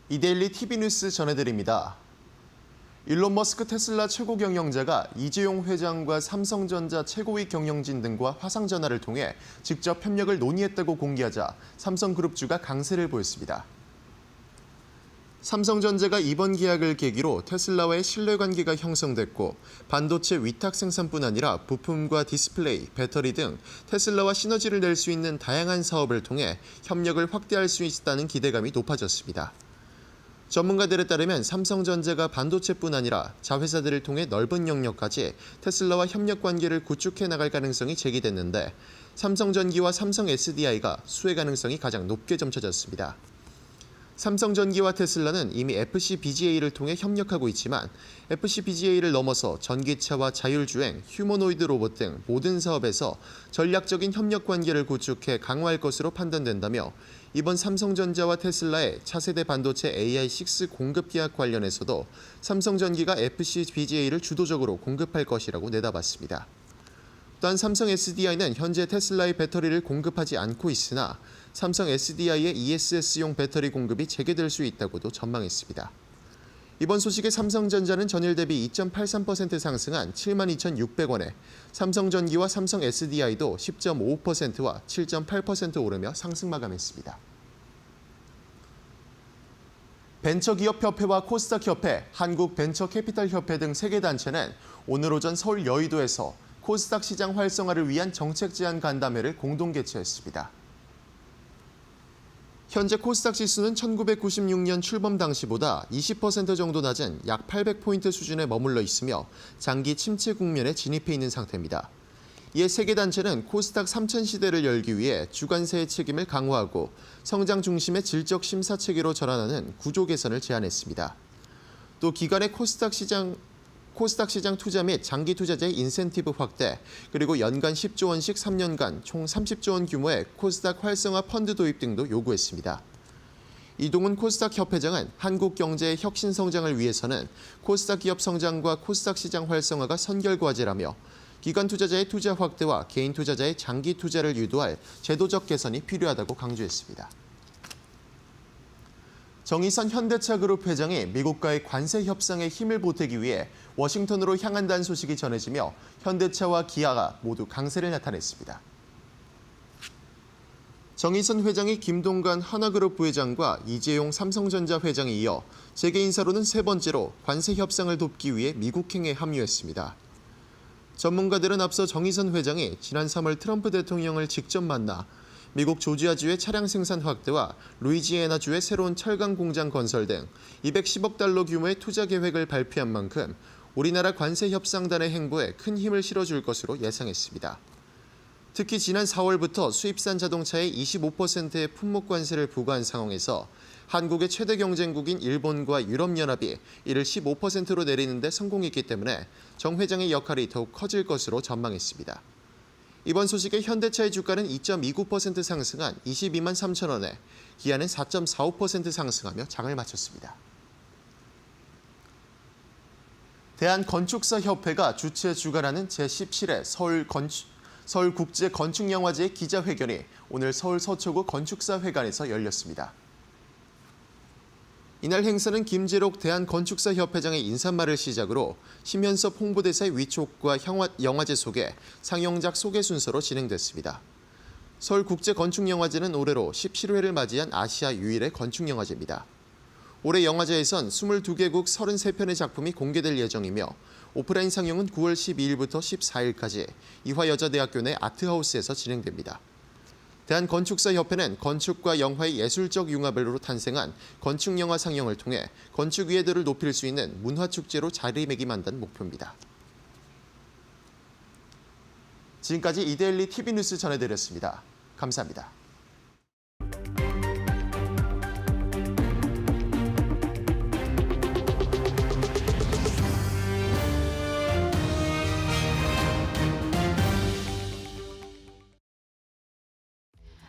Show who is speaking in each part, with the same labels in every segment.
Speaker 1: 이데일리 TV 뉴스 전해드립니다. 일론 머스크 테슬라 최고 경영자가 이재용 회장과 삼성전자 최고위 경영진 등과 화상전화를 통해 직접 협력을 논의했다고 공개하자 삼성그룹주가 강세를 보였습니다. 삼성전자가 이번 계약을 계기로 테슬라와의 신뢰관계가 형성됐고 반도체 위탁 생산뿐 아니라 부품과 디스플레이, 배터리 등 테슬라와 시너지를 낼 수 있는 다양한 사업을 통해 협력을 확대할 수 있다는 기대감이 높아졌습니다. 전문가들에 따르면 삼성전자가 반도체뿐 아니라 자회사들을 통해 넓은 영역까지 테슬라와 협력 관계를 구축해 나갈 가능성이 제기됐는데 삼성전기와 삼성 SDI가 수혜 가능성이 가장 높게 점쳐졌습니다. 삼성전기와 테슬라는 이미 FC-BGA를 통해 협력하고 있지만 FC-BGA를 넘어서 전기차와 자율주행, 휴머노이드 로봇 등 모든 사업에서 전략적인 협력 관계를 구축해 강화할 것으로 판단된다며 이번 삼성전자와 테슬라의 차세대 반도체 AI6 공급 계약 관련해서도 삼성전기가 FC-BGA를 주도적으로 공급할 것이라고 내다봤습니다. 또한 삼성 SDI는 현재 테슬라의 배터리를 공급하지 않고 있으나 삼성 SDI의 ESS용 배터리 공급이 재개될 수 있다고도 전망했습니다. 이번 소식에 삼성전자는 전일 대비 2.83% 상승한 72,600원에 삼성전기와 삼성 SDI도 10.5%와 7.8% 오르며 상승 마감했습니다. 벤처기업협회와 코스닥협회, 한국벤처캐피탈협회 등 3개 단체는 오늘 오전 서울 여의도에서 코스닥 시장 활성화를 위한 정책 제안 간담회를 공동 개최했습니다. 현재 코스닥 지수는 1996년 출범 당시보다 20% 정도 낮은 약 800포인트 수준에 머물러 있으며 장기 침체 국면에 진입해 있는 상태입니다. 이에 3개 단체는 코스닥 3000 시대를 열기 위해 주관세의 책임을 강화하고 성장 중심의 질적 심사 체계로 전환하는 구조 개선을 제안했습니다. 또 기관의 코스닥 시장 투자 및 장기 투자자의 인센티브 확대, 그리고 연간 10조 원씩 3년간 총 30조 원 규모의 코스닥 활성화 펀드 도입 등도 요구했습니다. 이동훈 코스닥 협회장은 한국 경제의 혁신 성장을 위해서는 코스닥 기업 성장과 코스닥 시장 활성화가 선결과제라며 기관 투자자의 투자 확대와 개인 투자자의 장기 투자를 유도할 제도적 개선이 필요하다고 강조했습니다. 정의선 현대차그룹 회장이 미국과의 관세 협상에 힘을 보태기 위해 워싱턴으로 향한다는 소식이 전해지며 현대차와 기아가 모두 강세를 나타냈습니다. 정의선 회장이 김동관 하나그룹 부회장과 이재용 삼성전자 회장에 이어 재계 인사로는 3번째로 관세 협상을 돕기 위해 미국행에 합류했습니다. 전문가들은 앞서 정의선 회장이 지난 3월 트럼프 대통령을 직접 만나 미국 조지아주의 차량 생산 확대와 루이지애나주의 새로운 철강 공장 건설 등 210억 달러 규모의 투자 계획을 발표한 만큼 우리나라 관세 협상단의 행보에 큰 힘을 실어줄 것으로 예상했습니다. 특히 지난 4월부터 수입산 자동차에 25%의 품목 관세를 부과한 상황에서 한국의 최대 경쟁국인 일본과 유럽연합이 이를 15%로 내리는 데 성공했기 때문에 정 회장의 역할이 더욱 커질 것으로 전망했습니다. 이번 소식에 현대차의 주가는 2.29% 상승한 22만 3천 원에 기아는 4.45% 상승하며 장을 마쳤습니다. 대한건축사협회가 주최 주관하는 제17회 서울국제건축영화제 기자회견이 오늘 서울 서초구 건축사회관에서 열렸습니다. 이날 행사는 김재록 대한건축사협회장의 인사말을 시작으로 심현섭 홍보대사의 위촉과 영화제 소개, 상영작 소개 순서로 진행됐습니다. 서울국제건축영화제는 올해로 17회를 맞이한 아시아 유일의 건축영화제입니다. 올해 영화제에선 22개국 33편의 작품이 공개될 예정이며 오프라인 상영은 9월 12일부터 14일까지 이화여자대학교 내 아트하우스에서 진행됩니다. 대한건축사협회는 건축과 영화의 예술적 융합으로 탄생한 건축영화 상영을 통해 건축 이해도를 높일 수 있는 문화축제로 자리매김한다는 목표입니다. 지금까지 이데일리 TV 뉴스 전해드렸습니다. 감사합니다.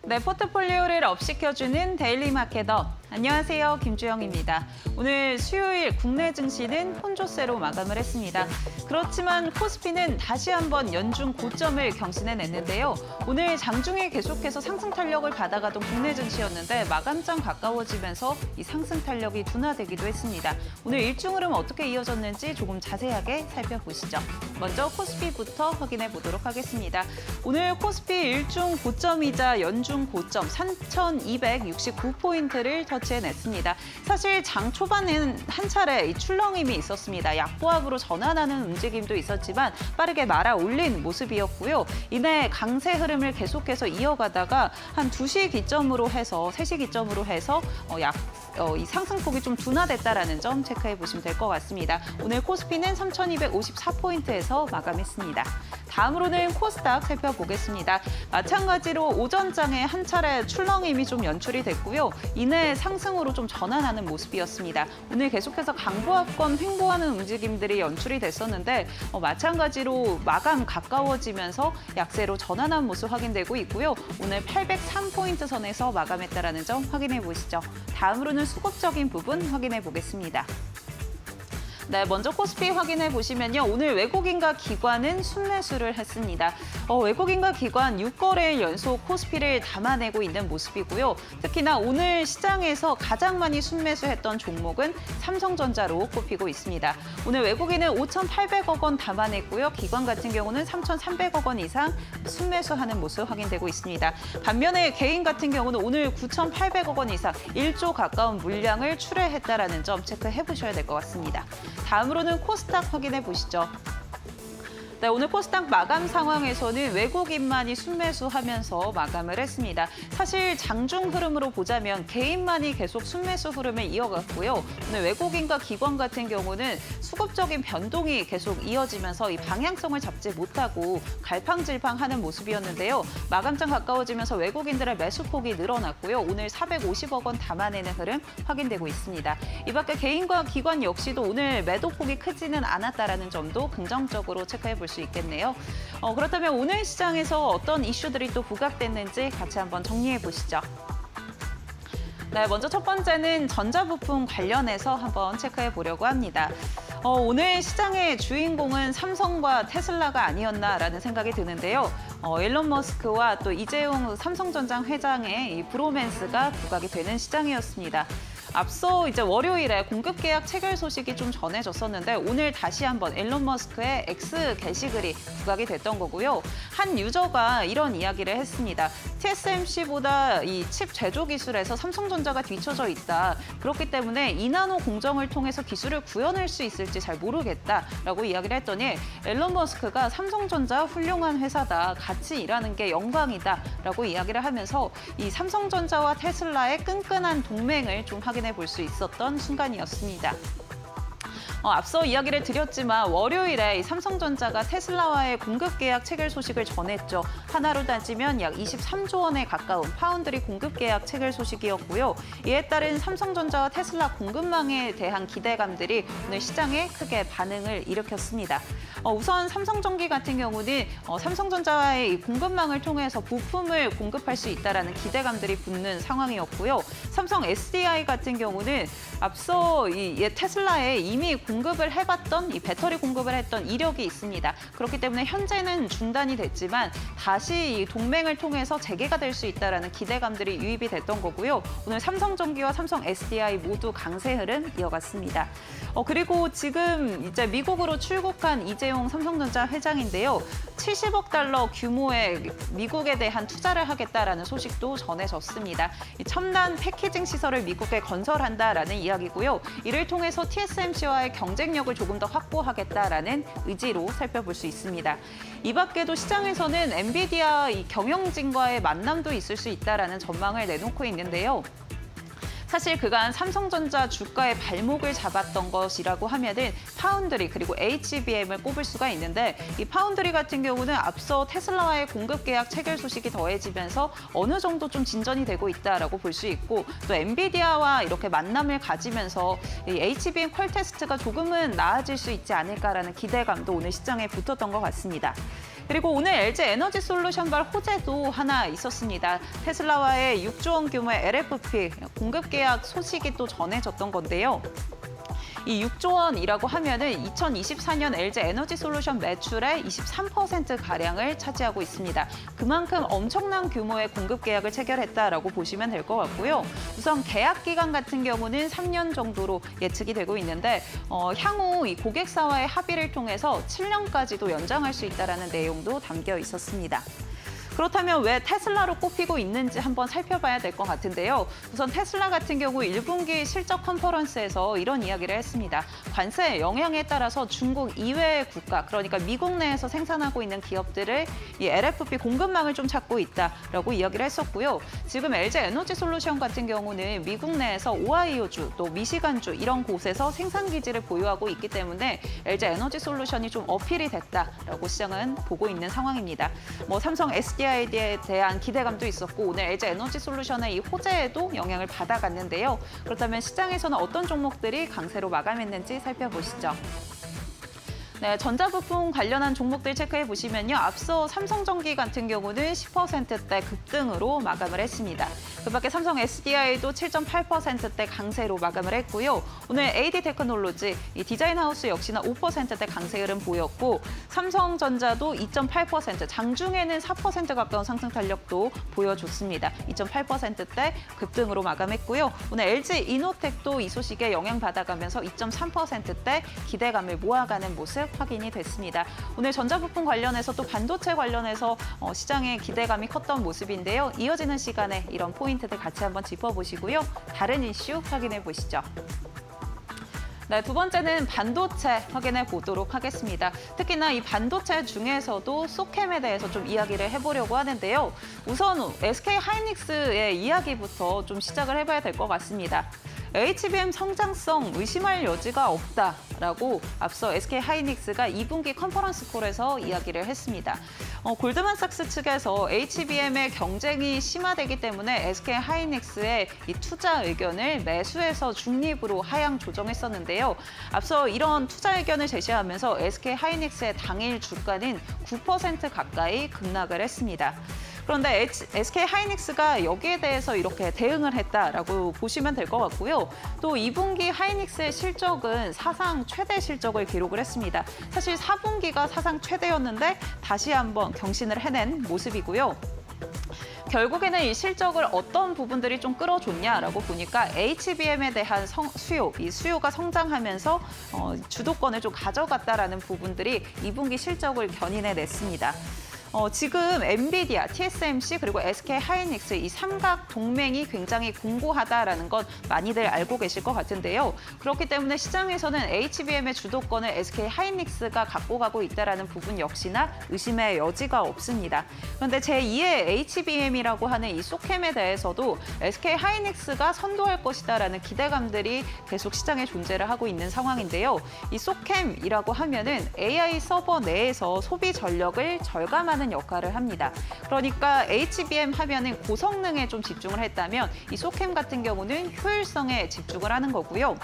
Speaker 2: 네, 포트폴리오를 업시켜주는 데일리 마케터. 안녕하세요. 김주영입니다. 오늘 수요일 국내 증시는 혼조세로 마감을 했습니다. 그렇지만 코스피는 다시 한번 연중 고점을 경신해냈는데요. 오늘 장중에 계속해서 상승 탄력을 받아가던 국내 증시였는데 마감장 가까워지면서 이 상승 탄력이 둔화되기도 했습니다. 오늘 일중 흐름 어떻게 이어졌는지 조금 자세하게 살펴보시죠. 먼저 코스피부터 확인해 보도록 하겠습니다. 오늘 코스피 일중 고점이자 연중 고점 3,269포인트를 터치해냈습니다. 사실 장 초반에는 한 차례 이 출렁임이 있었습니다. 약보합으로 전환하는 움직임도 있었지만 빠르게 말아 올린 모습이었고요. 이내 강세 흐름을 계속해서 이어가다가 한 2시 기점으로 해서 3시 기점으로 해서 이 상승폭이 좀 둔화됐다라는 점 체크해 보시면 될 것 같습니다. 오늘 코스피는 3,254포인트에서 마감했습니다. 다음으로는 코스닥 살펴보겠습니다. 마찬가지로 오전장에 한 차례 출렁임이 좀 연출이 됐고요. 이내 상승으로 좀 전환하는 모습이었습니다. 오늘 계속해서 강보합권 횡보하는 움직임들이 연출이 됐었는데 마찬가지로 마감 가까워지면서 약세로 전환한 모습 확인되고 있고요. 오늘 803포인트 선에서 마감했다는 점 확인해 보시죠. 다음으로는 수급적인 부분 확인해 보겠습니다. 네, 먼저 코스피 확인해 보시면요. 오늘 외국인과 기관은 순매수를 했습니다. 외국인과 기관 6거래일 연속 코스피를 담아내고 있는 모습이고요. 특히나 오늘 시장에서 가장 많이 순매수했던 종목은 삼성전자로 꼽히고 있습니다. 오늘 외국인은 5,800억 원 담아냈고요. 기관 같은 경우는 3,300억 원 이상 순매수하는 모습 확인되고 있습니다. 반면에 개인 같은 경우는 오늘 9,800억 원 이상 1조 가까운 물량을 출회했다는 점 체크해 보셔야 될 것 같습니다. 다음으로는 코스닥 확인해 보시죠. 네, 오늘 코스닥 마감 상황에서는 외국인만이 순매수하면서 마감을 했습니다. 사실 장중 흐름으로 보자면 개인만이 계속 순매수 흐름을 이어갔고요. 오늘 외국인과 기관 같은 경우는 수급적인 변동이 계속 이어지면서 이 방향성을 잡지 못하고 갈팡질팡하는 모습이었는데요. 마감장 가까워지면서 외국인들의 매수폭이 늘어났고요. 오늘 450억 원 담아내는 흐름 확인되고 있습니다. 이 밖에 개인과 기관 역시도 오늘 매도폭이 크지는 않았다는 점도 긍정적으로 체크해 볼 수 있겠네요. 그렇다면 오늘 시장에서 어떤 이슈들이 또 부각됐는지 같이 한번 정리해 보시죠. 네, 먼저 첫 번째는 전자부품 관련해서 한번 체크해 보려고 합니다. 오늘 시장의 주인공은 삼성과 테슬라가 아니었나라는 생각이 드는데요. 일론 머스크와 또 이재용 삼성전자 회장의 이 브로맨스가 부각이 되는 시장이었습니다. 앞서 이제 월요일에 공급 계약 체결 소식이 좀 전해졌었는데 오늘 다시 한번 일론 머스크의 X 게시글이 부각이 됐던 거고요. 한 유저가 이런 이야기를 했습니다. TSMC보다 이 칩 제조 기술에서 삼성전자가 뒤처져 있다. 그렇기 때문에 2나노 공정을 통해서 기술을 구현할 수 있을지 잘 모르겠다라고 이야기를 했더니 일론 머스크가 삼성전자 훌륭한 회사다. 같이 일하는 게 영광이다라고 이야기를 하면서 이 삼성전자와 테슬라의 끈끈한 동맹을 좀 확인해 볼 수 있었던 순간이었습니다. 앞서 이야기를 드렸지만 월요일에 삼성전자가 테슬라와의 공급 계약 체결 소식을 전했죠. 하나로 따지면 약 23조 원에 가까운 파운드리 공급 계약 체결 소식이었고요. 이에 따른 삼성전자와 테슬라 공급망에 대한 기대감들이 오늘 시장에 크게 반응을 일으켰습니다. 우선 삼성전기 같은 경우는 삼성전자와의 이 공급망을 통해서 부품을 공급할 수 있다는 기대감들이 붙는 상황이었고요. 삼성 SDI 같은 경우는 앞서 이 테슬라에 이미 공급을 해봤던 이 배터리 공급을 했던 이력이 있습니다. 그렇기 때문에 현재는 중단이 됐지만 다시 이 동맹을 통해서 재개가 될 수 있다는 기대감들이 유입이 됐던 거고요. 오늘 삼성전기와 삼성 SDI 모두 강세 흐름 이어갔습니다. 그리고 지금 이제 미국으로 출국한 이재용 삼성전자 회장인데요. 70억 달러 규모의 미국에 대한 투자를 하겠다라는 소식도 전해졌습니다. 첨단 패키징 시설을 미국에 건설한다라는 이야기고요. 이를 통해서 TSMC와의 경쟁력을 조금 더 확보하겠다라는 의지로 살펴볼 수 있습니다. 이 밖에도 시장에서는 엔비디아 이 경영진과의 만남도 있을 수 있다라는 전망을 내놓고 있는데요. 사실 그간 삼성전자 주가의 발목을 잡았던 것이라고 하면은 파운드리 그리고 HBM을 꼽을 수가 있는데 이 파운드리 같은 경우는 앞서 테슬라와의 공급 계약 체결 소식이 더해지면서 어느 정도 좀 진전이 되고 있다라고 볼 수 있고 또 엔비디아와 이렇게 만남을 가지면서 이 HBM 퀄 테스트가 조금은 나아질 수 있지 않을까라는 기대감도 오늘 시장에 붙었던 것 같습니다. 그리고 오늘 LG 에너지 솔루션발 호재도 하나 있었습니다. 테슬라와의 6조 원 규모의 LFP 공급 계약 소식이 또 전해졌던 건데요. 이 6조 원이라고 하면은 2024년 LG 에너지솔루션 매출의 23%가량을 차지하고 있습니다. 그만큼 엄청난 규모의 공급 계약을 체결했다라고 보시면 될 것 같고요. 우선 계약 기간 같은 경우는 3년 정도로 예측이 되고 있는데 향후 이 고객사와의 합의를 통해서 7년까지도 연장할 수 있다는 내용도 담겨 있었습니다. 그렇다면 왜 테슬라로 꼽히고 있는지 한번 살펴봐야 될 것 같은데요. 우선 테슬라 같은 경우 1분기 실적 컨퍼런스에서 이런 이야기를 했습니다. 관세 영향에 따라서 중국 이외의 국가, 그러니까 미국 내에서 생산하고 있는 기업들을 이 LFP 공급망을 좀 찾고 있다라고 이야기를 했었고요. 지금 LG 에너지솔루션 같은 경우는 미국 내에서 오하이오주, 또 미시간주 이런 곳에서 생산 기지를 보유하고 있기 때문에 LG 에너지솔루션이 좀 어필이 됐다라고 시장은 보고 있는 상황입니다. 삼성 SDI에 대한 기대감도 있었고 오늘 LG 에너지솔루션의 이 호재에도 영향을 받아갔는데요. 그렇다면 시장에서는 어떤 종목들이 강세로 마감했는지 살펴보시죠. 네, 전자부품 관련한 종목들 체크해 보시면요. 앞서 삼성전기 같은 경우는 10%대 급등으로 마감을 했습니다. 그밖에 삼성 SDI도 7.8%대 강세로 마감을 했고요. 오늘 AD테크놀로지, 이 디자인하우스 역시나 5%대 강세 흐름 보였고 삼성전자도 2.8%, 장중에는 4% 가까운 상승 탄력도 보여줬습니다. 2.8%대 급등으로 마감했고요. 오늘 LG 이노텍도 이 소식에 영향받아가면서 2.3%대 기대감을 모아가는 모습 확인이 됐습니다. 오늘 전자부품 관련해서 또 반도체 관련해서 시장의 기대감이 컸던 모습인데요. 이어지는 시간에 이런 포인트들 같이 한번 짚어보시고요. 다른 이슈 확인해 보시죠. 네, 두 번째는 반도체 확인해 보도록 하겠습니다. 특히나 이 반도체 중에서도 소캠에 대해서 좀 이야기를 해보려고 하는데요. 우선 SK 하이닉스의 이야기부터 좀 시작을 해봐야 될 것 같습니다. HBM 성장성 의심할 여지가 없다라고 앞서 SK 하이닉스가 2분기 컨퍼런스 콜에서 이야기를 했습니다. 골드만삭스 측에서 HBM의 경쟁이 심화되기 때문에 SK 하이닉스의 이 투자 의견을 매수해서 중립으로 하향 조정했었는데요. 앞서 이런 투자 의견을 제시하면서 SK 하이닉스의 당일 주가는 9% 가까이 급락을 했습니다. 그런데 SK 하이닉스가 여기에 대해서 이렇게 대응을 했다라고 보시면 될 것 같고요. 또 2분기 하이닉스의 실적은 사상 최대 실적을 기록을 했습니다. 사실 4분기가 사상 최대였는데 다시 한번 경신을 해낸 모습이고요. 결국에는 이 실적을 어떤 부분들이 좀 끌어줬냐라고 보니까 HBM에 대한 이 수요가 성장하면서 주도권을 좀 가져갔다라는 부분들이 2분기 실적을 견인해냈습니다. 지금 엔비디아, TSMC 그리고 SK 하이닉스 이 삼각 동맹이 굉장히 공고하다라는 건 많이들 알고 계실 것 같은데요. 그렇기 때문에 시장에서는 HBM의 주도권을 SK 하이닉스가 갖고 가고 있다라는 부분 역시나 의심의 여지가 없습니다. 그런데 제2의 HBM이라고 하는 이 소캠에 대해서도 SK 하이닉스가 선도할 것이다라는 기대감들이 계속 시장에 존재를 하고 있는 상황인데요. 이 소캠이라고 하면은 AI 서버 내에서 소비 전력을 절감하는 역할을 합니다. 그러니까 HBM 하면은 고성능에 좀 집중을 했다면 이 소캠 같은 경우는 효율성에 집중을 하는 거고요.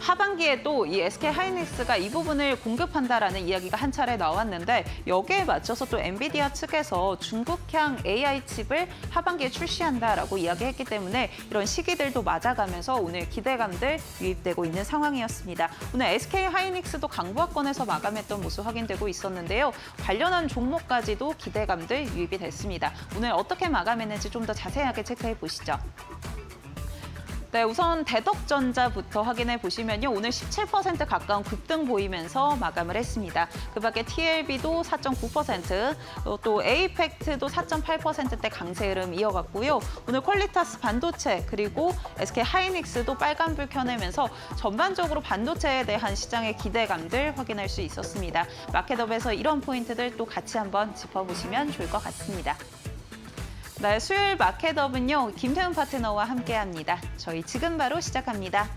Speaker 2: 하반기에도 이 SK 하이닉스가 이 부분을 공급한다라는 이야기가 한 차례 나왔는데 여기에 맞춰서 또 엔비디아 측에서 중국향 AI 칩을 하반기에 출시한다라고 이야기했기 때문에 이런 시기들도 맞아가면서 오늘 기대감들 유입되고 있는 상황이었습니다. 오늘 SK 하이닉스도 강보합권에서 마감했던 모습 확인되고 있었는데요. 관련한 종목까지도 기대감들 유입이 됐습니다. 오늘 어떻게 마감했는지 좀 더 자세하게 체크해 보시죠. 네, 우선 대덕전자부터 확인해 보시면요. 오늘 17% 가까운 급등 보이면서 마감을 했습니다. 그밖에 TLB도 4.9%, 또 에이펙트도 4.8%대 강세 흐름 이어갔고요. 오늘 퀄리타스 반도체 그리고 SK 하이닉스도 빨간불 켜내면서 전반적으로 반도체에 대한 시장의 기대감들 확인할 수 있었습니다. 마켓업에서 이런 포인트들 또 같이 한번 짚어보시면 좋을 것 같습니다. 네, 수요일 마켓업은요. 김태훈 파트너와 함께합니다. 저희 지금 바로 시작합니다.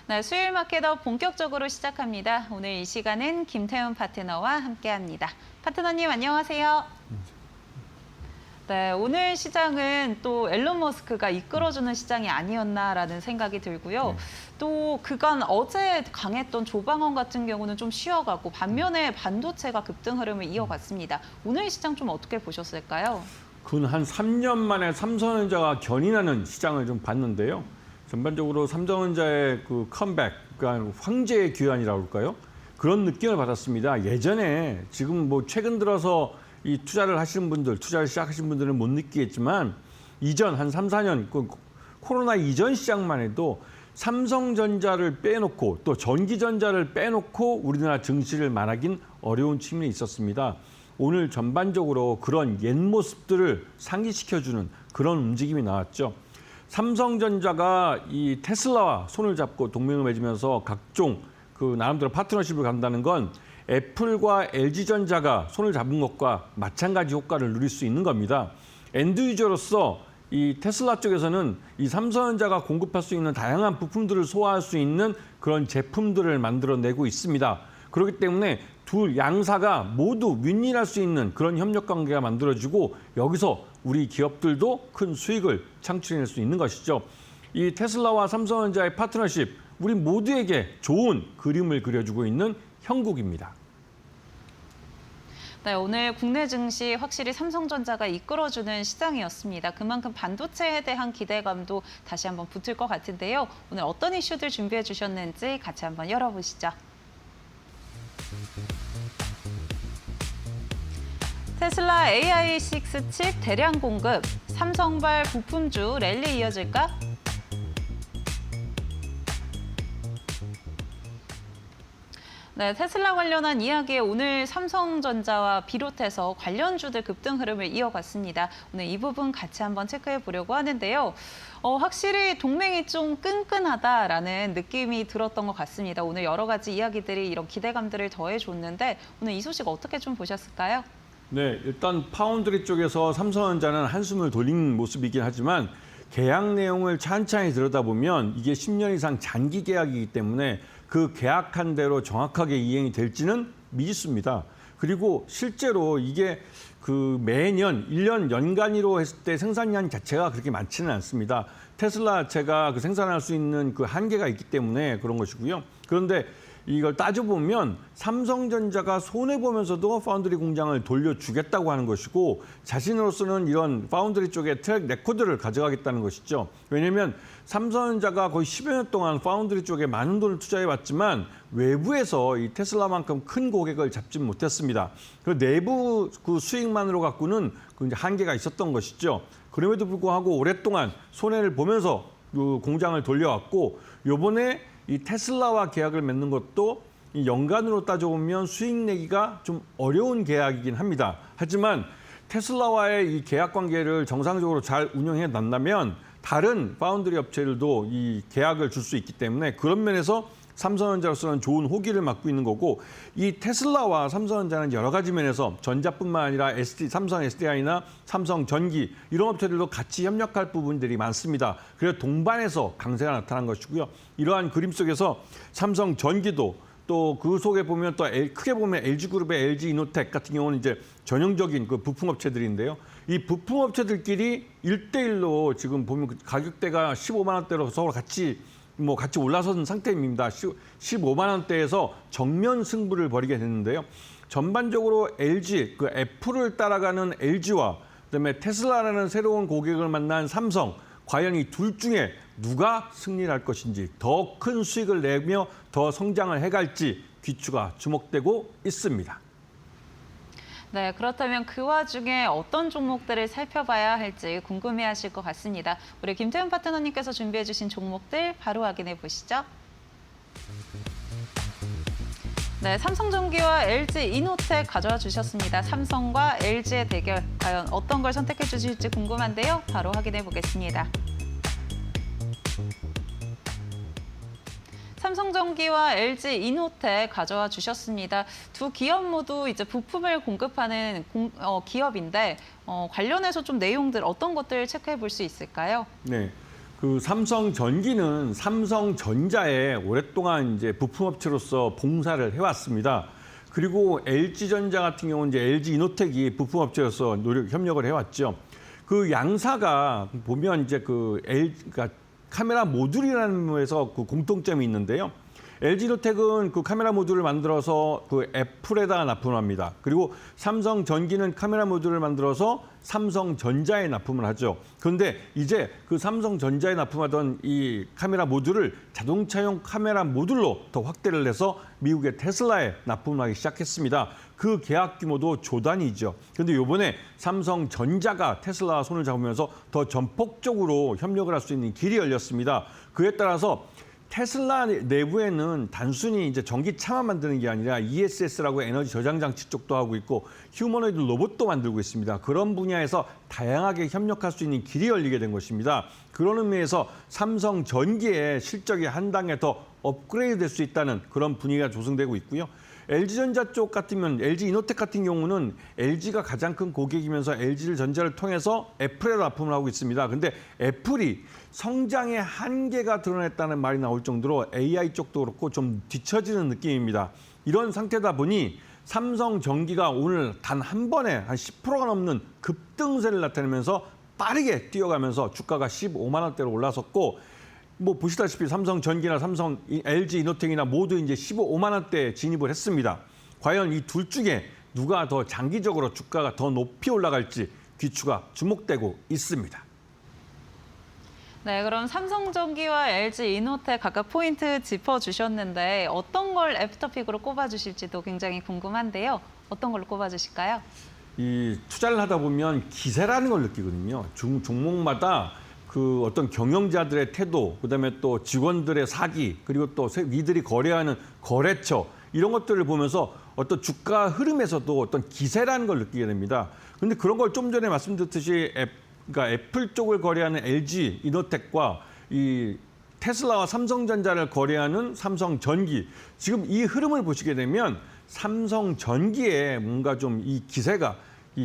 Speaker 2: 네, 수요일 마켓업 본격적으로 시작합니다. 오늘 이 시간은 김태훈 파트너와 함께합니다. 파트너님 안녕하세요. 네, 오늘 시장은 또 앨런 머스크가 이끌어주는 시장이 아니었나라는 생각이 들고요. 또 그간 어제 강했던 조방원 같은 경우는 좀 쉬어가고 반면에 반도체가 급등 흐름을 이어갔습니다. 오늘 시장 좀 어떻게 보셨을까요?
Speaker 3: 근 한 3년 만에 삼성전자가 견인하는 시장을 좀 봤는데요. 전반적으로 삼성전자의 그 컴백, 그러니까 황제의 귀환이라고 할까요? 그런 느낌을 받았습니다. 예전에 지금 뭐 최근 들어서 이 투자를 하시는 분들, 투자를 시작하신 분들은 못 느끼겠지만 이전 한 3, 4년 그 코로나 이전 시장만 해도 삼성전자를 빼놓고 또 전기전자를 빼놓고 우리나라 증시를 말하긴 어려운 측면이 있었습니다. 오늘 전반적으로 그런 옛 모습들을 상기시켜주는 그런 움직임이 나왔죠. 삼성전자가 이 테슬라와 손을 잡고 동맹을 맺으면서 각종 그 나름대로 파트너십을 간다는 건 애플과 LG전자가 손을 잡은 것과 마찬가지 효과를 누릴 수 있는 겁니다. 엔드 유저로서 이 테슬라 쪽에서는 이 삼성전자가 공급할 수 있는 다양한 부품들을 소화할 수 있는 그런 제품들을 만들어내고 있습니다. 그렇기 때문에 둘 양사가 모두 윈윈할 수 있는 그런 협력 관계가 만들어지고 여기서 우리 기업들도 큰 수익을 창출해낼 수 있는 것이죠. 이 테슬라와 삼성전자의 파트너십, 우리 모두에게 좋은 그림을 그려주고 있는 형국입니다.
Speaker 2: 네, 오늘 국내 증시 확실히 삼성전자가 이끌어주는 시장이었습니다. 그만큼 반도체에 대한 기대감도 다시 한번 붙을 것 같은데요. 오늘 어떤 이슈들 준비해 주셨는지 같이 한번 열어보시죠. 테슬라 AI6 칩 대량 공급, 삼성발 부품주 랠리 이어질까? 네, 테슬라 관련한 이야기에 오늘 삼성전자와 비롯해서 관련주들 급등 흐름을 이어갔습니다. 오늘 이 부분 같이 한번 체크해 보려고 하는데요. 확실히 동맹이 좀 끈끈하다라는 느낌이 들었던 것 같습니다. 오늘 여러 가지 이야기들이 이런 기대감들을 더해줬는데 오늘 이 소식 어떻게 좀 보셨을까요?
Speaker 3: 네, 일단 파운드리 쪽에서 삼성전자는 한숨을 돌린 모습이긴 하지만 계약 내용을 찬찬히 들여다보면 이게 10년 이상 장기 계약이기 때문에 그 계약한 대로 정확하게 이행이 될지는 미지수입니다. 그리고 실제로 이게 그 매년 1년 연간으로 했을 때 생산량 자체가 그렇게 많지는 않습니다. 테슬라 자체가 그 생산할 수 있는 그 한계가 있기 때문에 그런 것이고요. 그런데 이걸 따져보면 삼성전자가 손해보면서도 파운드리 공장을 돌려주겠다고 하는 것이고 자신으로서는 이런 파운드리 쪽에 트랙 레코드를 가져가겠다는 것이죠. 왜냐하면 삼성전자가 거의 10여 년 동안 파운드리 쪽에 많은 돈을 투자해왔지만 외부에서 이 테슬라만큼 큰 고객을 잡지 못했습니다. 그 내부 그 수익만으로 갖고는 그 이제 한계가 있었던 것이죠. 그럼에도 불구하고 오랫동안 손해를 보면서 그 공장을 돌려왔고 요번에 이 테슬라와 계약을 맺는 것도 이 연간으로 따져보면 수익 내기가 좀 어려운 계약이긴 합니다. 하지만 테슬라와의 이 계약 관계를 정상적으로 잘 운영해 놨다면 다른 파운드리 업체들도 이 계약을 줄 수 있기 때문에 그런 면에서 삼성전자로서는 좋은 호기를 맞고 있는 거고 이 테슬라와 삼성전자는 여러 가지 면에서 전자뿐만 아니라 삼성 SDI나 삼성 전기 이런 업체들도 같이 협력할 부분들이 많습니다. 그래서 동반해서 강세가 나타난 것이고요. 이러한 그림 속에서 삼성 전기도 또 그 속에 보면 또 크게 보면 LG그룹의 LG 이노텍 같은 경우는 이제 전형적인 그 부품 업체들인데요. 이 부품 업체들끼리 1대1로 지금 보면 그 가격대가 15만 원대로 서로 같이 올라선 상태입니다. 15만 원대에서 정면 승부를 벌이게 됐는데요. 전반적으로 LG, 그 애플을 따라가는 LG와 그다음에 테슬라라는 새로운 고객을 만난 삼성, 과연 이 둘 중에 누가 승리를 할 것인지 더 큰 수익을 내며 더 성장을 해갈지 귀추가 주목되고 있습니다.
Speaker 2: 네, 그렇다면 그 와중에 어떤 종목들을 살펴봐야 할지 궁금해하실 것 같습니다. 우리 김태훈 파트너님께서 준비해 주신 종목들 바로 확인해 보시죠. 네, 삼성전기와 LG 이노텍 가져와 주셨습니다. 삼성과 LG의 대결, 과연 어떤 걸 선택해 주실지 궁금한데요. 바로 확인해 보겠습니다. 삼성전기와 LG 이노텍 가져와 주셨습니다. 두 기업 모두 이제 부품을 공급하는 기업인데 관련해서 좀 내용들 어떤 것들 체크해 볼 수 있을까요?
Speaker 3: 네, 그 삼성전기는 삼성전자에 오랫동안 이제 부품업체로서 봉사를 해왔습니다. 그리고 LG전자 같은 경우는 이제 LG이노텍이 부품업체로서 협력을 해왔죠. 그 양사가 보면 이제 그러니까 카메라 모듈이라는 거에서 그 공통점이 있는데요. LG이노텍은 그 카메라 모듈을 만들어서 그 애플에다가 납품을 합니다. 그리고 삼성전기는 카메라 모듈을 만들어서 삼성전자에 납품을 하죠. 그런데 이제 그 삼성전자에 납품하던 이 카메라 모듈을 자동차용 카메라 모듈로 더 확대를 해서 미국의 테슬라에 납품을 하기 시작했습니다. 그 계약 규모도 조 단위죠. 그런데 이번에 삼성전자가 테슬라와 손을 잡으면서 더 전폭적으로 협력을 할 수 있는 길이 열렸습니다. 그에 따라서 테슬라 내부에는 단순히 이제 전기차만 만드는 게 아니라 ESS라고 에너지 저장 장치 쪽도 하고 있고 휴머노이드 로봇도 만들고 있습니다. 그런 분야에서 다양하게 협력할 수 있는 길이 열리게 된 것입니다. 그런 의미에서 삼성전기의 실적이 한 단계 더 업그레이드 될 수 있다는 그런 분위기가 조성되고 있고요. LG전자 쪽 같으면 LG이노텍 같은 경우는 LG가 가장 큰 고객이면서 LG전자를 통해서 애플에 납품을 하고 있습니다. 근데 애플이 성장의 한계가 드러냈다는 말이 나올 정도로 AI 쪽도 그렇고 좀 뒤처지는 느낌입니다. 이런 상태다 보니 삼성전기가 오늘 단 한 번에 한 10%가 넘는 급등세를 나타내면서 빠르게 뛰어가면서 주가가 15만 원대로 올라섰고 뭐 보시다시피 삼성전기나 LG이노텍이나 모두 이제 15만 원대에 진입을 했습니다. 과연 이 둘 중에 누가 더 장기적으로 주가가 더 높이 올라갈지 귀추가 주목되고 있습니다.
Speaker 2: 네, 그럼 삼성전기와 LG이노텍 각각 포인트 짚어주셨는데 어떤 걸 애프터픽으로 꼽아주실지도 굉장히 궁금한데요. 어떤 걸로 꼽아주실까요?
Speaker 3: 이 투자를 하다 보면 기세라는 걸 느끼거든요. 종목마다 그 어떤 경영자들의 태도, 그다음에 또 직원들의 사기, 그리고 또 이들이 거래하는 거래처 이런 것들을 보면서 어떤 주가 흐름에서도 어떤 기세라는 걸 느끼게 됩니다. 그런데 그런 걸 좀 전에 말씀드렸듯이 그러니까 애플 쪽을 거래하는 LG이노텍과 이 테슬라와 삼성전자를 거래하는 삼성전기 지금 이 흐름을 보시게 되면 삼성전기에 뭔가 좀 이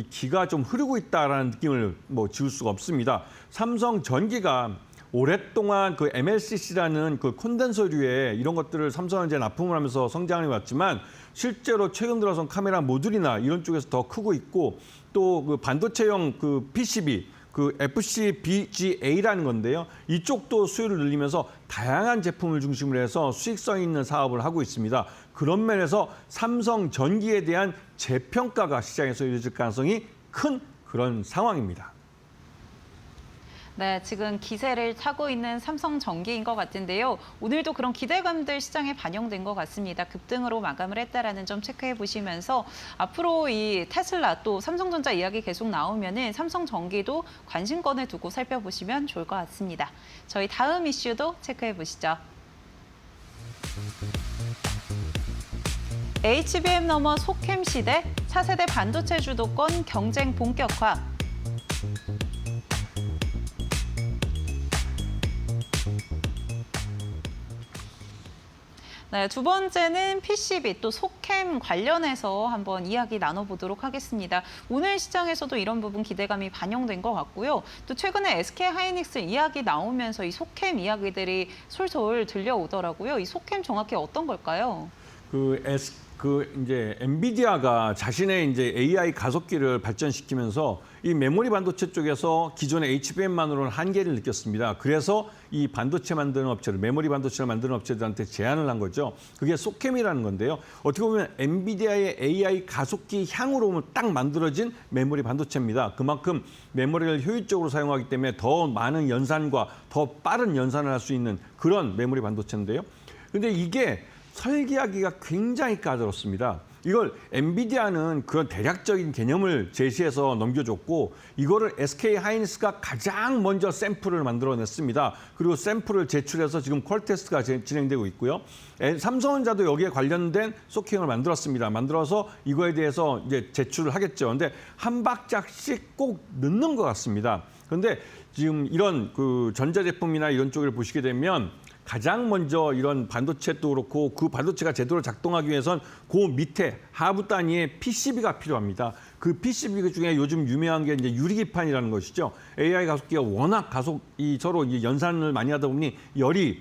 Speaker 3: 기가 좀 흐르고 있다라는 느낌을 뭐 지울 수가 없습니다. 삼성전기가 오랫동안 그 MLCC라는 그 콘덴서류에 이런 것들을 삼성전자에 납품을 하면서 성장을 해왔지만 실제로 최근 들어선 카메라 모듈이나 이런 쪽에서 더 크고 있고 또 그 반도체용 그 PCB 그 FCBGA라는 건데요. 이쪽도 수요를 늘리면서 다양한 제품을 중심으로 해서 수익성 있는 사업을 하고 있습니다. 그런 면에서 삼성전기에 대한 재평가가 시장에서 이루어질 가능성이 큰 그런 상황입니다.
Speaker 2: 네, 지금 기세를 타고 있는 삼성전기인 것 같은데요. 오늘도 그런 기대감들 시장에 반영된 것 같습니다. 급등으로 마감을 했다라는 점 체크해 보시면서 앞으로 이 테슬라 또 삼성전자 이야기 계속 나오면은 삼성전기도 관심권을 두고 살펴보시면 좋을 것 같습니다. 저희 다음 이슈도 체크해 보시죠. HBM 넘어 소캠 시대, 차세대 반도체 주도권 경쟁 본격화. 네, 두 번째는 PCB 또 소캠 관련해서 한번 이야기 나눠보도록 하겠습니다. 오늘 시장에서도 이런 부분 기대감이 반영된 것 같고요. 또 최근에 SK하이닉스 이야기 나오면서 이 소캠 이야기들이 솔솔 들려오더라고요. 이 소캠 정확히 어떤 걸까요?
Speaker 3: 이제 엔비디아가 자신의 이제 AI 가속기를 발전시키면서 이 메모리 반도체 쪽에서 기존의 HBM만으로는 한계를 느꼈습니다. 그래서 이 반도체 만드는 업체를 메모리 반도체를 만드는 업체들한테 제안을 한 거죠. 그게 소캠이라는 건데요. 어떻게 보면 엔비디아의 AI 가속기 향으로 딱 만들어진 메모리 반도체입니다. 그만큼 메모리를 효율적으로 사용하기 때문에 더 많은 연산과 더 빠른 연산을 할 수 있는 그런 메모리 반도체인데요. 근데 이게 설계하기가 굉장히 까다롭습니다. 이걸 엔비디아는 그런 대략적인 개념을 제시해서 넘겨줬고 이거를 SK하이닉스가 가장 먼저 샘플을 만들어냈습니다. 그리고 샘플을 제출해서 지금 퀄 테스트가 진행되고 있고요. 삼성전자도 여기에 관련된 소켓을 만들었습니다. 만들어서 이거에 대해서 이제 제출을 하겠죠. 근데 한 박자씩 꼭 넣는 것 같습니다. 그런데 지금 이런 그 전자제품이나 이런 쪽을 보시게 되면 가장 먼저 이런 반도체도 그렇고 그 반도체가 제대로 작동하기 위해선 그 밑에 하부 단위의 PCB가 필요합니다. 그 PCB 중에 요즘 유명한 게 이제 유리기판이라는 것이죠. AI 가속기가 워낙 서로 연산을 많이 하다 보니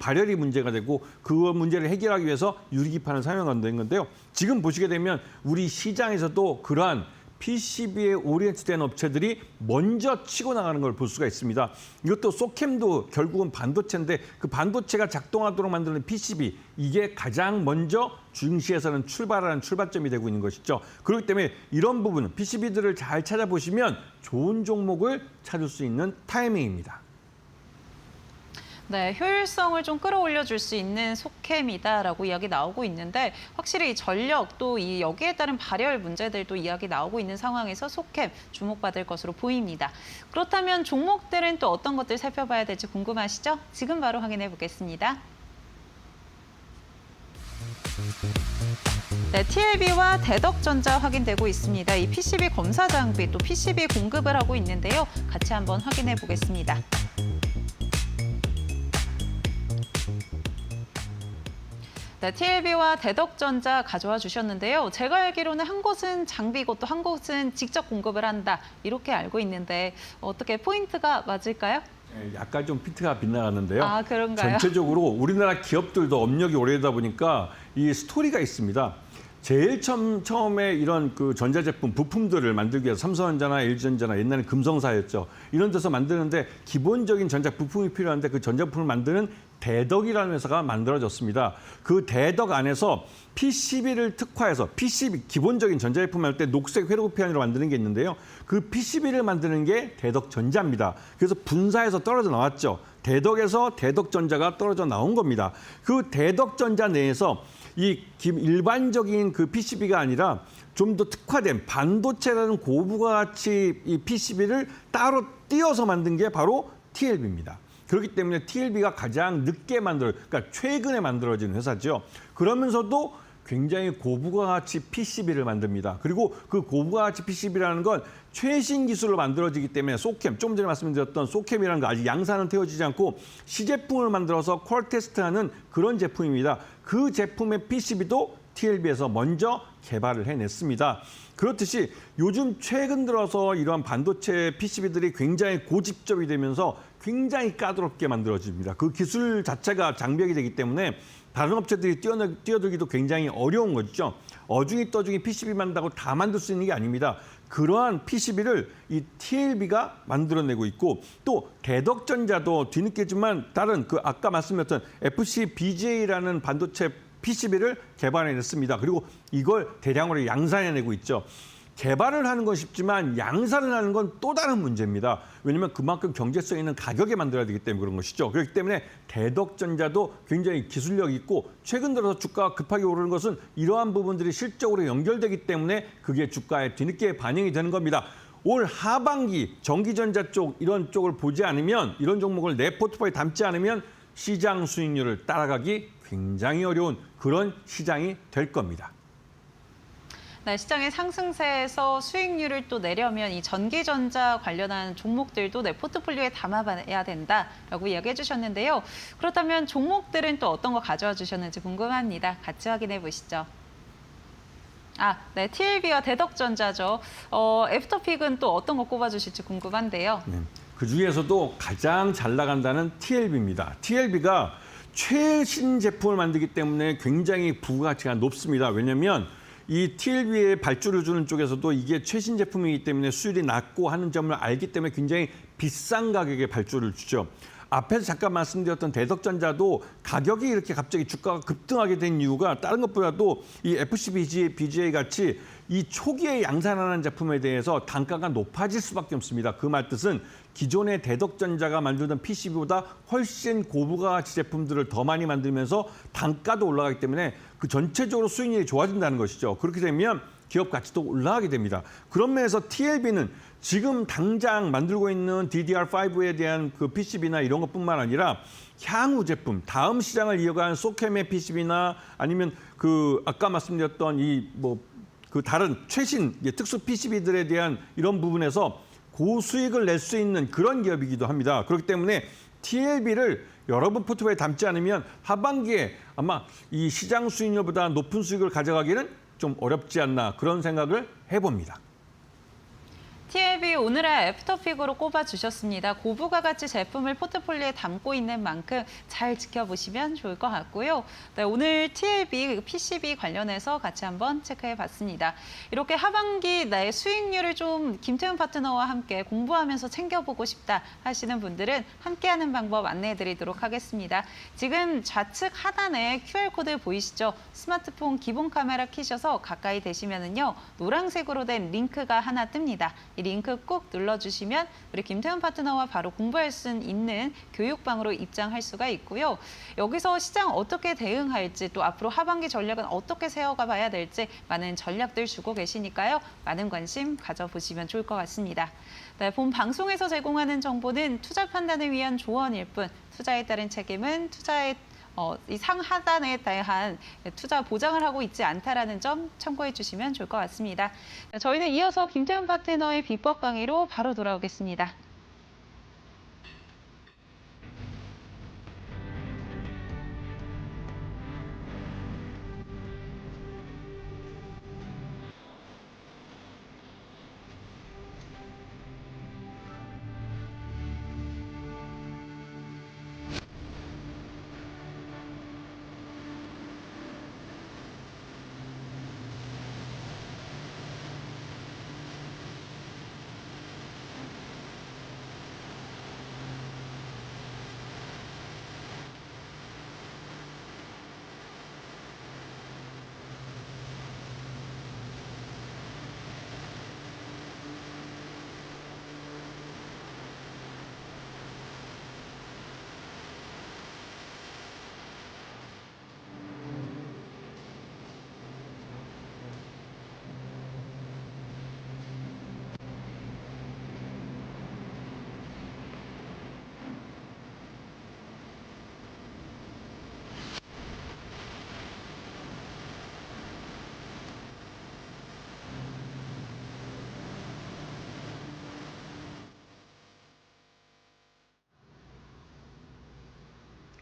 Speaker 3: 발열이 문제가 되고 그 문제를 해결하기 위해서 유리기판을 사용한다는 건데요. 지금 보시게 되면 우리 시장에서도 그러한 PCB에 오리엔트된 업체들이 먼저 치고 나가는 걸 볼 수가 있습니다. 이것도 소캠도 결국은 반도체인데 그 반도체가 작동하도록 만드는 PCB, 이게 가장 먼저 중시에서는 출발하는 출발점이 되고 있는 것이죠. 그렇기 때문에 이런 부분, PCB들을 잘 찾아보시면 좋은 종목을 찾을 수 있는 타이밍입니다.
Speaker 2: 네, 효율성을 좀 끌어올려 줄 수 있는 소캠이다라고 이야기 나오고 있는데 확실히 이 전력 또 이 여기에 따른 발열 문제들도 이야기 나오고 있는 상황에서 소캠 주목받을 것으로 보입니다. 그렇다면 종목들은 또 어떤 것들 살펴봐야 될지 궁금하시죠? 지금 바로 확인해 보겠습니다. 네, TLB와 대덕전자 확인되고 있습니다. 이 PCB 검사 장비 또 PCB 공급을 하고 있는데요. 같이 한번 확인해 보겠습니다. 네, TLB와 대덕전자 가져와 주셨는데요. 제가 알기로는 한 곳은 장비고 또 한 곳은 직접 공급을 한다. 이렇게 알고 있는데 어떻게 포인트가 맞을까요?
Speaker 3: 약간 좀 피트가 빗나갔는데요.
Speaker 2: 아, 그런가요?
Speaker 3: 전체적으로 우리나라 기업들도 업력이 오래되다 보니까 이 스토리가 있습니다. 제일 처음에 이런 그 전자제품 부품들을 만들기 위해서 삼성전자나 LG전자나 옛날에 금성사였죠. 이런 데서 만드는데 기본적인 전자 부품이 필요한데 그 전자 부품을 만드는 대덕이라는 회사가 만들어졌습니다. 그 대덕 안에서 PCB를 특화해서 PCB 기본적인 전자제품 할 때 녹색 회로피안으로 만드는 게 있는데요. 그 PCB를 만드는 게 대덕전자입니다. 그래서 분사해서 떨어져 나왔죠. 대덕에서 대덕전자가 떨어져 나온 겁니다. 그 대덕전자 내에서 이 일반적인 그 PCB가 아니라 좀 더 특화된 반도체라는 고부가치 이 PCB를 따로 띄어서 만든 게 바로 TLB입니다. 그렇기 때문에 TLB가 가장 늦게 그러니까 최근에 만들어진 회사죠. 그러면서도 굉장히 고부가가치 PCB를 만듭니다. 그리고 그 고부가가치 PCB라는 건 최신 기술로 만들어지기 때문에 소캠, 좀 전에 말씀드렸던 소캠이라는 거 아직 양산은 태워지지 않고 시제품을 만들어서 퀄 테스트하는 그런 제품입니다. 그 제품의 PCB도 TLB에서 먼저 개발을 해냈습니다. 그렇듯이 요즘 최근 들어서 이러한 반도체 PCB들이 굉장히 고집적이 되면서 굉장히 까다롭게 만들어집니다. 그 기술 자체가 장벽이 되기 때문에 다른 업체들이 뛰어들기도 굉장히 어려운 거죠. 어중이 떠중이 PCB 만든다고 다 만들 수 있는 게 아닙니다. 그러한 PCB를 이 TLB가 만들어내고 있고 또 대덕전자도 뒤늦게지만 다른 그 아까 말씀드렸던 FCBGA라는 반도체 PCB를 개발해냈습니다. 그리고 이걸 대량으로 양산해내고 있죠. 개발을 하는 건 쉽지만 양산을 하는 건 또 다른 문제입니다. 왜냐하면 그만큼 경제성 있는 가격에 만들어야 되기 때문에 그런 것이죠. 그렇기 때문에 대덕전자도 굉장히 기술력이 있고 최근 들어서 주가가 급하게 오르는 것은 이러한 부분들이 실적으로 연결되기 때문에 그게 주가에 뒤늦게 반영이 되는 겁니다. 올 하반기 전기전자 쪽 이런 쪽을 보지 않으면 이런 종목을 내 포트폴리오에 담지 않으면 시장 수익률을 따라가기 굉장히 어려운 그런 시장이 될 겁니다.
Speaker 2: 네, 시장의 상승세에서 수익률을 또 내려면 이 전기전자 관련한 종목들도 내 포트폴리오에 담아봐야 된다라고 이야기해 주셨는데요. 그렇다면 종목들은 또 어떤 거 가져와 주셨는지 궁금합니다. 같이 확인해 보시죠. 네, TLB와 대덕전자죠. 애프터픽은 또 어떤 거 꼽아주실지 궁금한데요.
Speaker 3: 네, 그 중에서도 가장 잘 나간다는 TLB입니다. TLB가 최신 제품을 만들기 때문에 굉장히 부가가치가 높습니다. 왜냐하면 이 TLB에 발주를 주는 쪽에서도 이게 최신 제품이기 때문에 수율이 낮고 하는 점을 알기 때문에 굉장히 비싼 가격에 발주를 주죠. 앞에서 잠깐 말씀드렸던 대덕전자도 가격이 이렇게 갑자기 주가가 급등하게 된 이유가 다른 것보다도 이 FCBGA 같이 이 초기에 양산하는 제품에 대해서 단가가 높아질 수밖에 없습니다. 그 말뜻은 기존의 대덕전자가 만들던 PCB보다 훨씬 고부가가치 제품들을 더 많이 만들면서 단가도 올라가기 때문에 그 전체적으로 수익률이 좋아진다는 것이죠. 그렇게 되면 기업 가치도 올라가게 됩니다. 그런 면에서 TLB는 지금 당장 만들고 있는 DDR5에 대한 그 PCB나 이런 것뿐만 아니라 향후 제품, 다음 시장을 이어가는 소캠의 PCB나 아니면 그 아까 말씀드렸던 그 다른 최신 특수 PCB들에 대한 이런 부분에서 고수익을 낼 수 있는 그런 기업이기도 합니다. 그렇기 때문에 TLB를 여러분 포트폴리오에 담지 않으면 하반기에 아마 이 시장 수익률보다 높은 수익을 가져가기는 좀 어렵지 않나 그런 생각을 해봅니다.
Speaker 2: TLB 오늘의 애프터픽으로 꼽아주셨습니다. 고부가 가치 제품을 포트폴리오에 담고 있는 만큼 잘 지켜보시면 좋을 것 같고요. 네, 오늘 TLB PCB 관련해서 같이 한번 체크해봤습니다. 이렇게 하반기 나의 수익률을 좀 김태훈 파트너와 함께 공부하면서 챙겨보고 싶다 하시는 분들은 함께하는 방법 안내해드리도록 하겠습니다. 지금 좌측 하단에 QR코드 보이시죠? 스마트폰 기본 카메라 키셔서 가까이 대시면은요, 노란색으로 된 링크가 하나 뜹니다. 이 링크 꾹 눌러주시면 우리 김태훈 파트너와 바로 공부할 수 있는 교육방으로 입장할 수가 있고요. 여기서 시장 어떻게 대응할지 또 앞으로 하반기 전략은 어떻게 세워가 봐야 될지 많은 전략들 주고 계시니까요. 많은 관심 가져보시면 좋을 것 같습니다. 네, 본 방송에서 제공하는 정보는 투자 판단을 위한 조언일 뿐 투자에 따른 책임은 이 상하단에 대한 투자 보장을 하고 있지 않다라는 점 참고해 주시면 좋을 것 같습니다. 저희는 이어서 김태훈 파트너의 비법 강의로 바로 돌아오겠습니다.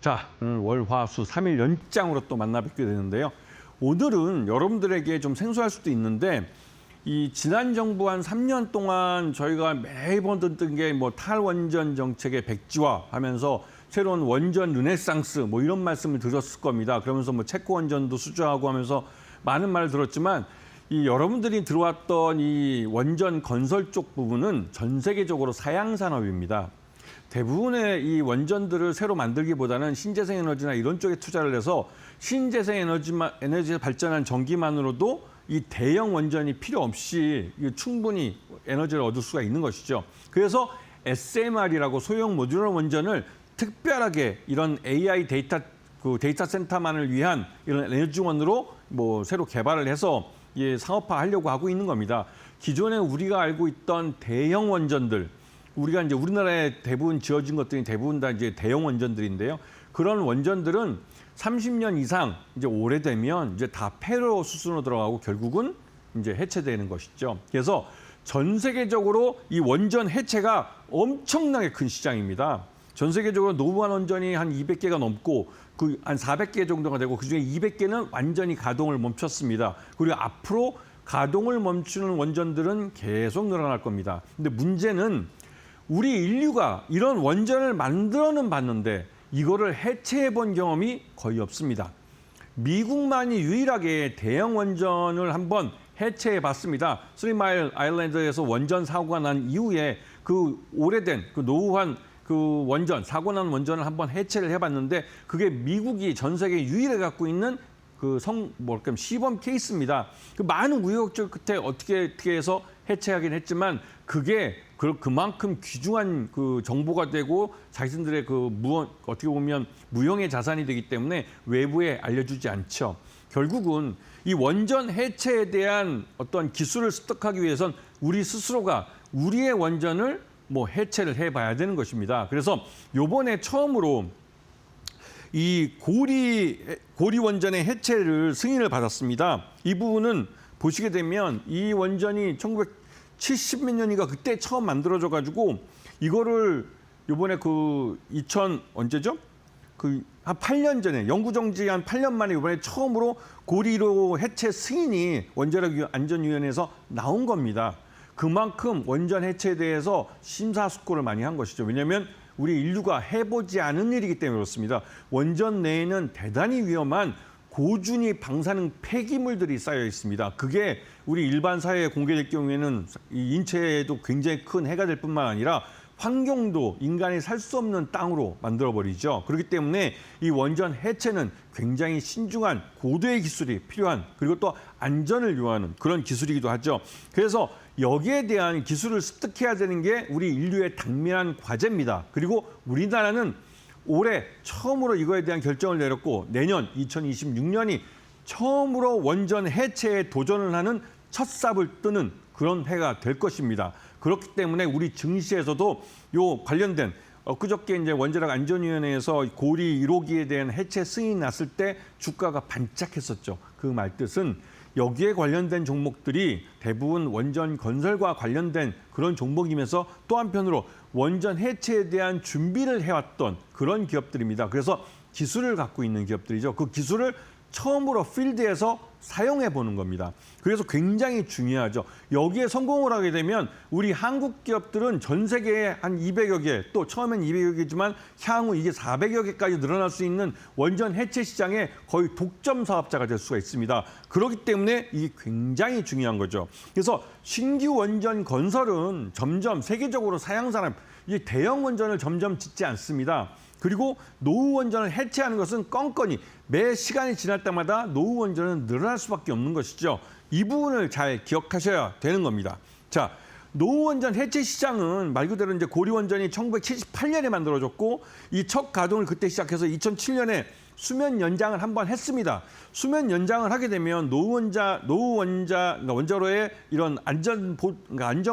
Speaker 3: 자, 월, 화, 수 3일 연장으로 또 만나 뵙게 되는데요. 오늘은 여러분들에게 좀 생소할 수도 있는데 이 지난 정부 한 3년 동안 저희가 매번 듣던 게 뭐 탈원전 정책의 백지화 하면서 새로운 원전 르네상스 뭐 이런 말씀을 드렸을 겁니다. 그러면서 뭐 체코 원전도 수주하고 하면서 많은 말을 들었지만 이 여러분들이 들어왔던 이 원전 건설 쪽 부분은 전 세계적으로 사양 산업입니다. 대부분의 이 원전들을 새로 만들기보다는 신재생 에너지나 이런 쪽에 투자를 해서 신재생 에너지에 발전한 전기만으로도 이 대형 원전이 필요 없이 충분히 에너지를 얻을 수가 있는 것이죠. 그래서 SMR이라고 소형 모듈러 원전을 특별하게 이런 AI 데이터 센터만을 위한 이런 에너지원으로 뭐 새로 개발을 해서 상업화하려고 하고 있는 겁니다. 기존에 우리가 알고 있던 대형 원전들, 우리가 이제 우리나라에 대부분 지어진 것들이 대부분 다 이제 대형 원전들인데요. 그런 원전들은 30년 이상 이제 오래되면 이제 다 폐로 수순으로 들어가고 결국은 이제 해체되는 것이죠. 그래서 전 세계적으로 이 원전 해체가 엄청나게 큰 시장입니다. 전 세계적으로 노후한 원전이 한 200개가 넘고 한 400개 정도가 되고 그중에 200개는 완전히 가동을 멈췄습니다. 그리고 앞으로 가동을 멈추는 원전들은 계속 늘어날 겁니다. 근데 문제는 우리 인류가 이런 원전을 만들어는 봤는데 이거를 해체해 본 경험이 거의 없습니다. 미국만이 유일하게 대형 원전을 한번 해체해 봤습니다. 3마일 아일랜드에서 원전 사고가 난 이후에 그 오래된 그 노후한 그 원전, 사고 난 원전을 한번 해체를 해봤는데 그게 미국이 전 세계 유일하게 갖고 있는 시범 케이스입니다. 그 많은 우여곡절 끝에 어떻게 해서 해체하긴 했지만 그게 그만큼 귀중한 그 정보가 되고 자신들의 어떻게 보면 무형의 자산이 되기 때문에 외부에 알려주지 않죠. 결국은 이 원전 해체에 대한 어떤 기술을 습득하기 위해선 우리 스스로가 우리의 원전을 해체를 해봐야 되는 것입니다. 그래서 요번에 처음으로 이 고리 원전의 해체를 승인을 받았습니다. 이 부분은 보시게 되면 이 원전이 1970몇 년인가 그때 처음 만들어져 가지고 이거를 요번에 언제죠? 한 8년 전에 영구 정지한 8년 만에 이번에 처음으로 고리로 해체 승인이 원자력 안전위원회에서 나온 겁니다. 그만큼 원전 해체에 대해서 심사숙고를 많이 한 것이죠. 왜냐하면 우리 인류가 해보지 않은 일이기 때문에 그렇습니다. 원전 내에는 대단히 위험한 고준위 방사능 폐기물들이 쌓여 있습니다. 그게 우리 일반 사회에 공개될 경우에는 이 인체에도 굉장히 큰 해가 될 뿐만 아니라 환경도 인간이 살 수 없는 땅으로 만들어버리죠. 그렇기 때문에 이 원전 해체는 굉장히 신중한 고도의 기술이 필요한 그리고 또 안전을 요하는 그런 기술이기도 하죠. 그래서 여기에 대한 기술을 습득해야 되는 게 우리 인류의 당면한 과제입니다. 그리고 우리나라는 올해 처음으로 이거에 대한 결정을 내렸고 내년 2026년이 처음으로 원전 해체에 도전을 하는 첫 삽을 뜨는 그런 해가 될 것입니다. 그렇기 때문에 우리 증시에서도 요 관련된 그저께 이제 원자력 안전위원회에서 고리 1호기에 대한 해체 승인이 났을 때 주가가 반짝했었죠. 그 말 뜻은 여기에 관련된 종목들이 대부분 원전 건설과 관련된 그런 종목이면서 또 한편으로 원전 해체에 대한 준비를 해왔던 그런 기업들입니다. 그래서 기술을 갖고 있는 기업들이죠. 그 기술을 처음으로 필드에서 사용해 보는 겁니다. 그래서 굉장히 중요하죠. 여기에 성공을 하게 되면 우리 한국 기업들은 전 세계에 한 200여 개, 또 처음엔 200여 개지만 향후 이게 400여 개까지 늘어날 수 있는 원전 해체 시장의 거의 독점 사업자가 될 수가 있습니다. 그렇기 때문에 이게 굉장히 중요한 거죠. 그래서 신규 원전 건설은 점점 세계적으로 사양산업, 이 대형 원전을 점점 짓지 않습니다. 그리고 노후 원전을 해체하는 것은 건건이 매 시간이 지날 때마다 노후 원전은 늘어날 수밖에 없는 것이죠. 이 부분을 잘 기억하셔야 되는 겁니다. 자, 노후 원전 해체 시장은 말 그대로 이제 고리 원전이 1978년에 만들어졌고 이 첫 가동을 그때 시작해서 2007년에 수면 연장을 한번 했습니다. 수면 연장을 하게 되면 그러니까 원자로의 이런 안전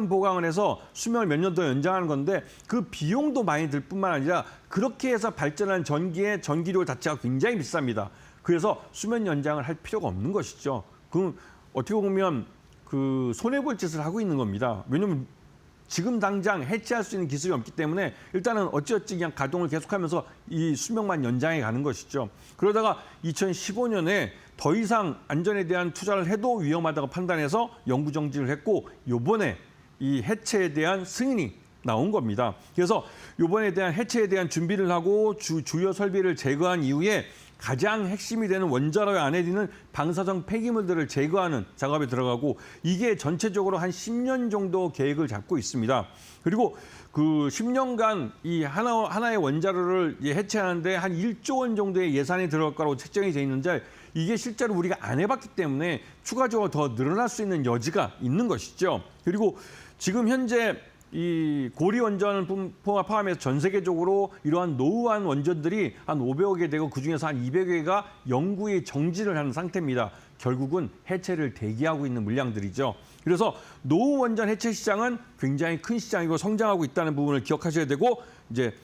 Speaker 3: 보강을 해서 수명을 몇 년 더 연장하는 건데 그 비용도 많이 들 뿐만 아니라 그렇게 해서 발전한 전기의 전기료 자체가 굉장히 비쌉니다. 그래서 수면 연장을 할 필요가 없는 것이죠. 그럼 어떻게 보면 그 손해볼 짓을 하고 있는 겁니다. 왜냐하면 지금 당장 해체할 수 있는 기술이 없기 때문에 일단은 어찌어찌 그냥 가동을 계속하면서 이 수명만 연장해 가는 것이죠. 그러다가 2015년에 더 이상 안전에 대한 투자를 해도 위험하다고 판단해서 영구 정지를 했고 이번에 이 해체에 대한 승인이 나온 겁니다. 그래서 이번에 대한 해체에 대한 준비를 하고 주요 설비를 제거한 이후에 가장 핵심이 되는 원자로 안에 있는 방사성 폐기물들을 제거하는 작업에 들어가고 이게 전체적으로 한 10년 정도 계획을 잡고 있습니다. 그리고 그 10년간 이 하나의 원자로를 해체하는데 한 1조 원 정도의 예산이 들어갈 거라고 책정이 돼 있는데 이게 실제로 우리가 안 해봤기 때문에 추가적으로 더 늘어날 수 있는 여지가 있는 것이죠. 그리고 지금 현재 이 고리 원전을 포함해서 전 세계적으로 이러한 노후한 원전들이 한 500여 개 되고 그중에서 한 200여 개가 영구히 정지를 하는 상태입니다. 결국은 해체를 대기하고 있는 물량들이죠. 그래서 노후 원전 해체 시장은 굉장히 큰 시장이고 성장하고 있다는 부분을 기억하셔야 되고 이제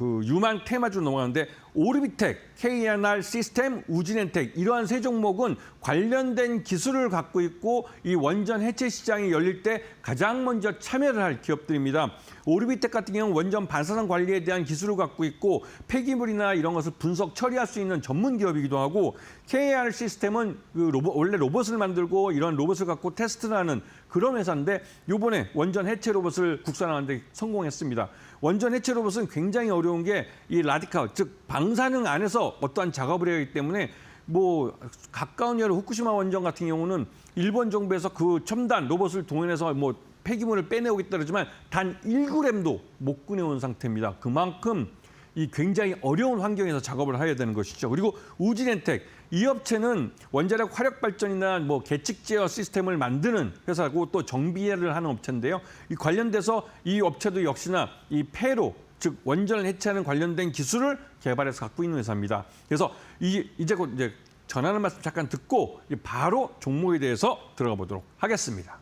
Speaker 3: 유망 테마주로 넘어가는데 오르비텍, KNR 시스템, 우진엔텍 이러한 세 종목은 관련된 기술을 갖고 있고 이 원전 해체 시장이 열릴 때 가장 먼저 참여를 할 기업들입니다. 오르비텍 같은 경우는 원전 반사성 관리에 대한 기술을 갖고 있고 폐기물이나 이런 것을 분석 처리할 수 있는 전문 기업이기도 하고 KNR 시스템은 원래 로봇을 만들고 이런 로봇을 갖고 테스트를 하는 그런 회사인데 이번에 원전 해체 로봇을 국산화하는 데 성공했습니다. 원전 해체 로봇은 굉장히 어려운 게 이 라디칼, 즉 방사능 안에서 어떠한 작업을 해야 하기 때문에 뭐 가까운 여러 후쿠시마 원전 같은 경우는 일본 정부에서 그 첨단 로봇을 동원해서 뭐 폐기물을 빼내오겠다 그러지만 단 1g도 못 꺼내온 상태입니다. 그만큼 이 굉장히 어려운 환경에서 작업을 해야 되는 것이죠. 그리고 우진엔텍 이 업체는 원자력 화력 발전이나 뭐 계측 제어 시스템을 만드는 회사고 또 정비를 하는 업체인데요. 이 관련돼서 이 업체도 역시나 이 폐로 즉 원전을 해체하는 관련된 기술을 개발해서 갖고 있는 회사입니다. 그래서 이제 곧 이제 전하는 말씀 잠깐 듣고 바로 종목에 대해서 들어가 보도록 하겠습니다.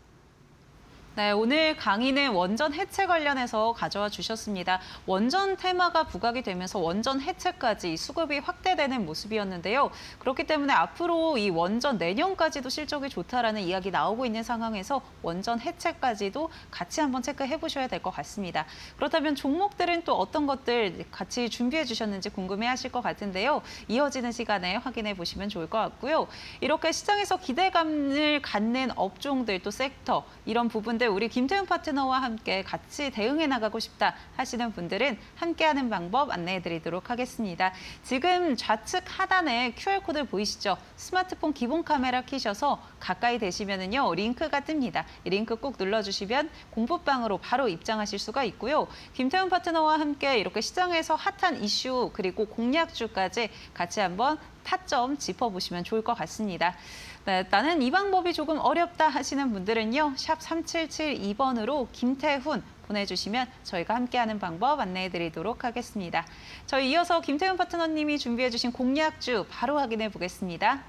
Speaker 2: 네, 오늘 강의는 원전 해체 관련해서 가져와 주셨습니다. 원전 테마가 부각이 되면서 원전 해체까지 수급이 확대되는 모습이었는데요. 그렇기 때문에 앞으로 이 원전 내년까지도 실적이 좋다라는 이야기 나오고 있는 상황에서 원전 해체까지도 같이 한번 체크해 보셔야 될 것 같습니다. 그렇다면 종목들은 또 어떤 것들 같이 준비해 주셨는지 궁금해 하실 것 같은데요. 이어지는 시간에 확인해 보시면 좋을 것 같고요. 이렇게 시장에서 기대감을 갖는 업종들 또 섹터 이런 부분들 우리 김태훈 파트너와 함께 같이 대응해 나가고 싶다 하시는 분들은 함께하는 방법 안내해 드리도록 하겠습니다. 지금 좌측 하단에 QR코드 보이시죠? 스마트폰 기본 카메라 켜셔서 가까이 되시면은요 링크가 뜹니다. 이 링크 꼭 눌러주시면 공부방으로 바로 입장하실 수가 있고요. 김태훈 파트너와 함께 이렇게 시장에서 핫한 이슈 그리고 공략주까지 같이 한번 타점 짚어보시면 좋을 것 같습니다. 네, 나는 이 방법이 조금 어렵다 하시는 분들은요. 샵 3772번으로 김태훈 보내주시면 저희가 함께하는 방법 안내해드리도록 하겠습니다. 저희 이어서 김태훈 파트너님이 준비해주신 공략주 바로 확인해 보겠습니다.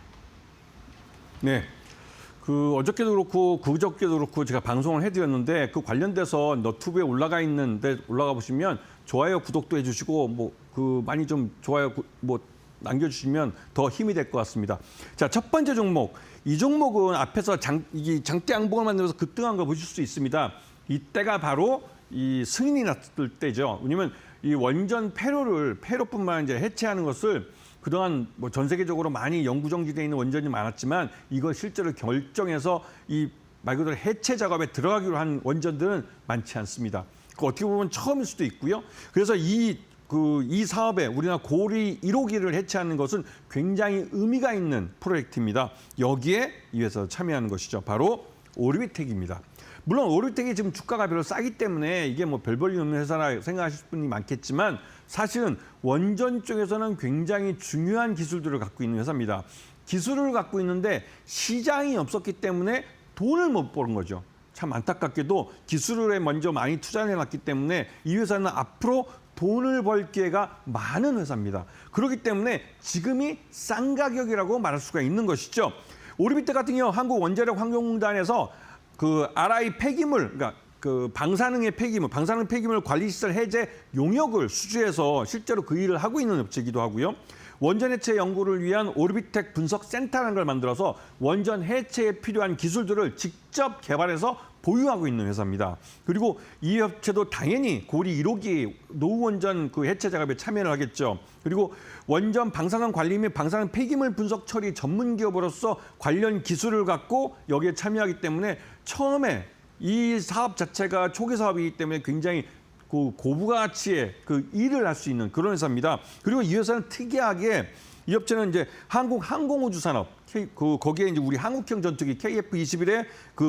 Speaker 3: 네. 어저께도 그렇고 그저께도 그렇고 제가 방송을 해드렸는데 그 관련돼서 너튜브에 올라가 있는데 올라가 보시면 좋아요, 구독도 해주시고 많이 좀 좋아요 남겨주시면 더 힘이 될 것 같습니다. 자, 첫 번째 종목. 이 종목은 앞에서 장대 양봉을 만들어서 급등한 걸 보실 수 있습니다. 이때가 바로 이 승인이 났을 때죠. 왜냐면 이 원전 폐로뿐만 이제 해체하는 것을 그동안 전 세계적으로 많이 영구 정지되어 있는 원전이 많았지만 이걸 실제로 결정해서 이 말 그대로 해체 작업에 들어가기로 한 원전들은 많지 않습니다. 어떻게 보면 처음일 수도 있고요. 그래서 이 사업에 우리나라 고리 1호기를 해체하는 것은 굉장히 의미가 있는 프로젝트입니다. 여기에 이 회사가 참여하는 것이죠. 바로 오르비텍입니다. 물론 오르비텍이 지금 주가가 별로 싸기 때문에 이게 별 볼일 없는 회사라 생각하실 분이 많겠지만 사실은 원전 쪽에서는 굉장히 중요한 기술들을 갖고 있는 회사입니다. 기술을 갖고 있는데 시장이 없었기 때문에 돈을 못 버는 거죠. 참 안타깝게도 기술에 먼저 많이 투자를 해놨기 때문에 이 회사는 앞으로 돈을 벌 기회가 많은 회사입니다. 그렇기 때문에 지금이 싼 가격이라고 말할 수가 있는 것이죠. 오르비텍 같은 경우 한국원자력환경공단에서 RI 폐기물, 그러니까 방사능의 폐기물, 방사능 폐기물 관리시설 해제 용역을 수주해서 실제로 그 일을 하고 있는 업체이기도 하고요. 원전 해체 연구를 위한 오르비텍 분석센터라는 걸 만들어서 원전 해체에 필요한 기술들을 직접 개발해서 보유하고 있는 회사입니다. 그리고 이 업체도 당연히 고리 1호기 노후 원전 해체 작업에 참여를 하겠죠. 그리고 원전 방사능 관리 및 방사능 폐기물 분석 처리 전문 기업으로서 관련 기술을 갖고 여기에 참여하기 때문에 처음에 이 사업 자체가 초기 사업이기 때문에 굉장히 고부가치의 일을 할 수 있는 그런 회사입니다. 그리고 이 회사는 특이하게 이 업체는 이제 한국항공우주산업 거기에 이제 우리 한국형 전투기 KF-21의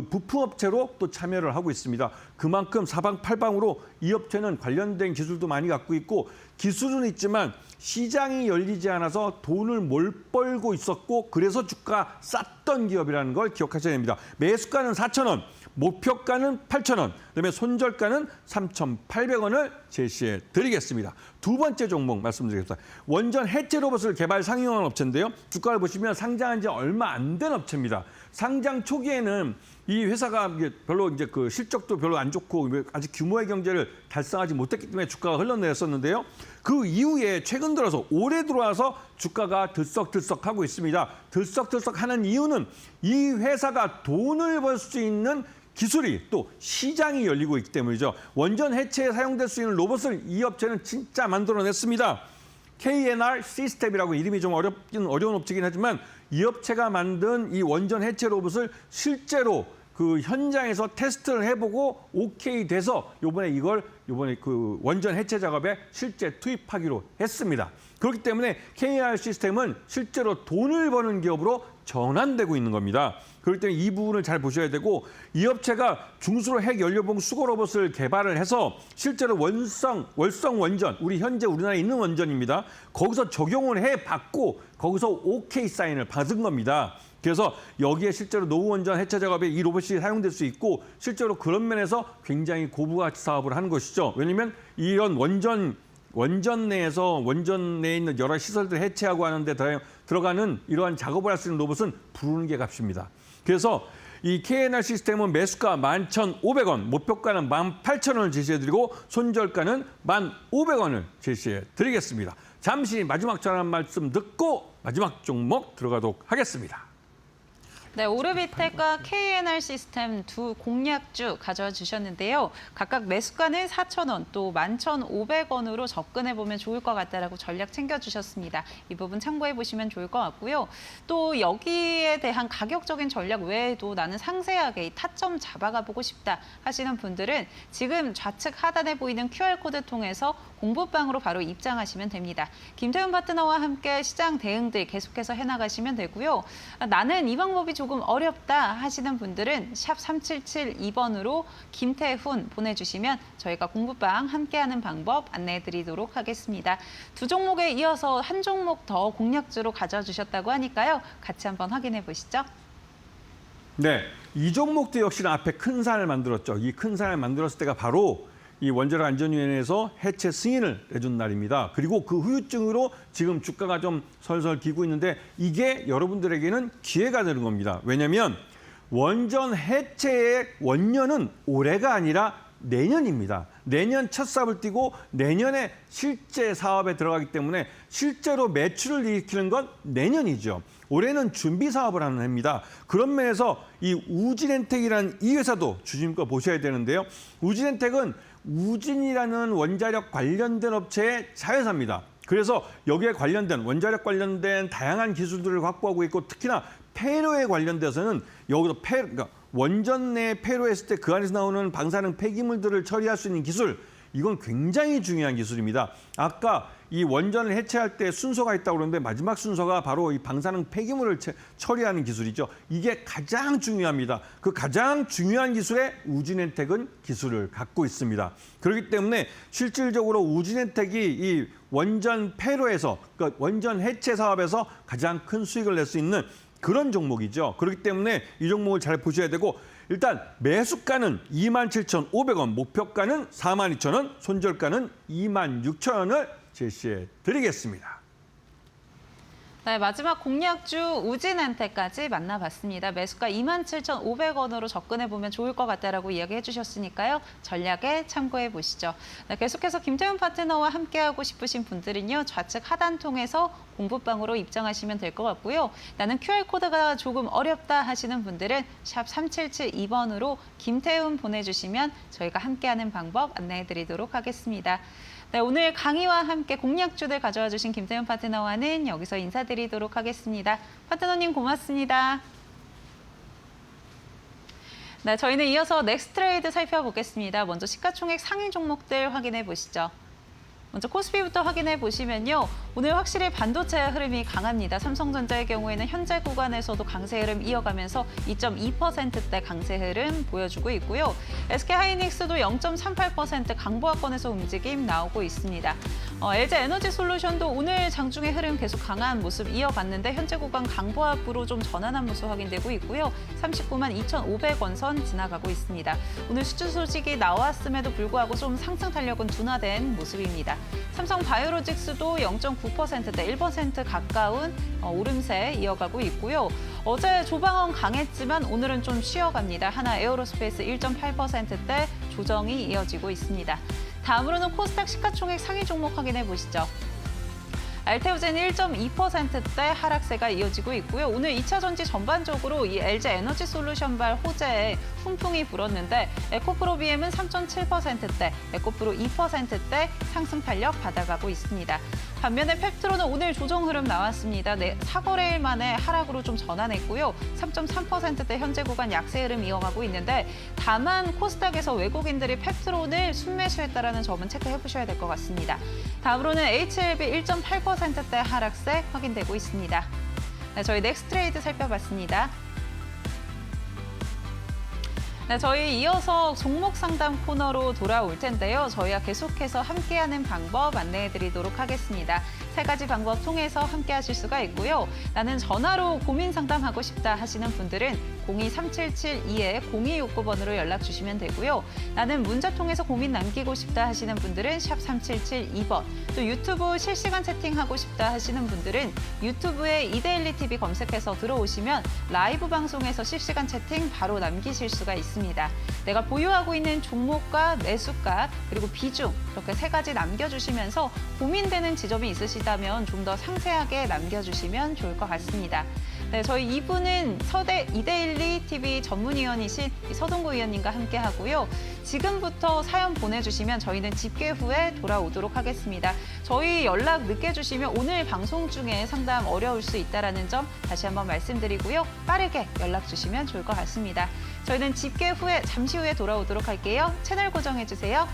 Speaker 3: 부품업체로 또 참여를 하고 있습니다. 그만큼 사방팔방으로 이 업체는 관련된 기술도 많이 갖고 있고 기술은 있지만 시장이 열리지 않아서 돈을 못 벌고 있었고 그래서 주가 쌌던 기업이라는 걸 기억하셔야 됩니다. 매수가는 4,000원, 목표가는 8,000원, 그다음에 손절가는 3,800원을 제시해 드리겠습니다. 두 번째 종목 말씀드리겠습니다. 원전 해체 로봇을 개발 상용한 업체인데요. 주가를 보시면 상장한 지 얼마 안 된 업체입니다. 상장 초기에는 이 회사가 별로 실적도 별로 안 좋고 아직 규모의 경제를 달성하지 못했기 때문에 주가가 흘러내렸었는데요. 그 이후에 최근 들어서 올해 들어와서 주가가 들썩들썩하고 있습니다. 들썩들썩하는 이유는 이 회사가 돈을 벌 수 있는 기술이 또 시장이 열리고 있기 때문이죠. 원전 해체에 사용될 수 있는 로봇을 이 업체는 진짜 만들어냈습니다. KNR 시스템이라고 이름이 좀 어려운 업체이긴 하지만 이 업체가 만든 이 원전 해체 로봇을 실제로 현장에서 테스트를 해보고 오케이 돼서 이번에 원전 해체 작업에 실제 투입하기로 했습니다. 그렇기 때문에 KNR 시스템은 실제로 돈을 버는 기업으로 전환되고 있는 겁니다. 그렇기 때문에 이 부분을 잘 보셔야 되고 이 업체가 중수로 핵연료봉 수거 로봇을 개발을 해서 실제로 월성 원전, 우리나라에 있는 원전입니다. 거기서 적용을 해봤고 거기서 오케이 사인을 받은 겁니다. 그래서 여기에 실제로 노후 원전 해체 작업에 이 로봇이 사용될 수 있고 실제로 그런 면에서 굉장히 고부가치 사업을 하는 것이죠. 왜냐하면 이런 원전 내에 있는 여러 시설들 해체하고 하는데 들어가는 이러한 작업을 할 수 있는 로봇은 부르는 게 값입니다. 그래서 이 KNR 시스템은 매수가 11,500원, 목표가는 18,000원을 제시해드리고 손절가는 1,500원을 제시해드리겠습니다. 잠시 마지막 전화 말씀 듣고 마지막 종목 들어가도록 하겠습니다.
Speaker 2: 네, 오르비텍과 KNR 시스템 두 공략주 가져와 주셨는데요. 각각 매수가는 4,000원, 또 11,500원으로 접근해보면 좋을 것 같다라고 전략 챙겨주셨습니다. 이 부분 참고해 보시면 좋을 것 같고요. 또 여기에 대한 가격적인 전략 외에도 나는 상세하게 이 타점 잡아가 보고 싶다 하시는 분들은 지금 좌측 하단에 보이는 QR코드 통해서 공부방으로 바로 입장하시면 됩니다. 김태훈 파트너와 함께 시장 대응들 계속해서 해나가시면 되고요. 나는 이 방법이 조금 어렵다 하시는 분들은 샵 3772번으로 김태훈 보내주시면 저희가 공부방 함께하는 방법 안내해드리도록 하겠습니다. 두 종목에 이어서 한 종목 더 공략주로 가져주셨다고 하니까요. 같이 한번 확인해 보시죠.
Speaker 3: 네, 이 종목도 역시나 앞에 큰 산을 만들었죠. 이 큰 산을 만들었을 때가 바로 이 원자력 안전위원회에서 해체 승인을 내준 날입니다. 그리고 그 후유증으로 지금 주가가 좀 설설 기고 있는데 이게 여러분들에게는 기회가 되는 겁니다. 왜냐하면 원전 해체의 원년은 올해가 아니라 내년입니다. 내년 첫 삽을 띄고 내년에 실제 사업에 들어가기 때문에 실제로 매출을 일으키는 건 내년이죠. 올해는 준비 사업을 하는 해입니다. 그런 면에서 이 우진엔텍이라는 이 회사도 주심껏 보셔야 되는데요. 우진엔텍은 우진이라는 원자력 관련된 업체의 자회사입니다. 그래서 여기에 관련된 원자력 관련된 다양한 기술들을 확보하고 있고 특히나 폐로에 관련돼서는 여기도 그러니까 원전 내 폐로했을 때 그 안에서 나오는 방사능 폐기물들을 처리할 수 있는 기술, 이건 굉장히 중요한 기술입니다. 아까 이 원전을 해체할 때 순서가 있다고 그러는데 마지막 순서가 바로 이 방사능 폐기물을 처리하는 기술이죠. 이게 가장 중요합니다. 그 가장 중요한 기술에 우진엔텍은 기술을 갖고 있습니다. 그렇기 때문에 실질적으로 우진엔텍이 이 원전 폐로에서 그러니까 원전 해체 사업에서 가장 큰 수익을 낼 수 있는 그런 종목이죠. 그렇기 때문에 이 종목을 잘 보셔야 되고 일단 매수가는 27,500원, 목표가는 42,000원, 손절가는 26,000원을 제시해 드리겠습니다.
Speaker 2: 네, 마지막 공략주 우진엔텍까지 만나봤습니다. 매수가 27,500원으로 접근해보면 좋을 것 같다라고 이야기해 주셨으니까요. 전략에 참고해 보시죠. 네, 계속해서 김태훈 파트너와 함께하고 싶으신 분들은요. 좌측 하단 통해서 공부방으로 입장하시면 될 것 같고요. 나는 QR코드가 조금 어렵다 하시는 분들은 샵 3772번으로 김태훈 보내주시면 저희가 함께하는 방법 안내해 드리도록 하겠습니다. 네, 오늘 강의와 함께 공략주들 가져와 주신 김태훈 파트너와는 여기서 인사드리도록 하겠습니다. 파트너님 고맙습니다. 네, 저희는 이어서 넥스트레이드 살펴보겠습니다. 먼저 시가총액 상위 종목들 확인해 보시죠. 먼저 코스피부터 확인해 보시면요. 오늘 확실히 반도체의 흐름이 강합니다. 삼성전자의 경우에는 현재 구간에서도 강세 흐름 이어가면서 2.2%대 강세 흐름 보여주고 있고요. SK하이닉스도 0.38% 강보합권에서 움직임 나오고 있습니다. LG에너지솔루션도 오늘 장중의 흐름 계속 강한 모습 이어갔는데 현재 구간 강보합으로 좀 전환한 모습 확인되고 있고요. 39만 2,500원 선 지나가고 있습니다. 오늘 수주 소식이 나왔음에도 불구하고 좀 상승 탄력은 둔화된 모습입니다. 삼성바이오로직스도 0.9%대 1% 가까운 오름세 이어가고 있고요. 어제 조방은 강했지만 오늘은 좀 쉬어갑니다. 하나 에어로스페이스 1.8%대 조정이 이어지고 있습니다. 다음으로는 코스닥 시가총액 상위 종목 확인해 보시죠. 알테오젠 1.2%대 하락세가 이어지고 있고요. 오늘 2차 전지 전반적으로 이 LG에너지솔루션발 호재에 훈풍이 불었는데 에코프로비엠은 3.7%대, 에코프로 2%대 상승 탄력 받아가고 있습니다. 반면에 펩트로는 오늘 조정 흐름 나왔습니다. 네, 4거래일 만에 하락으로 좀 전환했고요. 3.3%대 현재 구간 약세 흐름 이어가고 있는데 다만 코스닥에서 외국인들이 펩트론을 순매수했다는 점은 체크해 보셔야 될 것 같습니다. 다음으로는 HLB 1.8%대 하락세 확인되고 있습니다. 네, 저희 넥스트레이드 살펴봤습니다. 네, 저희 이어서 종목 상담 코너로 돌아올 텐데요. 저희와 계속해서 함께하는 방법 안내해드리도록 하겠습니다. 3가지 방법 통해서 함께하실 수가 있고요. 나는 전화로 고민 상담하고 싶다 하시는 분들은 02-3772-0269번으로 연락 주시면 되고요. 나는 문자 통해서 고민 남기고 싶다 하시는 분들은 샵 3772번, 또 유튜브 실시간 채팅하고 싶다 하시는 분들은 유튜브에 이데일리 TV 검색해서 들어오시면 라이브 방송에서 실시간 채팅 바로 남기실 수가 있습니다. 내가 보유하고 있는 종목과 매수가 그리고 비중 이렇게 3가지 남겨주시면서 고민되는 지점이 있으시다면 좀 더 상세하게 남겨주시면 좋을 것 같습니다. 네, 저희 2부는 서대 이데일리 TV 전문위원이신 서동구 위원님과 함께 하고요. 지금부터 사연 보내주시면 저희는 집계 후에 돌아오도록 하겠습니다. 저희 연락 늦게 주시면 오늘 방송 중에 상담 어려울 수 있다는 점 다시 한번 말씀드리고요. 빠르게 연락 주시면 좋을 것 같습니다. 저희는 집계 후에 잠시 후에 돌아오도록 할게요. 채널 고정해 주세요.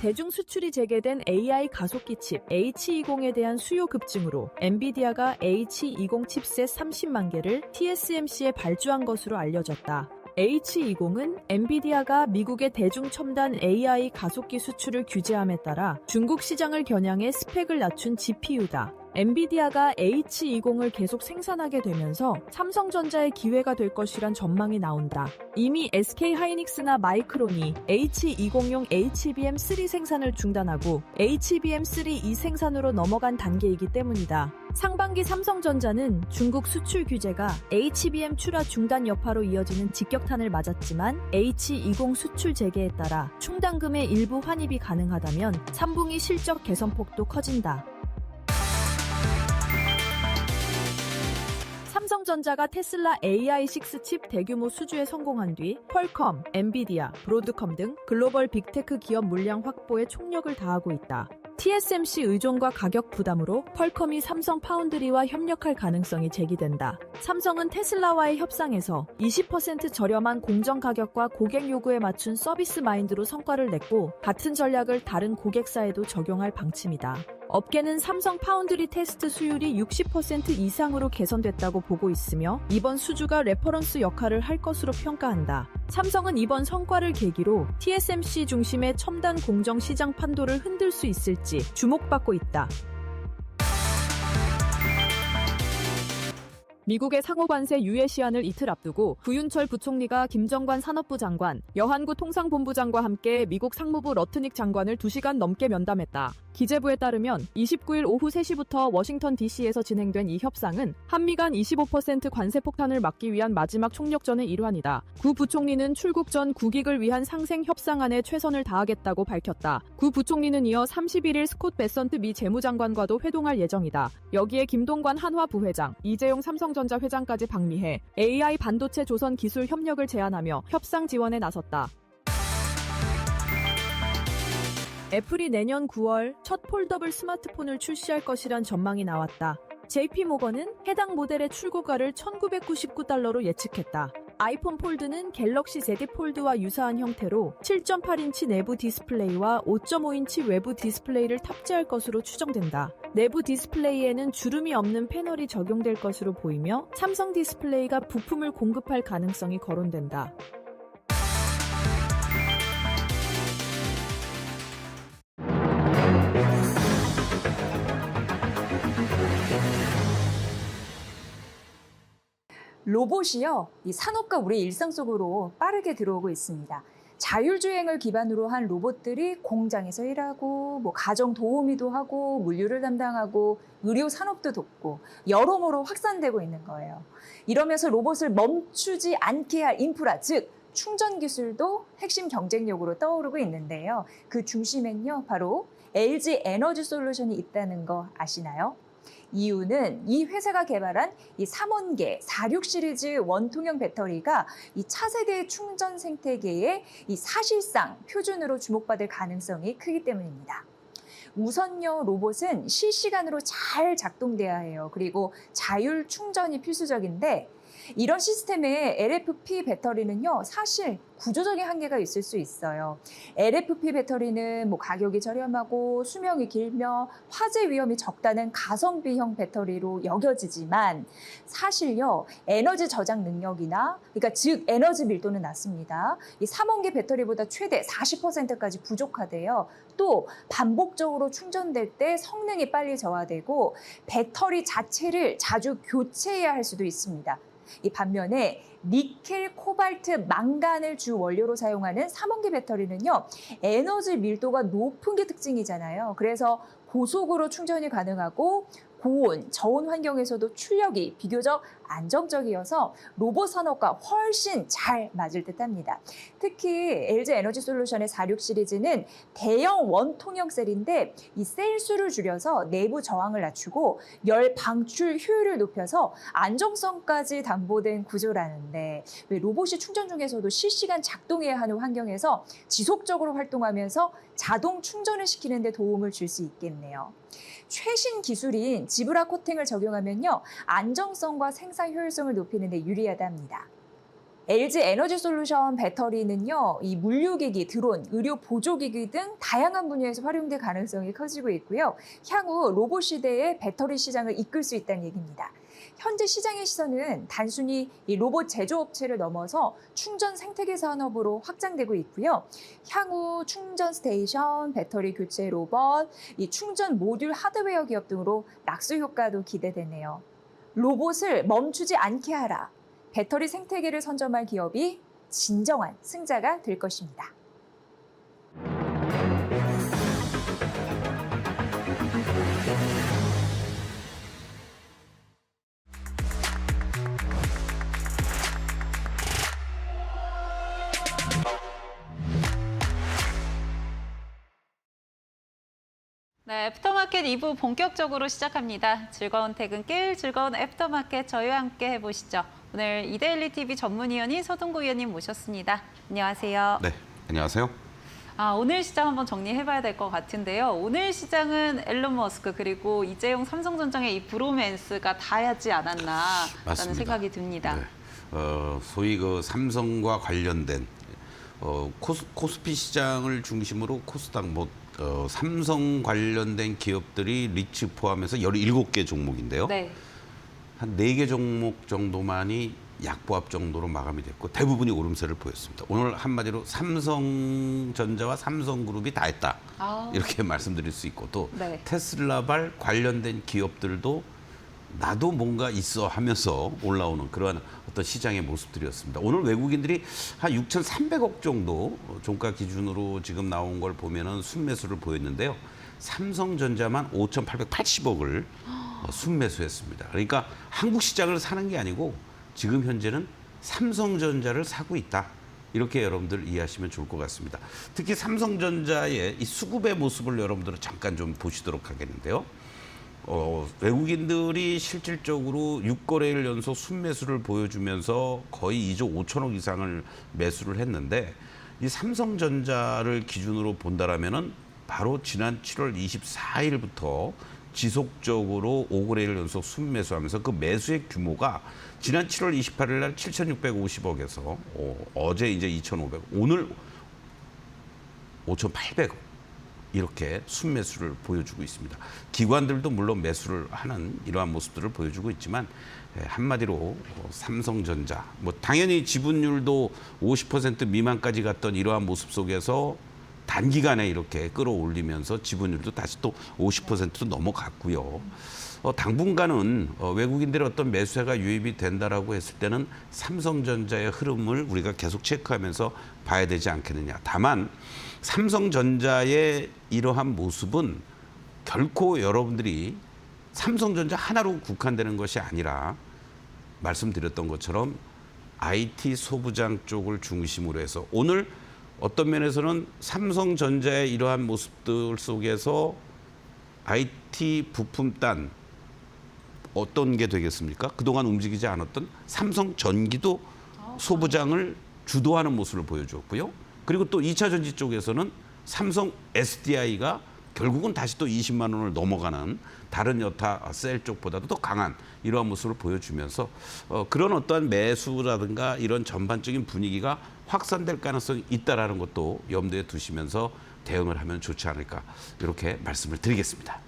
Speaker 4: 대중 수출이 재개된 AI 가속기 칩 H20에 대한 수요 급증으로 엔비디아가 H20 칩셋 30만 개를 TSMC에 발주한 것으로 알려졌다. H20은 엔비디아가 미국의 대중 첨단 AI 가속기 수출을 규제함에 따라 중국 시장을 겨냥해 스펙을 낮춘 GPU다. 엔비디아가 H20을 계속 생산하게 되면서 삼성전자의 기회가 될 것이란 전망이 나온다. 이미 SK하이닉스나 마이크론이 H20용 HBM3 생산을 중단하고 HBM3E 생산으로 넘어간 단계이기 때문이다. 상반기 삼성전자는 중국 수출 규제가 HBM 출하 중단 여파로 이어지는 직격탄을 맞았지만 H20 수출 재개에 따라 충당금의 일부 환입이 가능하다면 3분기 실적 개선폭도 커진다. 삼성전자가 테슬라 AI6 칩 대규모 수주에 성공한 뒤 퀄컴, 엔비디아, 브로드컴 등 글로벌 빅테크 기업 물량 확보에 총력을 다하고 있다. TSMC 의존과 가격 부담으로 퀄컴이 삼성 파운드리와 협력할 가능성이 제기된다. 삼성은 테슬라와의 협상에서 20% 저렴한 공정 가격과 고객 요구에 맞춘 서비스 마인드로 성과를 냈고 같은 전략을 다른 고객사에도 적용할 방침이다. 업계는 삼성 파운드리 테스트 수율이 60% 이상으로 개선됐다고 보고 있으며 이번 수주가 레퍼런스 역할을 할 것으로 평가한다. 삼성은 이번 성과를 계기로 TSMC 중심의 첨단 공정 시장 판도를 흔들 수 있을지 주목받고 있다. 미국의 상호관세 유예 시한을 이틀 앞두고 구윤철 부총리가 김정관 산업부 장관, 여한구 통상본부장과 함께 미국 상무부 러트닉 장관을 2시간 넘게 면담했다. 기재부에 따르면 29일 오후 3시부터 워싱턴 DC에서 진행된 이 협상은 한미 간 25% 관세 폭탄을 막기 위한 마지막 총력전의 일환이다. 구 부총리는 출국 전 국익을 위한 상생 협상안에 최선을 다하겠다고 밝혔다. 구 부총리는 이어 31일 스콧 베선트 미 재무장관과도 회동할 예정이다. 여기에 김동관 한화 부회장, 이재용 삼성전자 회장까지 방미해 AI 반도체 조선 기술 협력을 제안하며 협상 지원에 나섰다. 애플이 내년 9월 첫 폴더블 스마트폰을 출시할 것이란 전망이 나왔다. JP모건은 해당 모델의 출고가를 $1,999로 예측했다. 아이폰 폴드는 갤럭시 Z 폴드와 유사한 형태로 7.8인치 내부 디스플레이와 5.5인치 외부 디스플레이를 탑재할 것으로 추정된다. 내부 디스플레이에는 주름이 없는 패널이 적용될 것으로 보이며 삼성 디스플레이가 부품을 공급할 가능성이 거론된다.
Speaker 5: 로봇이요, 이 산업과 우리 일상 속으로 빠르게 들어오고 있습니다. 자율주행을 기반으로 한 로봇들이 공장에서 일하고, 가정 도우미도 하고, 물류를 담당하고, 의료 산업도 돕고, 여러모로 확산되고 있는 거예요. 이러면서 로봇을 멈추지 않게 할 인프라, 즉 충전 기술도 핵심 경쟁력으로 떠오르고 있는데요. 그 중심엔요, 바로 LG 에너지 솔루션이 있다는 거 아시나요? 이유는 이 회사가 개발한 이 3원계 46 시리즈 원통형 배터리가 이 차세대 충전 생태계에 이 사실상 표준으로 주목받을 가능성이 크기 때문입니다. 우선요, 로봇은 실시간으로 잘 작동돼야 해요. 그리고 자율 충전이 필수적인데 이런 시스템의 LFP 배터리는요, 사실 구조적인 한계가 있을 수 있어요. LFP 배터리는 가격이 저렴하고 수명이 길며 화재 위험이 적다는 가성비형 배터리로 여겨지지만 사실요, 에너지 저장 능력이나 즉 에너지 밀도는 낮습니다. 이 3원계 배터리보다 최대 40%까지 부족하대요. 또 반복적으로 충전될 때 성능이 빨리 저하되고 배터리 자체를 자주 교체해야 할 수도 있습니다. 이 반면에 니켈, 코발트, 망간을 주 원료로 사용하는 3원계 배터리는요, 에너지 밀도가 높은 게 특징이잖아요. 그래서 고속으로 충전이 가능하고 고온, 저온 환경에서도 출력이 비교적 안정적이어서 로봇 산업과 훨씬 잘 맞을 듯합니다. 특히 LG 에너지 솔루션의 46 시리즈는 대형 원통형 셀인데 이 셀 수를 줄여서 내부 저항을 낮추고 열 방출 효율을 높여서 안정성까지 담보된 구조라는데 왜 로봇이 충전 중에서도 실시간 작동해야 하는 환경에서 지속적으로 활동하면서 자동 충전을 시키는 데 도움을 줄 수 있겠네요. 최신 기술인 지브라 코팅을 적용하면요, 안정성과 생산 효율성을 높이는 데 유리하다 합니다. LG 에너지 솔루션 배터리는요, 이 물류기기, 드론, 의료 보조기기 등 다양한 분야에서 활용될 가능성이 커지고 있고요. 향후 로봇 시대의 배터리 시장을 이끌 수 있다는 얘기입니다. 현재 시장의 시선은 단순히 이 로봇 제조업체를 넘어서 충전 생태계 산업으로 확장되고 있고요. 향후 충전 스테이션, 배터리 교체 로봇, 이 충전 모듈 하드웨어 기업 등으로 낙수 효과도 기대되네요. 로봇을 멈추지 않게 하라. 배터리 생태계를 선점할 기업이 진정한 승자가 될 것입니다.
Speaker 2: 네, 애프터마켓 2부 본격적으로 시작합니다. 즐거운 퇴근길, 즐거운 애프터마켓 저희와 함께 해보시죠. 오늘 이데일리 TV 전문위원인 서동구 위원님 모셨습니다. 안녕하세요.
Speaker 6: 네, 안녕하세요.
Speaker 2: 오늘 시장 한번 정리해봐야 될 것 같은데요. 오늘 시장은 앨런 머스크 그리고 이재용 삼성전자의 이 브로맨스가 닿지 않았나라는
Speaker 6: 맞습니다.
Speaker 2: 생각이 듭니다.
Speaker 6: 네. 소위 그 삼성과 관련된 코스피 시장을 중심으로 코스닥 삼성 관련된 기업들이 리츠 포함해서 17개 종목인데요.
Speaker 2: 네.
Speaker 6: 한 4개 종목 정도만이 약보합 정도로 마감이 됐고 대부분이 오름세를 보였습니다. 오늘 한마디로 삼성전자와 삼성그룹이 다 했다. 이렇게 말씀드릴 수 있고 또
Speaker 2: 네.
Speaker 6: 테슬라발 관련된 기업들도 나도 뭔가 있어 하면서 올라오는 그러한 어떤 시장의 모습들이었습니다. 오늘 외국인들이 한 6,300억 정도 종가 기준으로 지금 나온 걸 보면은 순매수를 보였는데요. 삼성전자만 5,880억을 순매수했습니다. 그러니까 한국 시장을 사는 게 아니고 지금 현재는 삼성전자를 사고 있다. 이렇게 여러분들 이해하시면 좋을 것 같습니다. 특히 삼성전자의 이 수급의 모습을 여러분들은 잠깐 좀 보시도록 하겠는데요. 외국인들이 실질적으로 6거래일 연속 순매수를 보여주면서 거의 2조 5천억 이상을 매수를 했는데 이 삼성전자를 기준으로 본다라면은 바로 지난 7월 24일부터 지속적으로 5거래일 연속 순매수하면서 그 매수의 규모가 지난 7월 28일 날 7,650억에서 어제 이제 2,500억, 오늘 5,800억 이렇게 순매수를 보여주고 있습니다. 기관들도 물론 매수를 하는 이러한 모습들을 보여주고 있지만 한마디로 삼성전자, 뭐 당연히 지분율도 50% 미만까지 갔던 이러한 모습 속에서 단기간에 이렇게 끌어올리면서 지분율도 다시 또 50%도 넘어갔고요. 당분간은 외국인들의 어떤 매수세가 유입이 된다라고 했을 때는 삼성전자의 흐름을 우리가 계속 체크하면서 봐야 되지 않겠느냐. 다만 삼성전자의 이러한 모습은 결코 여러분들이 삼성전자 하나로 국한되는 것이 아니라 말씀드렸던 것처럼 IT 소부장 쪽을 중심으로 해서 오늘 어떤 면에서는 삼성전자의 이러한 모습들 속에서 IT 부품단 어떤 게 되겠습니까? 그동안 움직이지 않았던 삼성전기도 소부장을 주도하는 모습을 보여주었고요. 그리고 또 2차 전지 쪽에서는 삼성 SDI가 결국은 다시 또 20만 원을 넘어가는 다른 여타 셀 쪽보다도 더 강한 이러한 모습을 보여주면서 그런 어떠한 매수라든가 이런 전반적인 분위기가 확산될 가능성이 있다라는 것도 염두에 두시면서 대응을 하면 좋지 않을까 이렇게 말씀을 드리겠습니다.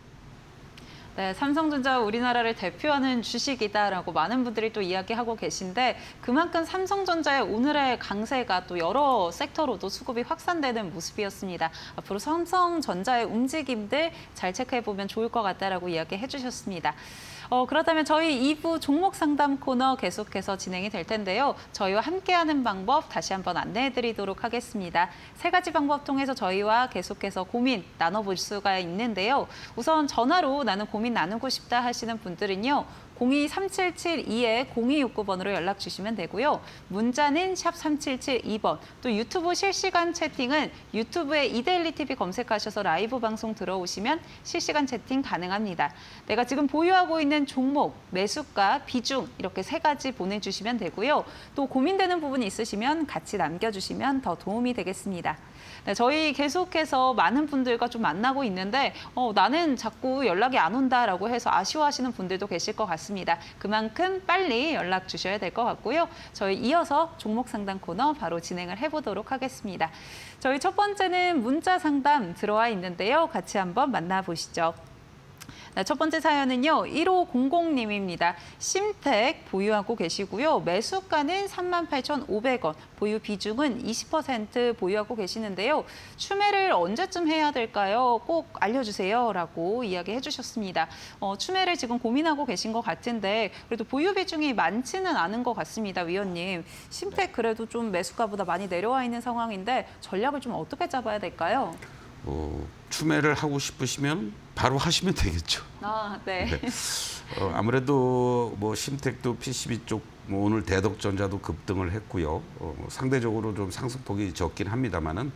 Speaker 2: 네, 삼성전자 우리나라를 대표하는 주식이다라고 많은 분들이 또 이야기하고 계신데 그만큼 삼성전자의 오늘의 강세가 또 여러 섹터로도 수급이 확산되는 모습이었습니다. 앞으로 삼성전자의 움직임들 잘 체크해보면 좋을 것 같다라고 이야기해 주셨습니다. 그렇다면 저희 2부 종목 상담 코너 계속해서 진행이 될 텐데요. 저희와 함께하는 방법 다시 한번 안내해 드리도록 하겠습니다. 3가지 방법 통해서 저희와 계속해서 고민 나눠볼 수가 있는데요. 우선 전화로 나는 고민 나누고 싶다 하시는 분들은요. 023772-0269번으로 연락 주시면 되고요. 문자는 샵 3772번, 또 유튜브 실시간 채팅은 유튜브에 이데일리 TV 검색하셔서 라이브 방송 들어오시면 실시간 채팅 가능합니다. 내가 지금 보유하고 있는 종목, 매수가, 비중 이렇게 3가지 보내주시면 되고요. 또 고민되는 부분이 있으시면 같이 남겨주시면 더 도움이 되겠습니다. 네, 저희 계속해서 많은 분들과 좀 만나고 있는데 나는 자꾸 연락이 안 온다라고 해서 아쉬워하시는 분들도 계실 것 같습니다. 그만큼 빨리 연락 주셔야 될 것 같고요. 저희 이어서 종목 상담 코너 바로 진행을 해보도록 하겠습니다. 저희 첫 번째는 문자 상담 들어와 있는데요. 같이 한번 만나보시죠. 네, 첫 번째 사연은요. 1500님입니다. 심택 보유하고 계시고요. 매수가는 38,500원, 보유 비중은 20% 보유하고 계시는데요. 추매를 언제쯤 해야 될까요? 꼭 알려주세요 라고 이야기해 주셨습니다. 추매를 지금 고민하고 계신 것 같은데 그래도 보유 비중이 많지는 않은 것 같습니다. 위원님, 심택 그래도 좀 매수가보다 많이 내려와 있는 상황인데 전략을 좀 어떻게 잡아야 될까요?
Speaker 6: 추매를 하고 싶으시면 바로 하시면 되겠죠.
Speaker 2: 네.
Speaker 6: 네. 아무래도 뭐 심택도 PCB 쪽 오늘 대덕전자도 급등을 했고요. 상대적으로 좀 상승폭이 적긴 합니다만은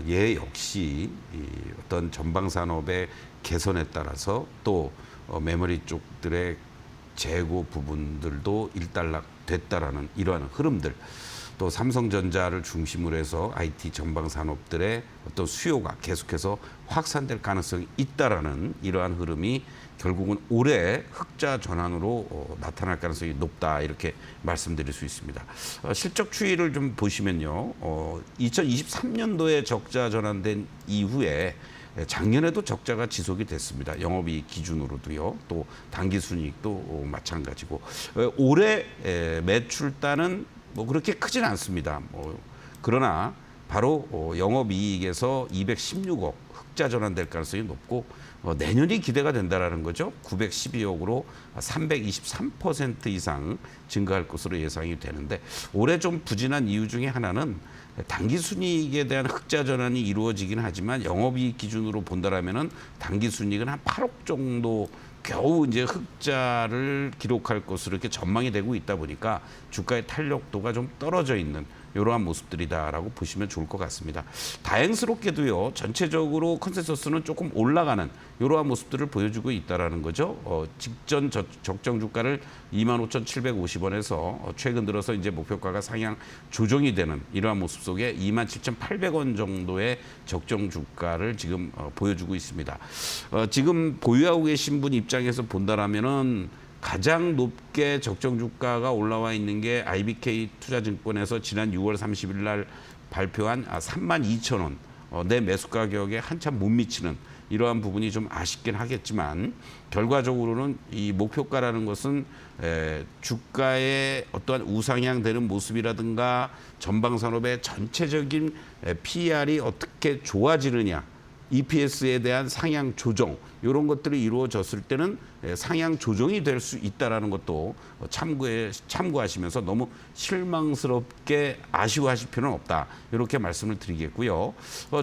Speaker 6: 얘 역시 이 어떤 전방 산업의 개선에 따라서 또 메모리 쪽들의 재고 부분들도 일단락 됐다라는 이러한 흐름들. 또 삼성전자를 중심으로 해서 IT 전방 산업들의 어떤 수요가 계속해서 확산될 가능성이 있다라는 이러한 흐름이 결국은 올해 흑자 전환으로 나타날 가능성이 높다 이렇게 말씀드릴 수 있습니다. 실적 추이를 좀 보시면요, 2023년도에 적자 전환된 이후에 작년에도 적자가 지속이 됐습니다. 영업이익 기준으로도요. 또 당기순이익도 마찬가지고 올해 매출단은 뭐 그렇게 크진 않습니다. 그러나 바로 영업이익에서 216억 흑자 전환될 가능성이 높고 내년이 기대가 된다라는 거죠. 912억으로 323% 이상 증가할 것으로 예상이 되는데 올해 좀 부진한 이유 중에 하나는 당기 순이익에 대한 흑자 전환이 이루어지긴 하지만 영업이익 기준으로 본다라면은 당기 순이익은 한 8억 정도 겨우 이제 흑자를 기록할 것으로 이렇게 전망이 되고 있다 보니까 주가의 탄력도가 좀 떨어져 있는 이러한 모습들이다라고 보시면 좋을 것 같습니다. 다행스럽게도요, 전체적으로 컨센서스는 조금 올라가는 이러한 모습들을 보여주고 있다라는 거죠. 직전 적정 주가를 25,750원에서 최근 들어서 이제 목표가가 상향 조정이 되는 이러한 모습 속에 27,800원 정도의 적정 주가를 지금 보여주고 있습니다. 지금 보유하고 계신 분 입장에서 본다라면은 가장 높게 적정 주가가 올라와 있는 게 IBK 투자증권에서 지난 6월 30일 날 발표한 32,000원 내 매수 가격에 한참 못 미치는 이러한 부분이 좀 아쉽긴 하겠지만 결과적으로는 이 목표가라는 것은 주가의 어떠한 우상향되는 모습이라든가 전방산업의 전체적인 PER이 어떻게 좋아지느냐, EPS에 대한 상향 조정 이런 것들이 이루어졌을 때는 상향 조정이 될 수 있다라는 것도 참고하시면서 너무 실망스럽게 아쉬워하실 필요는 없다 이렇게 말씀을 드리겠고요.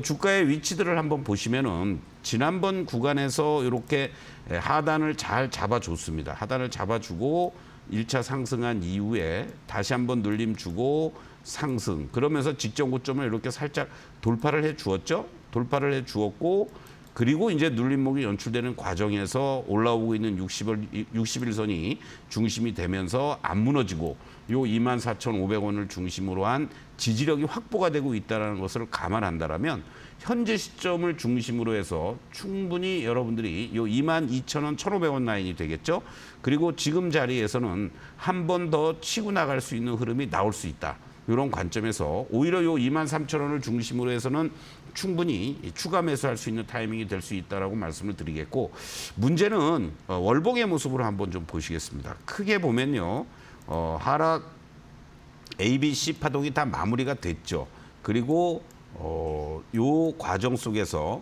Speaker 6: 주가의 위치들을 한번 보시면은 지난번 구간에서 이렇게 하단을 잘 잡아줬습니다. 하단을 잡아주고 1차 상승한 이후에 다시 한번 눌림 주고 상승 그러면서 직전 고점을 이렇게 살짝 돌파를 해 주었죠. 돌파를 해 주었고 그리고 이제 눌림목이 연출되는 과정에서 올라오고 있는 60일선이 중심이 되면서 안 무너지고 요 24,500원을 중심으로 한 지지력이 확보가 되고 있다는 것을 감안한다라면 현재 시점을 중심으로 해서 충분히 여러분들이 요 22,000원, 1,500원 라인이 되겠죠. 그리고 지금 자리에서는 한 번 더 치고 나갈 수 있는 흐름이 나올 수 있다. 이런 관점에서 오히려 요 23,000원을 중심으로 해서는 충분히 추가 매수할 수 있는 타이밍이 될 수 있다라고 말씀을 드리겠고 문제는 월봉의 모습으로 한번 좀 보시겠습니다. 크게 보면요. 하락 ABC 파동이 다 마무리가 됐죠. 그리고 요 과정 속에서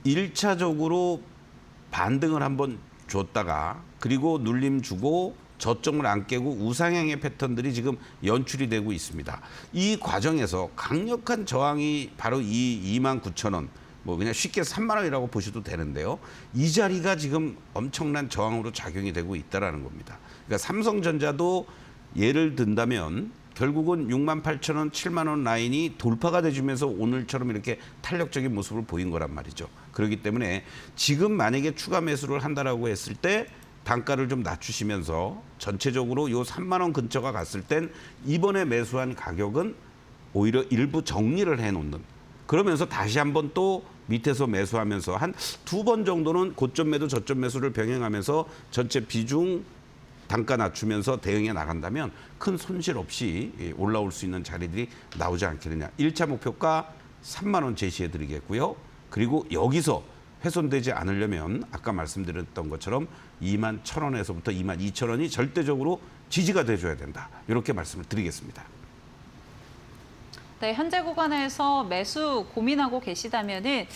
Speaker 6: 1차적으로 반등을 한번 줬다가 그리고 눌림 주고 저점을 안 깨고 우상향의 패턴들이 지금 연출이 되고 있습니다. 이 과정에서 강력한 저항이 바로 이 29,000원, 뭐 그냥 쉽게 3만 원이라고 보셔도 되는데요. 이 자리가 지금 엄청난 저항으로 작용이 되고 있다라는 겁니다. 그러니까 삼성전자도 예를 든다면 결국은 68,000원, 7만 원 라인이 돌파가 돼주면서 오늘처럼 이렇게 탄력적인 모습을 보인 거란 말이죠. 그렇기 때문에 지금 만약에 추가 매수를 한다라고 했을 때 단가를 좀 낮추시면서 전체적으로 요 3만 원 근처가 갔을 땐 이번에 매수한 가격은 오히려 일부 정리를 해놓는 그러면서 다시 한번 또 밑에서 매수하면서 한 2번 정도는 고점 매도 저점 매수를 병행하면서 전체 비중 단가 낮추면서 대응해 나간다면 큰 손실 없이 올라올 수 있는 자리들이 나오지 않겠느냐. 1차 목표가 3만 원 제시해 드리겠고요. 그리고 여기서 훼손되지 않으려면 아까 말씀드렸던 것처럼 21,000원에서부터 22,000원이 절대적으로 지지가 돼줘야 된다. 이렇게 말씀을 드리겠습니다.
Speaker 2: 네, 현재 구간에서 매수 고민하고 계시다면은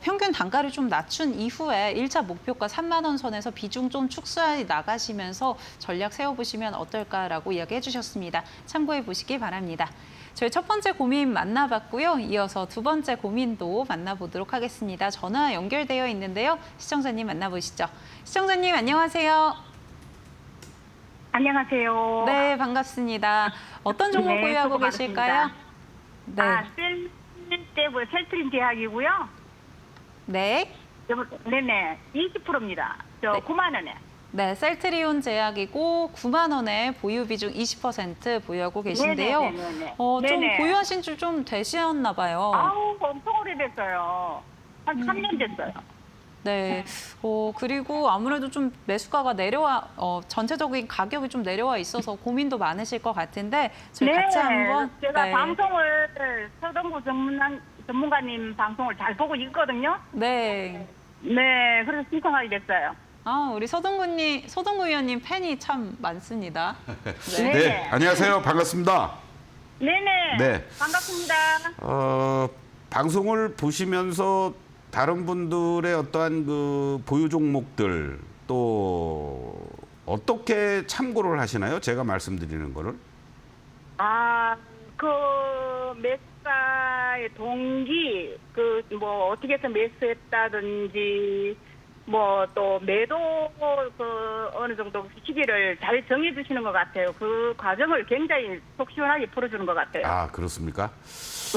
Speaker 2: 평균 단가를 좀 낮춘 이후에 1차 목표가 3만 원 선에서 비중 좀 축소해 나가시면서 전략 세워보시면 어떨까라고 이야기해 주셨습니다. 참고해 보시기 바랍니다. 저희 첫 번째 고민 만나봤고요. 이어서 두 번째 고민도 만나보도록 하겠습니다. 전화 연결되어 있는데요. 시청자님 만나보시죠. 시청자님 안녕하세요.
Speaker 7: 안녕하세요.
Speaker 2: 네, 반갑습니다. 어떤 종목
Speaker 7: 네,
Speaker 2: 보유하고
Speaker 7: 수고
Speaker 2: 계실까요?
Speaker 7: 많으십니다.
Speaker 2: 네.
Speaker 7: 셀트림 제약이고요.
Speaker 2: 네.
Speaker 7: 네네, 20%입니다. 저
Speaker 2: 네.
Speaker 7: 9만 원에.
Speaker 2: 네, 셀트리온 제약이고 9만 원에 보유 비중 20% 보유하고 계신데요.
Speaker 7: 네네네네.
Speaker 2: 좀
Speaker 7: 네네.
Speaker 2: 보유하신 지 좀 되셨나 봐요.
Speaker 7: 아우, 엄청 오래됐어요. 한 3년 됐어요.
Speaker 2: 네. 그리고 아무래도 좀 매수가가 전체적인 가격이 좀 내려와 있어서 고민도 많으실 것 같은데 저희 같이 한번
Speaker 7: 제가
Speaker 2: 네.
Speaker 7: 방송을 서동구 전문가님 방송을 잘 보고 있거든요.
Speaker 2: 네.
Speaker 7: 네, 그래서 신청하게 됐어요.
Speaker 2: 우리 서동구 의원님 팬이 참 많습니다.
Speaker 7: 네.
Speaker 6: 네, 안녕하세요. 반갑습니다.
Speaker 7: 네네.
Speaker 6: 네.
Speaker 7: 반갑습니다.
Speaker 6: 방송을 보시면서 다른 분들의 어떠한 그 보유 종목들 또 어떻게 참고를 하시나요? 제가 말씀드리는 거를.
Speaker 7: 그 매수가의 동기, 그 뭐 어떻게 해서 매수했다든지, 뭐 또 매도 그 어느 정도 시기를 잘 정해 주시는 것 같아요. 그 과정을 굉장히 속 시원하게 풀어주는 것 같아요.
Speaker 6: 아, 그렇습니까?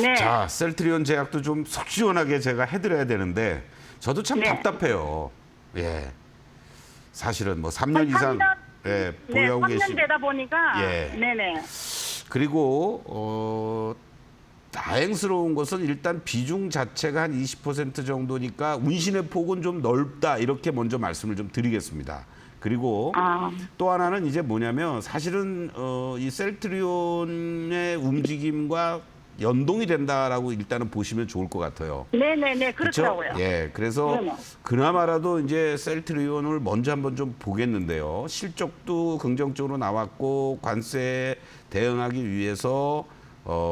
Speaker 7: 네.
Speaker 6: 자, 셀트리온 제약도 좀 속 시원하게 제가 해드려야 되는데 저도 참
Speaker 7: 네.
Speaker 6: 답답해요. 예. 사실은 뭐 3년 이상 예,
Speaker 7: 네,
Speaker 6: 보유하고
Speaker 7: 3년
Speaker 6: 계신.
Speaker 7: 되다 보니까.
Speaker 6: 예.
Speaker 7: 네네.
Speaker 6: 그리고 다행스러운 것은 일단 비중 자체가 한 20% 정도니까 운신의 폭은 좀 넓다 이렇게 먼저 말씀을 좀 드리겠습니다. 그리고 또 하나는 이제 뭐냐면 사실은 이 셀트리온의 움직임과 연동이 된다라고 일단은 보시면 좋을 것 같아요.
Speaker 7: 네네네.
Speaker 6: 그렇죠?
Speaker 7: 그렇더라고요.
Speaker 6: 예, 그래서
Speaker 7: 네네.
Speaker 6: 그나마라도 이제 셀트리온을 먼저 한번 좀 보겠는데요. 실적도 긍정적으로 나왔고 관세에 대응하기 위해서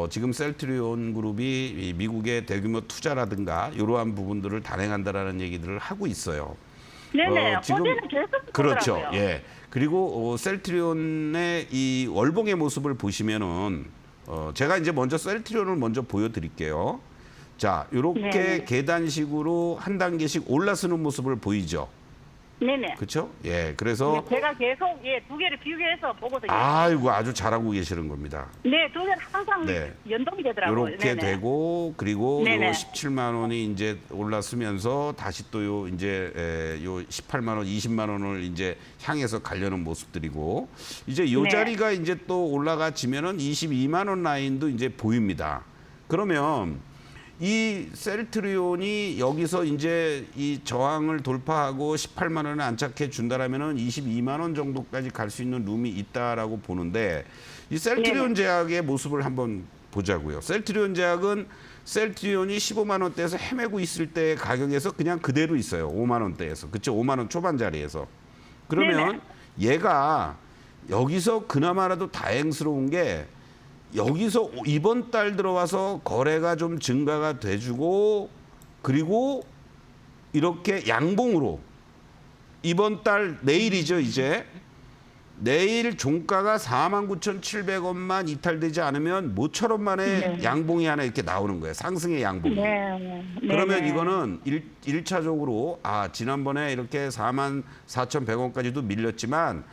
Speaker 6: 지금 셀트리온 그룹이 이 미국의 대규모 투자라든가 이러한 부분들을 단행한다라는 얘기들을 하고 있어요.
Speaker 7: 네네.
Speaker 6: 지금
Speaker 7: 어제는 계속
Speaker 6: 그렇죠.
Speaker 7: 그러더라고요.
Speaker 6: 예. 그리고 셀트리온의 이 월봉의 모습을 보시면은 제가 이제 먼저 셀트리온을 먼저 보여드릴게요. 자, 이렇게
Speaker 7: 네.
Speaker 6: 계단식으로 한 단계씩 올라서는 모습을 보이죠.
Speaker 7: 네네.
Speaker 6: 그렇죠? 예. 그래서
Speaker 7: 제가 계속 두 개를 비교해서 보고서
Speaker 6: 아이고 아주 잘하고 계시는 겁니다.
Speaker 7: 네, 두 개는 항상
Speaker 6: 네.
Speaker 7: 연동이 되더라고요.
Speaker 6: 이렇게
Speaker 7: 네네.
Speaker 6: 되고 그리고
Speaker 7: 네네.
Speaker 6: 요 17만 원이 이제 올랐으면서 다시 또 요 이제 요 18만 원, 20만 원을 이제 향해서 가려는 모습들이고 이제 요
Speaker 7: 네.
Speaker 6: 자리가 이제 또 올라가지면은 22만 원 라인도 이제 보입니다. 그러면 이 셀트리온이 여기서 이제 이 저항을 돌파하고 18만 원에 안착해 준다라면은 22만 원 정도까지 갈 수 있는 룸이 있다라고 보는데 이 셀트리온 제약의 모습을 한번 보자고요. 셀트리온 제약은 셀트리온이 15만 원대에서 헤매고 있을 때 가격에서 그냥 그대로 있어요. 5만 원대에서. 그렇죠? 5만 원 초반 자리에서. 그러면 얘가 여기서 그나마라도 다행스러운 게 여기서 이번 달 들어와서 거래가 좀 증가가 돼주고 그리고 이렇게 양봉으로 이번 달 내일이죠 이제 내일 종가가 49,700원만 이탈되지 않으면 모처럼 만에 양봉이 하나 이렇게 나오는 거예요. 상승의 양봉이.
Speaker 7: 네.
Speaker 6: 그러면
Speaker 7: 네네.
Speaker 6: 이거는 일차적으로 지난번에 이렇게 44,100원까지도 밀렸지만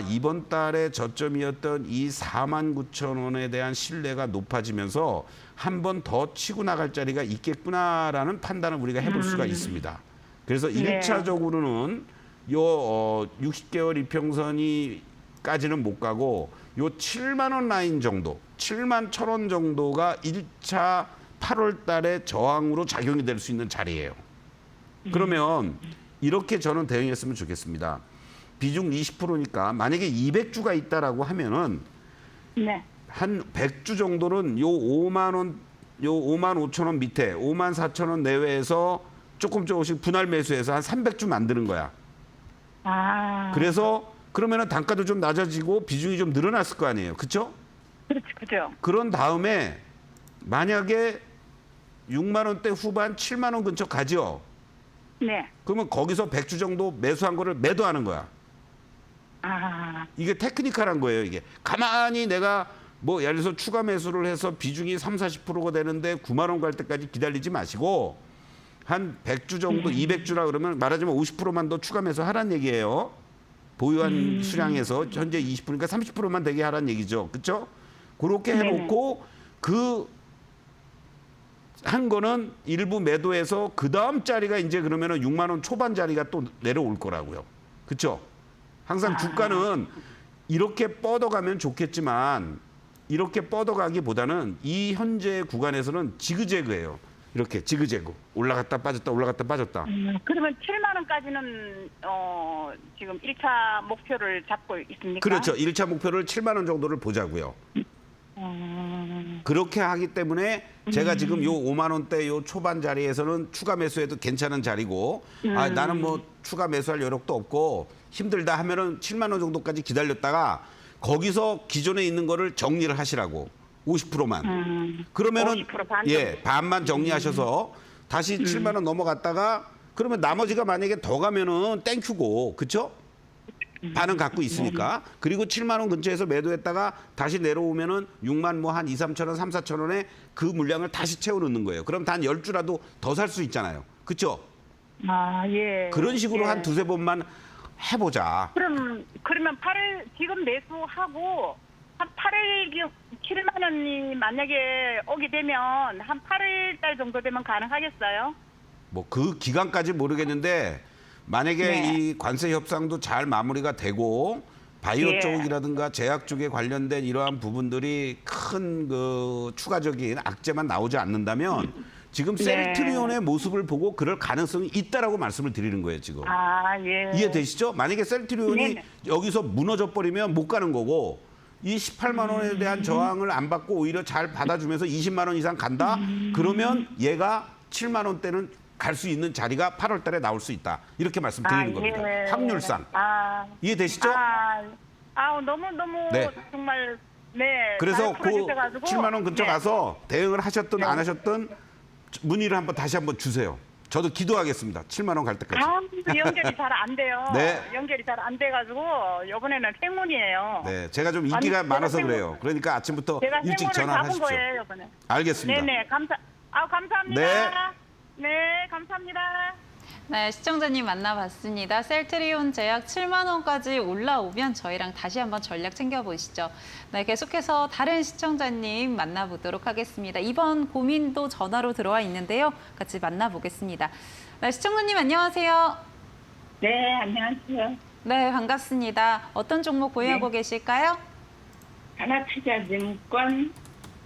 Speaker 6: 이번 달에 저점이었던 이 49,000원에 대한 신뢰가 높아지면서 한 번 더 치고 나갈 자리가 있겠구나라는 판단을 우리가 해볼 수가 있습니다. 그래서
Speaker 7: 네.
Speaker 6: 1차적으로는 요 60개월 이평선이까지는 못 가고 요 7만 원 라인 정도, 7만 1,000원 정도가 1차 8월 달에 저항으로 작용이 될 수 있는 자리예요. 그러면 이렇게 저는 대응했으면 좋겠습니다. 비중 20%니까 만약에 200주가 있다라고 하면은
Speaker 7: 네.
Speaker 6: 한 100주 정도는 요 5만 원, 요 5만 5천 원 밑에 5만 4천 원 내외에서 조금씩 분할 매수해서 한 300주 만드는 거야. 그래서 그러면은 단가도 좀 낮아지고 비중이 좀 늘어났을 거 아니에요. 그렇죠?
Speaker 7: 그렇죠.
Speaker 6: 그런 다음에 만약에 6만 원대 후반 7만 원 근처 가죠.
Speaker 7: 네.
Speaker 6: 그러면 거기서 100주 정도 매수한 거를 매도하는 거야. 이게 테크니컬한 거예요, 이게. 가만히 내가 뭐 예를 들어서 추가 매수를 해서 비중이 30-40%가 되는데 9만 원 갈 때까지 기다리지 마시고 한 100주 정도, 200주라 그러면 말하자면 50%만 더 추가 매수하라는 얘기예요. 보유한 수량에서 현재 20%니까 30%만 되게 하라는 얘기죠. 그렇죠? 그렇게 해놓고 그 한 거는 일부 매도해서 그 다음 자리가 이제 그러면은 6만 원 초반 자리가 또 내려올 거라고요. 그렇죠? 항상 주가는 이렇게 뻗어가면 좋겠지만 이렇게 뻗어가기보다는 이 현재 구간에서는 지그재그예요. 이렇게 지그재그 올라갔다 빠졌다 올라갔다 빠졌다.
Speaker 7: 그러면 7만 원까지는 지금 1차 목표를 잡고 있습니까?
Speaker 6: 그렇죠. 1차 목표를 7만 원 정도를 보자고요. 그렇게 하기 때문에 제가 지금 요 5만 원대 요 초반 자리에서는 추가 매수해도 괜찮은 자리고 나는 뭐 추가 매수할 여력도 없고 힘들다 하면은 7만 원 정도까지 기다렸다가 거기서 기존에 있는 거를 정리를 하시라고. 50%만. 그러면은
Speaker 7: 50% 반
Speaker 6: 예, 반만 정리하셔서 다시 7만 원 넘어갔다가 그러면 나머지가 만약에 더 가면은 땡큐고. 그렇죠? 반은 갖고 있으니까. 그리고 7만 원 근처에서 매도했다가 다시 내려오면은 6만 뭐 한 2, 3천 원, 3, 4천 원에 그 물량을 다시 채워 넣는 거예요. 그럼 단 10주라도 더 살 수 있잖아요. 그렇죠?
Speaker 7: 아, 예.
Speaker 6: 그런 식으로
Speaker 7: 예.
Speaker 6: 한 두세 번만 해보자.
Speaker 7: 그러면 8일 지금 매수하고 한 8일 7만 원이 만약에 오게 되면 한 8일 달 정도 되면 가능하겠어요?
Speaker 6: 뭐 그 기간까지 모르겠는데 만약에
Speaker 7: 네.
Speaker 6: 이 관세 협상도 잘 마무리가 되고 바이오
Speaker 7: 예.
Speaker 6: 쪽이라든가 제약 쪽에 관련된 이러한 부분들이 큰 그 추가적인 악재만 나오지 않는다면 지금
Speaker 7: 네.
Speaker 6: 셀트리온의 모습을 보고 그럴 가능성이 있다라고 말씀을 드리는 거예요, 지금.
Speaker 7: 아, 예.
Speaker 6: 이해되시죠? 만약에 셀트리온이
Speaker 7: 네네.
Speaker 6: 여기서 무너져 버리면 못 가는 거고 이 18만 원에 대한 저항을 안 받고 오히려 잘 받아주면서 20만 원 이상 간다? 그러면 얘가 7만 원대는 갈 수 있는 자리가 8월 달에 나올 수 있다. 이렇게 말씀드리는 겁니다.
Speaker 7: 예.
Speaker 6: 확률상.
Speaker 7: 아,
Speaker 6: 이해되시죠?
Speaker 7: 너무
Speaker 6: 네.
Speaker 7: 정말 네.
Speaker 6: 그래서
Speaker 7: 잘
Speaker 6: 그
Speaker 7: 풀어주셔가지고.
Speaker 6: 7만 원 근처
Speaker 7: 네.
Speaker 6: 가서 대응을 하셨든
Speaker 7: 네.
Speaker 6: 안 하셨든 문의를 다시 한번 주세요. 저도 기도하겠습니다. 7만 원 갈 때까지.
Speaker 7: 연결이 잘 안 돼요.
Speaker 6: 네.
Speaker 7: 연결이 잘 안 돼가지고 이번에는 행운이에요.
Speaker 6: 네, 제가 좀 인기가
Speaker 7: 아니,
Speaker 6: 많아서
Speaker 7: 제가
Speaker 6: 그래요. 그러니까 아침부터
Speaker 7: 제가
Speaker 6: 일찍
Speaker 7: 행운을
Speaker 6: 전화를
Speaker 7: 잡은
Speaker 6: 하십시오.
Speaker 7: 거예요, 이번에.
Speaker 6: 알겠습니다.
Speaker 7: 네네, 감사합니다.
Speaker 6: 네.
Speaker 7: 네, 감사합니다.
Speaker 2: 네, 시청자님 만나봤습니다. 셀트리온 제약 7만 원까지 올라오면 저희랑 다시 한번 전략 챙겨보시죠. 네, 계속해서 다른 시청자님 만나보도록 하겠습니다. 이번 고민도 전화로 들어와 있는데요. 같이 만나보겠습니다. 네, 시청자님 안녕하세요.
Speaker 7: 네, 안녕하세요.
Speaker 2: 네, 반갑습니다. 어떤 종목 보유하고 계실까요?
Speaker 7: 하나투자증권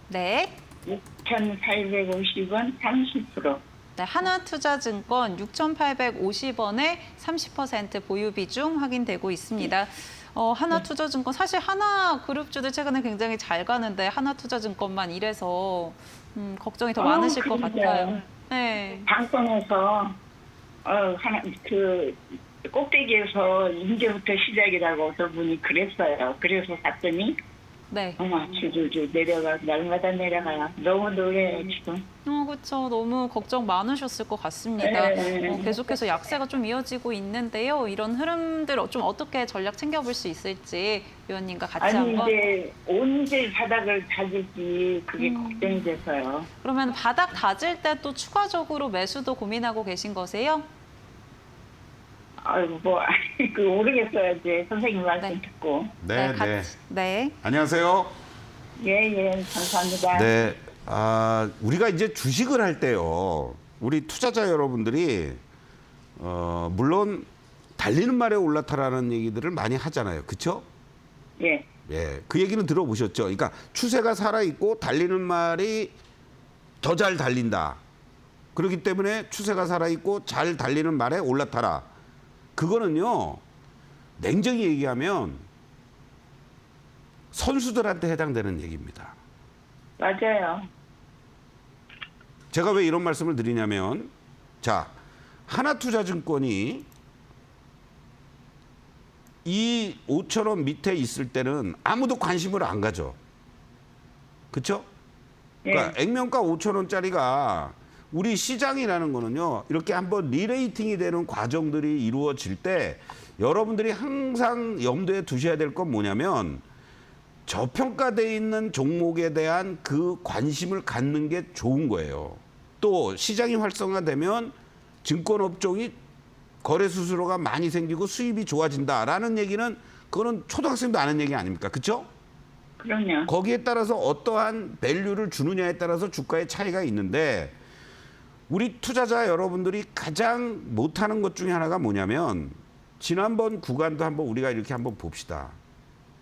Speaker 2: 네.
Speaker 7: 6,850원 30%.
Speaker 2: 네, 하나투자증권 6,850원에 30% 보유 비중 확인되고 있습니다. 하나투자증권 사실 하나그룹주들 최근에 굉장히 잘 가는데 하나투자증권만 이래서 걱정이 더 많으실 것
Speaker 7: 그러게요.
Speaker 2: 같아요. 네.
Speaker 7: 방송에서 꼭대기에서 이제부터 시작이라고 어떤 분이 그랬어요. 그래서 봤더니
Speaker 2: 네.
Speaker 7: 줄줄줄 내려가 날마다 내려가요. 너무 놀래요 지금.
Speaker 2: 그렇죠. 너무 걱정 많으셨을 것 같습니다.
Speaker 7: 네.
Speaker 2: 계속해서 약세가 좀 이어지고 있는데요. 이런 흐름들 좀 어떻게 전략 챙겨볼 수 있을지 위원님과 같이
Speaker 7: 아니
Speaker 2: 한번.
Speaker 7: 이제 언제 바닥을 다질지 그게 걱정이 돼서요.
Speaker 2: 그러면 바닥 다질 때 또 추가적으로 매수도 고민하고 계신 거세요?
Speaker 7: 아이고 그 모르겠어요. 이제 선생님 말씀
Speaker 2: 네.
Speaker 7: 듣고.
Speaker 6: 네, 네.
Speaker 2: 같이. 네.
Speaker 6: 안녕하세요.
Speaker 7: 예, 감사합니다.
Speaker 6: 네. 우리가 이제 주식을 할 때요. 우리 투자자 여러분들이 물론 달리는 말에 올라타라는 얘기들을 많이 하잖아요. 그렇죠?
Speaker 7: 예.
Speaker 6: 예. 그 얘기는 들어보셨죠? 그러니까 추세가 살아 있고 달리는 말이 더 잘 달린다. 그렇기 때문에 추세가 살아 있고 잘 달리는 말에 올라타라. 그거는요. 냉정히 얘기하면 선수들한테 해당되는 얘기입니다.
Speaker 7: 맞아요.
Speaker 6: 제가 왜 이런 말씀을 드리냐면 자, 하나투자증권이 이 5,000원 밑에 있을 때는 아무도 관심을 안 가져. 그렇죠? 그러니까 액면가 5,000원짜리가 우리 시장이라는 거는요. 이렇게 한번 리레이팅이 되는 과정들이 이루어질 때 여러분들이 항상 염두에 두셔야 될 건 뭐냐면 저평가돼 있는 종목에 대한 그 관심을 갖는 게 좋은 거예요. 또 시장이 활성화되면 증권업종이 거래 수수료가 많이 생기고 수입이 좋아진다라는 얘기는 그거는 초등학생도 아는 얘기 아닙니까? 그렇죠?
Speaker 7: 그럼요.
Speaker 6: 거기에 따라서 어떠한 밸류를 주느냐에 따라서 주가의 차이가 있는데 우리 투자자 여러분들이 가장 못하는 것 중에 하나가 뭐냐면 지난번 구간도 한번 우리가 이렇게 한번 봅시다.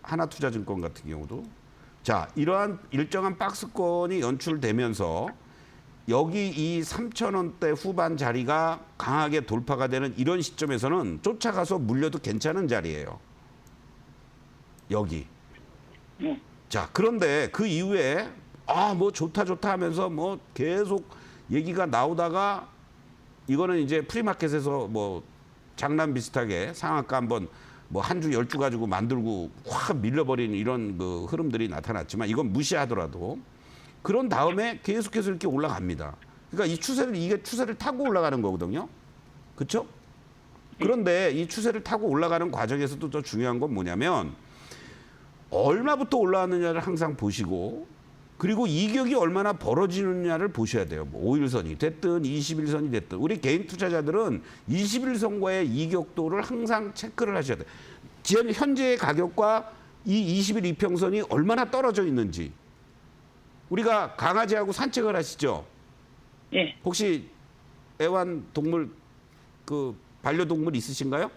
Speaker 6: 하나투자증권 같은 경우도 자 이러한 일정한 박스권이 연출되면서 여기 이 3,000원대 후반 자리가 강하게 돌파가 되는 이런 시점에서는 쫓아가서 물려도 괜찮은 자리예요. 여기. 자 그런데 그 이후에 뭐 좋다 하면서 뭐 계속 얘기가 나오다가 이거는 이제 프리마켓에서 뭐 장난 비슷하게 상한가 한번 뭐 한 주, 10주 가지고 만들고 확 밀려버리는 이런 그 흐름들이 나타났지만 이건 무시하더라도 그런 다음에 계속해서 이렇게 올라갑니다. 그러니까 이게 추세를 타고 올라가는 거거든요. 그렇죠? 그런데 이 추세를 타고 올라가는 과정에서도 더 중요한 건 뭐냐면 얼마부터 올라왔느냐를 항상 보시고 그리고 이격이 얼마나 벌어지느냐를 보셔야 돼요. 뭐 5일선이 됐든 21선이 됐든 우리 개인 투자자들은 21선과의 이격도를 항상 체크를 하셔야 돼요. 현재의 가격과 이 21 이평선이 얼마나 떨어져 있는지. 우리가 강아지하고 산책을 하시죠?
Speaker 7: 예.
Speaker 6: 혹시 애완동물 반려동물 있으신가요?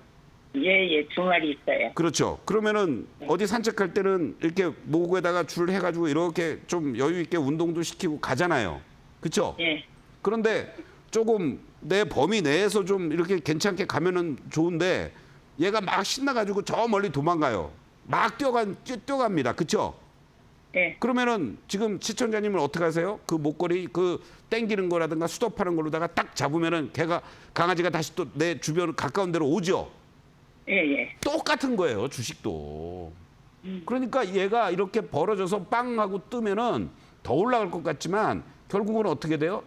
Speaker 7: 예, 2마리 있어요.
Speaker 6: 그렇죠. 그러면은 어디 산책할 때는 이렇게 목에다가 줄 해가지고 이렇게 좀 여유 있게 운동도 시키고 가잖아요. 그렇죠?
Speaker 7: 예.
Speaker 6: 그런데 조금 내 범위 내에서 좀 이렇게 괜찮게 가면은 좋은데 얘가 막 신나가지고 저 멀리 도망가요. 막 뛰어갑니다. 그렇죠?
Speaker 7: 예.
Speaker 6: 그러면은 지금 시청자님은 어떻게 하세요? 그 목걸이 땡기는 거라든가 수도하는 걸로다가 딱 잡으면은 강아지가 다시 또 내 주변 가까운 데로 오죠.
Speaker 7: 예.
Speaker 6: 똑같은 거예요, 주식도. 그러니까 얘가 이렇게 벌어져서 빵 하고 뜨면은 더 올라갈 것 같지만 결국은 어떻게 돼요?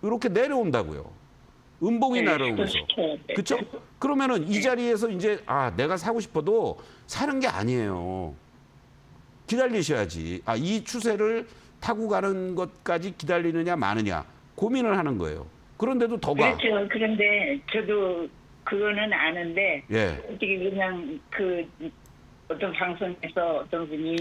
Speaker 6: 이렇게 내려온다고요. 음봉이 날아오면서. 그렇죠? 그러면은 이 자리에서 이제 내가 사고 싶어도 사는 게 아니에요. 기다리셔야지. 이 추세를 타고 가는 것까지 기다리느냐 마느냐 고민을 하는 거예요. 그런데도 더 가.
Speaker 7: 그렇죠. 그런데 저도 그거는 아는데
Speaker 6: 예.
Speaker 7: 어떻게 그냥 어떤 방송에서 어떤 분이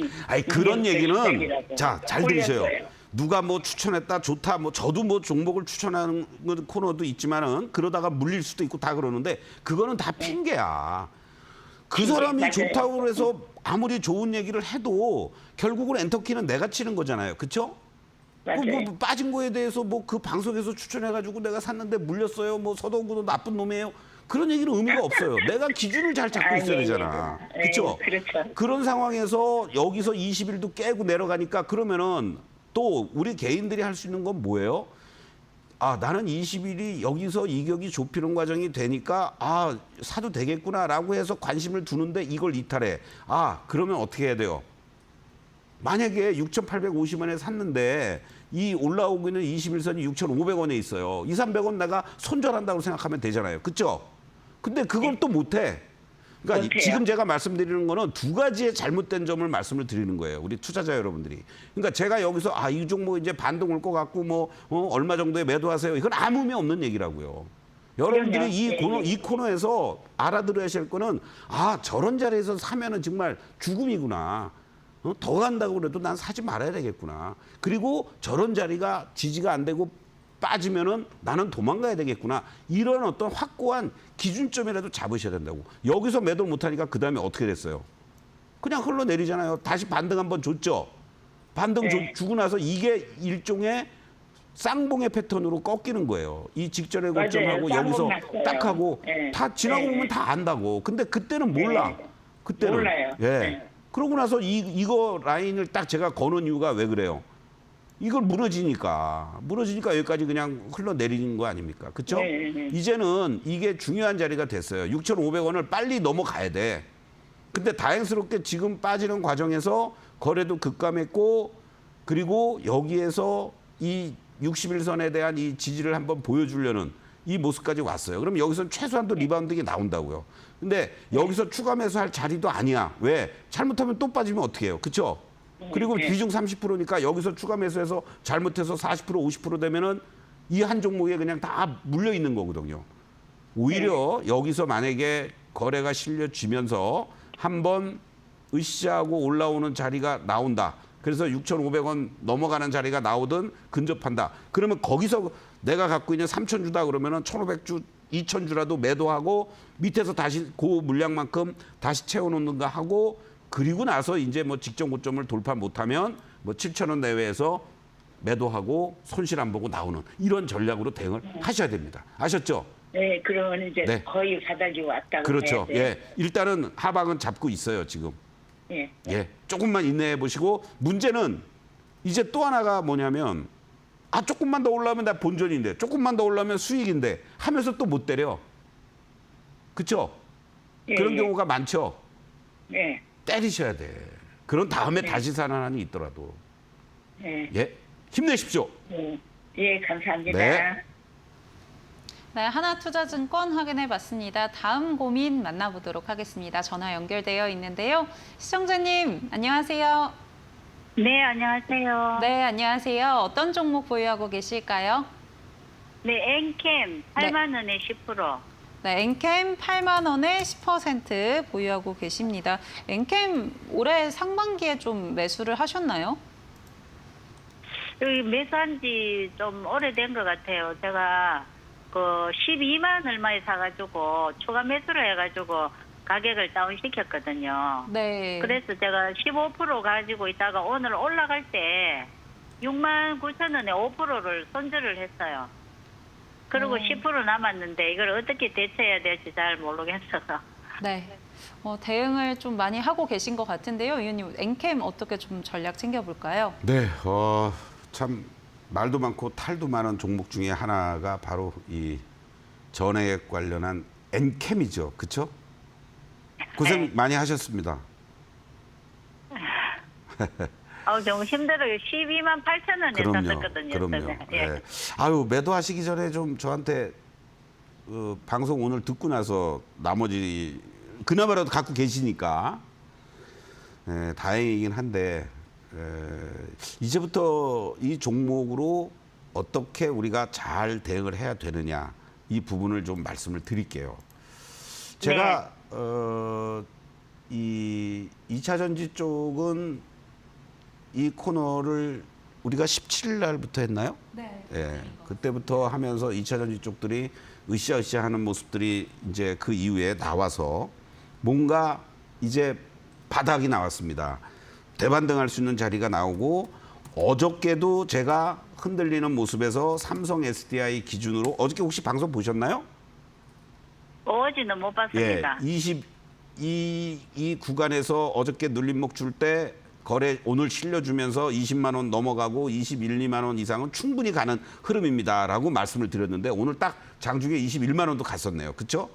Speaker 6: 그런 얘기는
Speaker 7: 시작이라고
Speaker 6: 잘 들으세요.
Speaker 7: 올렸어요.
Speaker 6: 누가 뭐 추천했다 좋다 뭐 저도 뭐 종목을 추천하는 코너도 있지만은 그러다가 물릴 수도 있고 다 그러는데 그거는 다 핑계야. 그 사람이
Speaker 7: 맞아요.
Speaker 6: 좋다고 해서 아무리 좋은 얘기를 해도 결국은 엔터키는 내가 치는 거잖아요. 그렇죠?
Speaker 7: 맞아요.
Speaker 6: 뭐 빠진 거에 대해서 뭐 그 방송에서 추천해가지고 내가 샀는데 물렸어요. 뭐 서동구도 나쁜 놈이에요. 그런 얘기는 의미가 없어요. 내가 기준을 잘 잡고 있어야 되잖아. 그렇죠?
Speaker 7: 그렇죠.
Speaker 6: 그런 상황에서 여기서 20일도 깨고 내려가니까 그러면은 또 우리 개인들이 할 수 있는 건 뭐예요? 나는 20일이 여기서 이격이 좁히는 과정이 되니까 사도 되겠구나라고 해서 관심을 두는데 이걸 이탈해. 그러면 어떻게 해야 돼요? 만약에 6,850원에 샀는데 이 올라오고 있는 21선이 6,500원에 있어요. 200-300원 내가 손절한다고 생각하면 되잖아요. 그렇죠? 근데 그걸 또 못해. 그러니까
Speaker 7: 못해요.
Speaker 6: 지금 제가 말씀드리는 거는 두 가지의 잘못된 점을 말씀을 드리는 거예요. 우리 투자자 여러분들이. 그러니까 제가 여기서 이 종목 이제 반등 올 것 같고 뭐 얼마 정도에 매도하세요. 이건 아무 의미 없는 얘기라고요. 여러분들이 이 코너에서 알아들어야 할 거는 저런 자리에서 사면은 정말 죽음이구나. 더 간다고 그래도 난 사지 말아야 되겠구나. 그리고 저런 자리가 지지가 안 되고 빠지면은 나는 도망가야 되겠구나. 이런 어떤 확고한 기준점이라도 잡으셔야 된다고. 여기서 매도를 못하니까 그 다음에 어떻게 됐어요? 그냥 흘러내리잖아요. 다시 반등 한번 줬죠. 반등 주고 나서 이게 일종의 쌍봉의 패턴으로 꺾이는 거예요. 이 직전의
Speaker 7: 맞아요.
Speaker 6: 고점하고
Speaker 7: 쌍봉
Speaker 6: 여기서
Speaker 7: 났어요.
Speaker 6: 딱 하고
Speaker 7: 네.
Speaker 6: 다 지나고
Speaker 7: 네.
Speaker 6: 보면 다 안다고. 근데 그때는 몰라. 그때는.
Speaker 7: 몰라요.
Speaker 6: 예.
Speaker 7: 네.
Speaker 6: 그러고 나서 이거 라인을 딱 제가 거는 이유가 왜 그래요? 이걸 무너지니까 여기까지 그냥 흘러내리는 거 아닙니까? 그렇죠?
Speaker 7: 네.
Speaker 6: 이제는 이게 중요한 자리가 됐어요. 6,500원을 빨리 넘어가야 돼. 근데 다행스럽게 지금 빠지는 과정에서 거래도 급감했고 그리고 여기에서 이 61선에 대한 이 지지를 한번 보여주려는 이 모습까지 왔어요. 그럼 여기서 최소한도 리바운딩이 나온다고요. 근데 여기서 추가 매수할 자리도 아니야. 왜? 잘못하면 또 빠지면 어떻게 해요? 그렇죠? 그리고 비중 30%니까 여기서 추가 매수해서 잘못해서 40% 50% 되면은 이 한 종목에 그냥 다 물려 있는 거거든요. 오히려 여기서 만약에 거래가 실려지면서 한번 으쌰하고 올라오는 자리가 나온다. 그래서 6,500원 넘어가는 자리가 나오든 근접한다. 그러면 거기서 내가 갖고 있는 3,000주다 그러면은 1,500주, 2,000주라도 매도하고 밑에서 다시 그 물량만큼 다시 채워놓는가 하고 그리고 나서 이제 뭐 직전 고점을 돌파 못하면 뭐 7,000원 내외에서 매도하고 손실 안 보고 나오는 이런 전략으로 대응을 하셔야 됩니다. 아셨죠?
Speaker 7: 네, 그러면 이제
Speaker 6: 네.
Speaker 7: 거의 바닥이 왔다고
Speaker 6: 그렇죠.
Speaker 7: 해야 돼요.
Speaker 6: 예, 일단은 하방은 잡고 있어요 지금.
Speaker 7: 예.
Speaker 6: 예, 조금만 인내해 보시고 문제는 이제 또 하나가 뭐냐면 조금만 더 올라오면 나 본전인데 조금만 더 올라오면 수익인데 하면서 또 못 때려. 그렇죠?
Speaker 7: 예,
Speaker 6: 그런
Speaker 7: 예.
Speaker 6: 경우가 많죠.
Speaker 7: 예.
Speaker 6: 때리셔야 돼. 그런 다음에
Speaker 7: 네.
Speaker 6: 다시 살아나는 있더라도.
Speaker 7: 예.
Speaker 6: 예, 힘내십시오.
Speaker 7: 예. 예, 감사합니다.
Speaker 6: 네.
Speaker 2: 네, 하나투자증권 확인해봤습니다. 다음 고민 만나보도록 하겠습니다. 전화 연결되어 있는데요. 시청자님, 안녕하세요.
Speaker 7: 네, 안녕하세요.
Speaker 2: 네, 안녕하세요. 어떤 종목 보유하고 계실까요?
Speaker 7: 네, 엔캠 8만 원에 10%.
Speaker 2: 네, 엔캠 8만 원에 10% 보유하고 계십니다. 엔캠 올해 상반기에 좀 매수를 하셨나요?
Speaker 7: 여기 매수한 지 좀 오래된 것 같아요. 제가 그 12만 얼마에 사가지고 추가 매수를 해가지고 가격을 다운시켰거든요.
Speaker 2: 네.
Speaker 7: 그래서 제가 15% 가지고 있다가 오늘 올라갈 때 6만 9천 원에 5%를 손절을 했어요. 그리고 10% 남았는데 이걸 어떻게 대처해야 될지 잘 모르겠어서.
Speaker 2: 네. 대응을 좀 많이 하고 계신 것 같은데요. 위원님, 엔캠 어떻게 좀 전략 챙겨볼까요?
Speaker 6: 네, 참 말도 많고 탈도 많은 종목 중에 하나가 바로 이 전액 관련한 엔캠이죠, 그렇죠? 고생
Speaker 7: 네.
Speaker 6: 많이 하셨습니다.
Speaker 7: 좀 힘들어요. 12만 8천 원에 샀었거든요.
Speaker 6: 그럼요.
Speaker 7: 예.
Speaker 6: 예. 아유, 매도하시기 전에 좀 저한테 방송 오늘 듣고 나서 나머지 그나마라도 갖고 계시니까 다행이긴 한데 이제부터 이 종목으로 어떻게 우리가 잘 대응을 해야 되느냐 이 부분을 좀 말씀을 드릴게요. 제가 이 2차 전지 쪽은 이 코너를 우리가 17일 날부터 했나요?
Speaker 2: 네.
Speaker 6: 예, 그때부터 하면서 2차 전지 쪽들이 으쌰으쌰 하는 모습들이 이제 그 이후에 나와서 뭔가 이제 바닥이 나왔습니다. 대반등할 수 있는 자리가 나오고 어저께도 제가 흔들리는 모습에서 삼성 SDI 기준으로 어저께 혹시 방송 보셨나요?
Speaker 7: 어제는 못
Speaker 6: 예,
Speaker 7: 봤습니다.
Speaker 6: 이 구간에서 어저께 눌림목 줄 때 거래 오늘 실려주면서 20만 원 넘어가고 21, 2만 원 이상은 충분히 가는 흐름입니다라고 말씀을 드렸는데 오늘 딱 장중에 21만 원도 갔었네요. 그렇죠?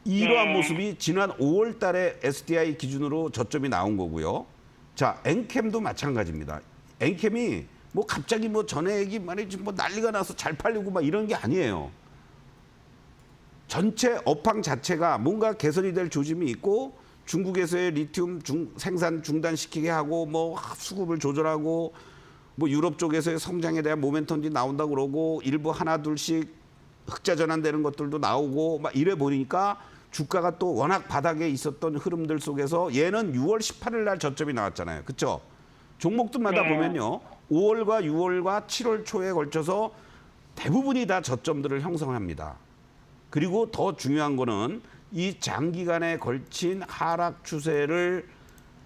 Speaker 6: 이러한
Speaker 7: 네.
Speaker 6: 모습이 지난 5월 달에 SDI 기준으로 저점이 나온 거고요. 자, 엔캠도 마찬가지입니다. 엔캠이 뭐 갑자기 뭐 전액이 말이지 뭐 난리가 나서 잘 팔리고 막 이런 게 아니에요. 전체 업황 자체가 뭔가 개선이 될 조짐이 있고 중국에서의 리튬 생산 중단시키게 하고 뭐 수급을 조절하고 뭐 유럽 쪽에서의 성장에 대한 모멘텀이 나온다고 그러고 일부 하나 둘씩 흑자 전환되는 것들도 나오고 막 이래 보니까 주가가 또 워낙 바닥에 있었던 흐름들 속에서 얘는 6월 18일 날 저점이 나왔잖아요. 그렇죠? 종목들마다
Speaker 7: 네.
Speaker 6: 보면요. 5월과 6월과 7월 초에 걸쳐서 대부분이 다 저점들을 형성합니다. 그리고 더 중요한 거는 이 장기간에 걸친 하락 추세를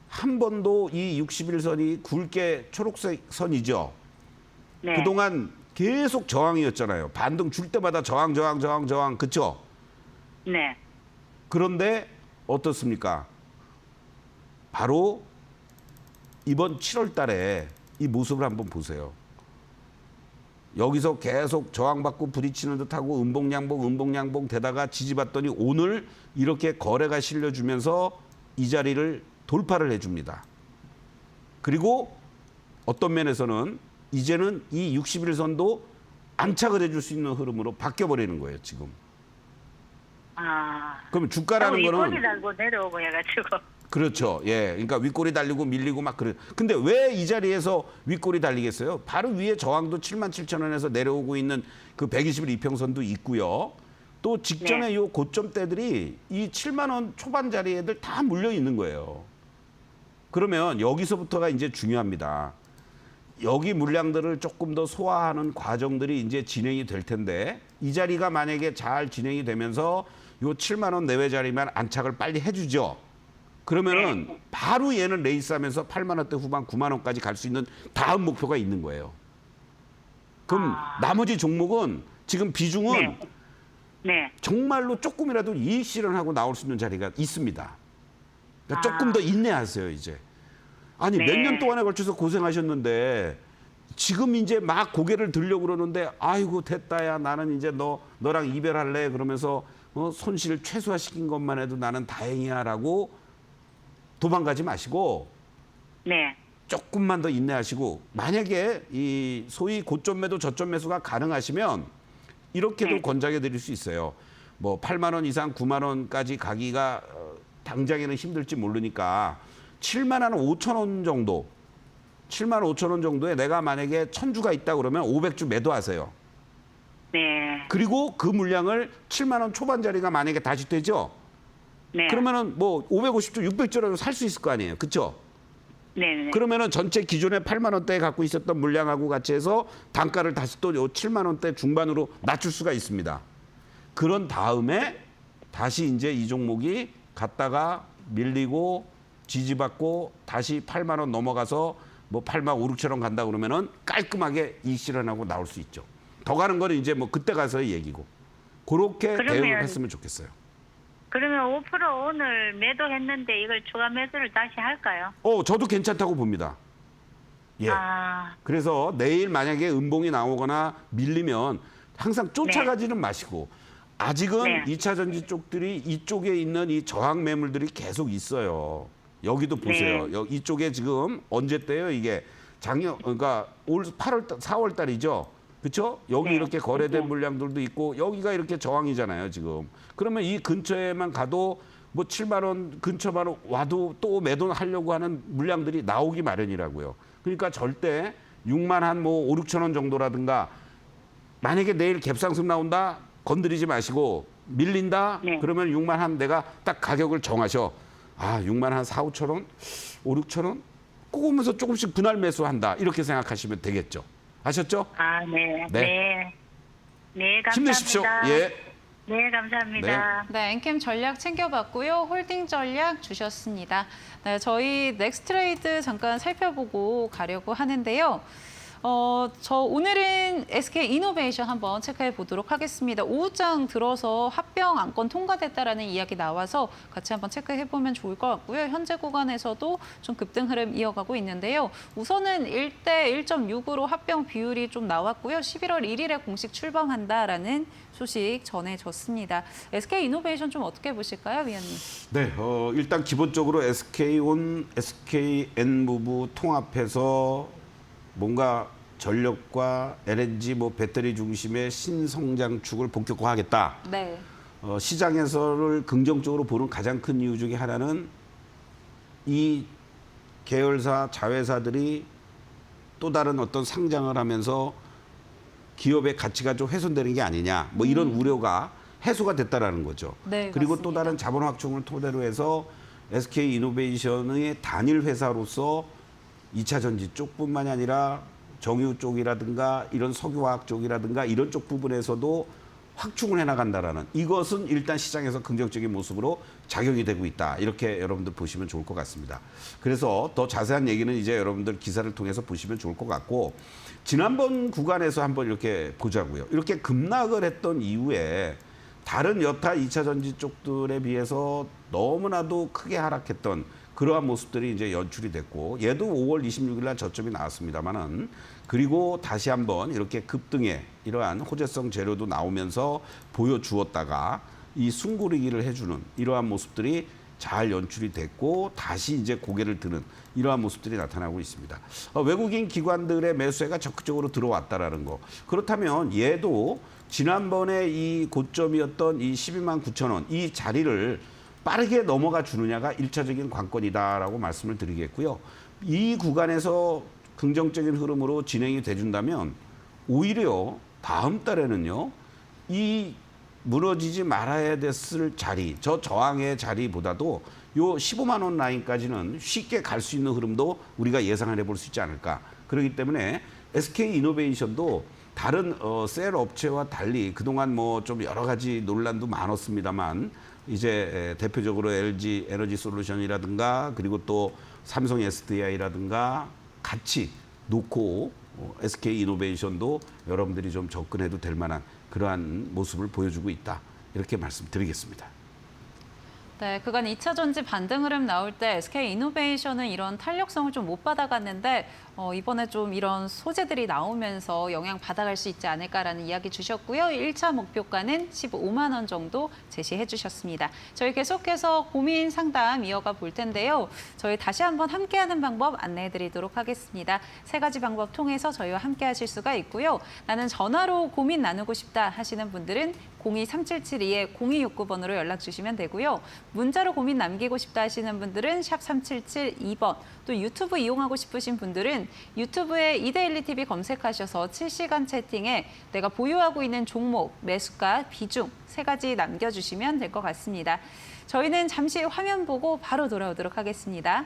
Speaker 6: 한 번도 이 61선이 굵게 초록색 선이죠.
Speaker 7: 네.
Speaker 6: 그동안 계속 저항이었잖아요. 반등 줄 때마다 저항. 그렇죠?
Speaker 7: 네.
Speaker 6: 그런데 어떻습니까? 바로 이번 7월 달에 이 모습을 한번 보세요. 여기서 계속 저항받고 부딪히는 듯하고 음봉양봉 되다가 지지받더니 오늘 이렇게 거래가 실려주면서 이 자리를 돌파를 해줍니다. 그리고 어떤 면에서는 이제는 이 61선도 안착을 해줄 수 있는 흐름으로 바뀌어버리는 거예요, 지금. 그러면 주가라는 거는
Speaker 7: 윗골이 달고 내려오고 해가지고.
Speaker 6: 그렇죠. 예. 그러니까 윗골이 달리고 밀리고 막 그래. 근데 왜 이 자리에서 윗골이 달리겠어요? 바로 위에 저항도 77,000원에서 내려오고 있는 그 120일 이평선도 있고요. 또 직전에
Speaker 7: 네.
Speaker 6: 요 고점대들이 이 7만 원 초반 자리에들 다 물려 있는 거예요. 그러면 여기서부터가 이제 중요합니다. 여기 물량들을 조금 더 소화하는 과정들이 이제 진행이 될 텐데 이 자리가 만약에 잘 진행이 되면서 요 7만 원 내외 자리만 안착을 빨리 해주죠. 그러면은 바로 얘는 레이스하면서 8만 원대 후반 9만 원까지 갈 수 있는 다음 목표가 있는 거예요. 그럼 나머지 종목은 지금 비중은
Speaker 7: 네.
Speaker 6: 정말로 조금이라도 이익 실현하고 나올 수 있는 자리가 있습니다. 그러니까 조금 더 인내하세요, 이제. 아니,
Speaker 7: 네.
Speaker 6: 몇 년 동안에 걸쳐서 고생하셨는데 지금 이제 막 고개를 들려고 그러는데 아이고 됐다야 나는 이제 너랑 이별할래 그러면서 손실을 최소화시킨 것만 해도 나는 다행이야라고 도망가지 마시고
Speaker 7: 네.
Speaker 6: 조금만 더 인내하시고 만약에 이 소위 고점 매도 저점 매수가 가능하시면 이렇게도
Speaker 7: 네.
Speaker 6: 권장해 드릴 수 있어요. 뭐 8만 원 이상 9만 원까지 가기가 당장에는 힘들지 모르니까 7만 원 5천 원 정도 7만 5천 원 정도에 내가 만약에 1000주가 있다 그러면 500주 매도하세요.
Speaker 7: 네.
Speaker 6: 그리고 그 물량을 7만 원 초반짜리가 만약에 다시 되죠.
Speaker 7: 네.
Speaker 6: 그러면은 뭐 550주 600주라도 살 수 있을 거 아니에요. 그렇죠?
Speaker 7: 네.
Speaker 6: 그러면은 전체 기존에 8만 원대에 갖고 있었던 물량하고 같이 해서 단가를 다시 또 요 7만 원대 중반으로 낮출 수가 있습니다. 그런 다음에 다시 이제 이 종목이 갔다가 밀리고 지지받고 다시 8만 원 넘어가서 뭐 8만 5, 6천 원 간다 그러면은 깔끔하게 이익 실현하고 나올 수 있죠. 더 가는 거는 이제 뭐 그때 가서의 얘기고. 그렇게
Speaker 7: 그러면-
Speaker 6: 대응을 했으면 좋겠어요.
Speaker 7: 그러면 5% 오늘 매도했는데 이걸 추가 매수를 다시 할까요?
Speaker 6: 저도 괜찮다고 봅니다. 예.
Speaker 7: 아,
Speaker 6: 그래서 내일 만약에 음봉이 나오거나 밀리면 항상 쫓아가지는 마시고 아직은
Speaker 7: 네.
Speaker 6: 2차 전지 쪽들이 이쪽에 있는 이 저항 매물들이 계속 있어요. 여기도 보세요.
Speaker 7: 네.
Speaker 6: 이쪽에 지금 언제 때요? 이게 그러니까 올 8월 4월 달이죠. 그렇죠? 여기
Speaker 7: 네.
Speaker 6: 이렇게 거래된
Speaker 7: 네.
Speaker 6: 물량들도 있고 여기가 이렇게 저항이잖아요, 지금. 그러면 이 근처에만 가도 뭐 7만 원 근처만 와도 또 매도하려고 하는 물량들이 나오기 마련이라고요. 그러니까 절대 6만 한 뭐 5, 6천 원 정도라든가 만약에 내일 갭상승 나온다 건드리지 마시고 밀린다
Speaker 7: 네.
Speaker 6: 그러면 6만 한 내가 딱 가격을 정하셔. 6만 한 4, 5천 원, 5, 6천 원 꼬으면서 조금씩 분할 매수한다 이렇게 생각하시면 되겠죠. 아셨죠?
Speaker 7: 아, 네.
Speaker 6: 네.
Speaker 7: 네. 네, 감사합니다.
Speaker 6: 힘내십시오. 예.
Speaker 7: 네, 감사합니다.
Speaker 2: 네, 엔캠 전략 챙겨봤고요. 홀딩 전략 주셨습니다. 네, 저희 넥스트레이드 잠깐 살펴보고 가려고 하는데요. 오늘은 SK 이노베이션 한번 체크해 보도록 하겠습니다. 오후장 들어서 합병 안건 통과됐다라는 이야기 나와서 같이 한번 체크해 보면 좋을 것 같고요. 현재 구간에서도 좀 급등 흐름 이어가고 있는데요. 우선은 1대 1.6으로 합병 비율이 좀 나왔고요. 11월 1일에 공식 출범한다라는 소식 전해졌습니다. SK 이노베이션 좀 어떻게 보실까요, 위원님?
Speaker 6: 네, 일단 기본적으로 SK온, SKN무브 통합해서 뭔가 전력과 LNG 뭐 배터리 중심의 신성장축을 본격화하겠다.
Speaker 2: 네.
Speaker 6: 시장에서를 긍정적으로 보는 가장 큰 이유 중에 하나는 이 계열사 자회사들이 또 다른 어떤 상장을 하면서 기업의 가치가 좀 훼손되는 게 아니냐. 뭐 이런 우려가 해소가 됐다라는 거죠.
Speaker 2: 네,
Speaker 6: 그리고
Speaker 2: 맞습니다.
Speaker 6: 또 다른 자본 확충을 토대로 해서 SK 이노베이션의 단일 회사로서 2차 전지 쪽뿐만이 아니라 정유 쪽이라든가 이런 석유화학 쪽이라든가 이런 쪽 부분에서도 확충을 해나간다라는 이것은 일단 시장에서 긍정적인 모습으로 작용이 되고 있다. 이렇게 여러분들 보시면 좋을 것 같습니다. 그래서 더 자세한 얘기는 이제 여러분들 기사를 통해서 보시면 좋을 것 같고 지난번 구간에서 한번 이렇게 보자고요. 이렇게 급락을 했던 이후에 다른 여타 2차 전지 쪽들에 비해서 너무나도 크게 하락했던 그러한 모습들이 이제 연출이 됐고 얘도 5월 26일 날 저점이 나왔습니다만은 그리고 다시 한번 이렇게 급등의 이러한 호재성 재료도 나오면서 보여주었다가 이 숨고르기를 해주는 이러한 모습들이 잘 연출이 됐고 다시 이제 고개를 드는 이러한 모습들이 나타나고 있습니다. 외국인 기관들의 매수세가 적극적으로 들어왔다라는 거. 그렇다면 얘도 지난번에 이 고점이었던 이 12만 9천 원 이 자리를 빠르게 넘어가 주느냐가 1차적인 관건이다라고 말씀을 드리겠고요. 이 구간에서 긍정적인 흐름으로 진행이 돼준다면 오히려 다음 달에는요. 이 무너지지 말아야 됐을 자리, 저 저항의 자리보다도 요 15만 원 라인까지는 쉽게 갈 수 있는 흐름도 우리가 예상을 해볼 수 있지 않을까. 그렇기 때문에 SK 이노베이션도 다른 셀 업체와 달리 그동안 뭐 좀 여러 가지 논란도 많았습니다만 이제 대표적으로 LG 에너지 솔루션이라든가 그리고 또 삼성 SDI라든가 같이 놓고 SK 이노베이션도 여러분들이 좀 접근해도 될 만한 그러한 모습을 보여주고 있다. 이렇게 말씀드리겠습니다.
Speaker 2: 네, 그간 2차 전지 반등 흐름 나올 때 SK 이노베이션은 이런 탄력성을 좀 못 받아갔는데 이번에 좀 이런 소재들이 나오면서 영향 받아갈 수 있지 않을까라는 이야기 주셨고요. 1차 목표가는 15만 원 정도 제시해 주셨습니다. 저희 계속해서 고민 상담 이어가 볼 텐데요. 저희 다시 한번 함께하는 방법 안내해 드리도록 하겠습니다. 3가지 방법 통해서 저희와 함께 하실 수가 있고요. 나는 전화로 고민 나누고 싶다 하시는 분들은 02-3772-0269번으로 연락 주시면 되고요. 문자로 고민 남기고 싶다 하시는 분들은 샵 3772번, 또 유튜브 이용하고 싶으신 분들은 유튜브에 이데일리TV 검색하셔서 실시간 채팅에 내가 보유하고 있는 종목, 매수가, 비중 3가지 남겨주시면 될 것 같습니다. 저희는 잠시 화면 보고 바로 돌아오도록 하겠습니다.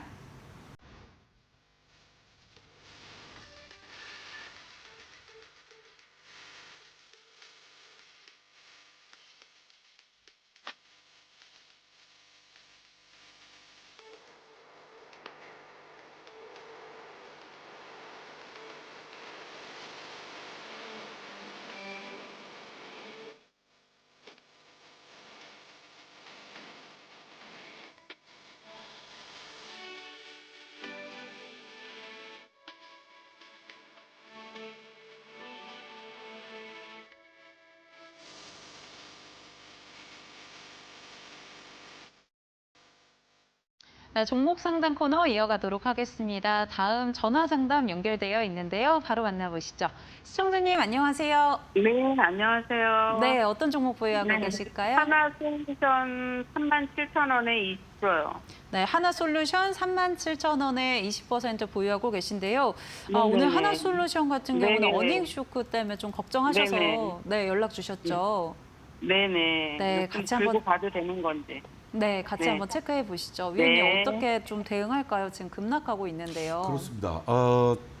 Speaker 2: 네, 종목 상담 코너 이어가도록 하겠습니다. 다음 전화 상담 연결되어 있는데요. 바로 만나보시죠. 시청자님 안녕하세요.
Speaker 7: 네, 안녕하세요.
Speaker 2: 네, 어떤 종목 보유하고
Speaker 7: 네.
Speaker 2: 계실까요?
Speaker 7: 하나솔루션 37,000원에 20%요.
Speaker 2: 네, 하나솔루션 37,000원에 20% 보유하고 계신데요.
Speaker 7: 네,
Speaker 2: 오늘
Speaker 7: 네.
Speaker 2: 하나솔루션 같은
Speaker 7: 네,
Speaker 2: 경우는
Speaker 7: 네.
Speaker 2: 어닝 쇼크 때문에 좀 걱정하셔서
Speaker 7: 네,
Speaker 2: 네, 연락 주셨죠.
Speaker 7: 네네.
Speaker 2: 네,
Speaker 7: 좀
Speaker 2: 같이
Speaker 7: 들고
Speaker 2: 한번
Speaker 7: 봐도 되는 건데.
Speaker 2: 네, 같이
Speaker 7: 네.
Speaker 2: 한번 체크해 보시죠. 위원님
Speaker 7: 네.
Speaker 2: 어떻게 좀 대응할까요? 지금 급락하고 있는데요.
Speaker 6: 그렇습니다.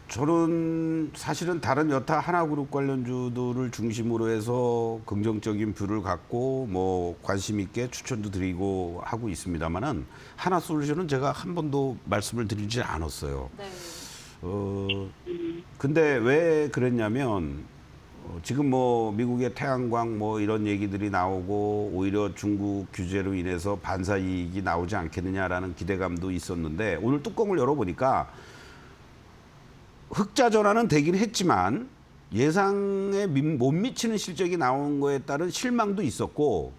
Speaker 6: 저는 사실은 다른 여타 하나그룹 관련주들을 중심으로 해서 긍정적인 뷰를 갖고 뭐 관심 있게 추천도 드리고 하고 있습니다만은 하나솔루션은 제가 한 번도 말씀을 드리지 않았어요.
Speaker 2: 네.
Speaker 6: 근데 왜 그랬냐면 지금 뭐 미국의 태양광 뭐 이런 얘기들이 나오고 오히려 중국 규제로 인해서 반사 이익이 나오지 않겠느냐라는 기대감도 있었는데 오늘 뚜껑을 열어보니까 흑자 전환은 되긴 했지만 예상에 못 미치는 실적이 나온 거에 따른 실망도 있었고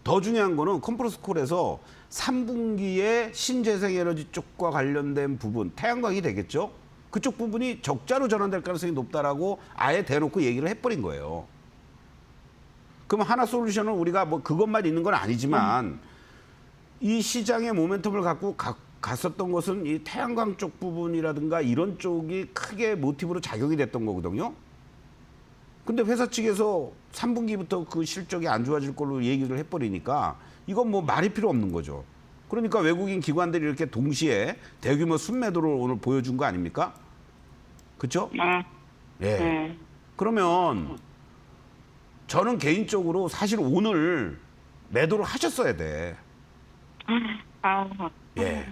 Speaker 6: 더 중요한 거는 컨퍼런스 콜에서 3분기에 신재생에너지 쪽과 관련된 부분 태양광이 되겠죠. 그쪽 부분이 적자로 전환될 가능성이 높다라고 아예 대놓고 얘기를 해버린 거예요. 그럼 하나솔루션은 우리가 뭐 그것만 있는 건 아니지만 이 시장의 모멘텀을 갖고 갔었던 것은 이 태양광 쪽 부분이라든가 이런 쪽이 크게 모티브로 작용이 됐던 거거든요. 근데 회사 측에서 3분기부터 그 실적이 안 좋아질 걸로 얘기를 해버리니까 이건 뭐 말이 필요 없는 거죠. 그러니까 외국인 기관들이 이렇게 동시에 대규모 순매도를 오늘 보여준 거 아닙니까? 그렇죠? 예. 그러면 저는 개인적으로 사실 오늘 매도를 하셨어야 돼. 예.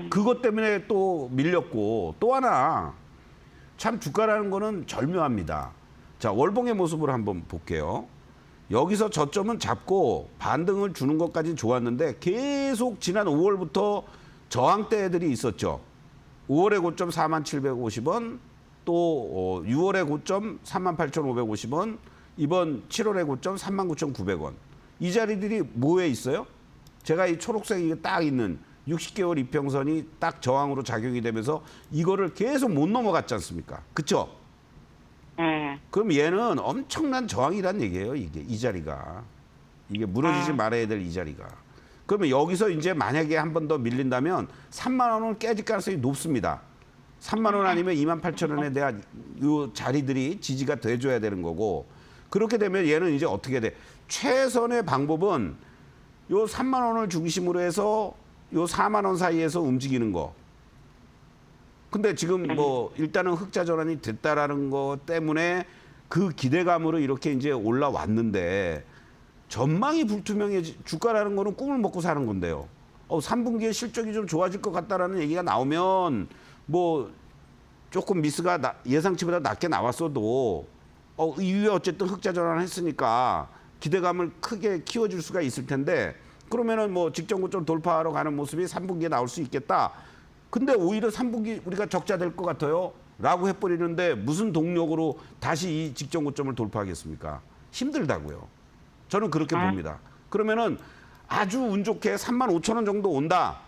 Speaker 6: 그것 때문에 또 밀렸고 또 하나 참 주가라는 거는 절묘합니다. 자, 월봉의 모습을 한번 볼게요. 여기서 저점은 잡고 반등을 주는 것까지는 좋았는데 계속 지난 5월부터 저항대들이 있었죠. 5월의 고점 4750원, 또 6월의 고점 38,550원, 이번 7월의 고점 39,900원. 이 자리들이 뭐에 있어요? 제가 이 초록색이 딱 있는 60개월 이평선이 딱 저항으로 작용이 되면서 이거를 계속 못 넘어갔지 않습니까? 그렇죠? 그럼 얘는 엄청난 저항이란 얘기예요. 이게 이 자리가. 이게 무너지지 말아야 될 이 자리가. 그러면 여기서 이제 만약에 한 번 더 밀린다면 3만 원을 깨질 가능성이 높습니다. 3만 원 아니면 28,000원에 대한 이 자리들이 지지가 돼줘야 되는 거고 그렇게 되면 얘는 이제 어떻게 돼? 최선의 방법은 요 3만 원을 중심으로 해서 요 4만 원 사이에서 움직이는 거. 근데 지금 뭐 일단은 흑자 전환이 됐다라는 것 때문에 그 기대감으로 이렇게 이제 올라왔는데 전망이 불투명해 주가라는 거는 꿈을 먹고 사는 건데요. 3분기에 실적이 좀 좋아질 것 같다라는 얘기가 나오면 뭐 조금 미스가 예상치보다 낮게 나왔어도 이후에 어쨌든 흑자 전환을 했으니까 기대감을 크게 키워줄 수가 있을 텐데 그러면은 뭐 직전 고점 돌파하러 가는 모습이 3분기에 나올 수 있겠다. 근데 오히려 3분기 우리가 적자 될 것 같아요. 라고 해버리는데 무슨 동력으로 다시 이 직전 고점을 돌파하겠습니까? 힘들다고요. 저는 그렇게 봅니다. 그러면은 아주 운 좋게 35,000원 정도 온다.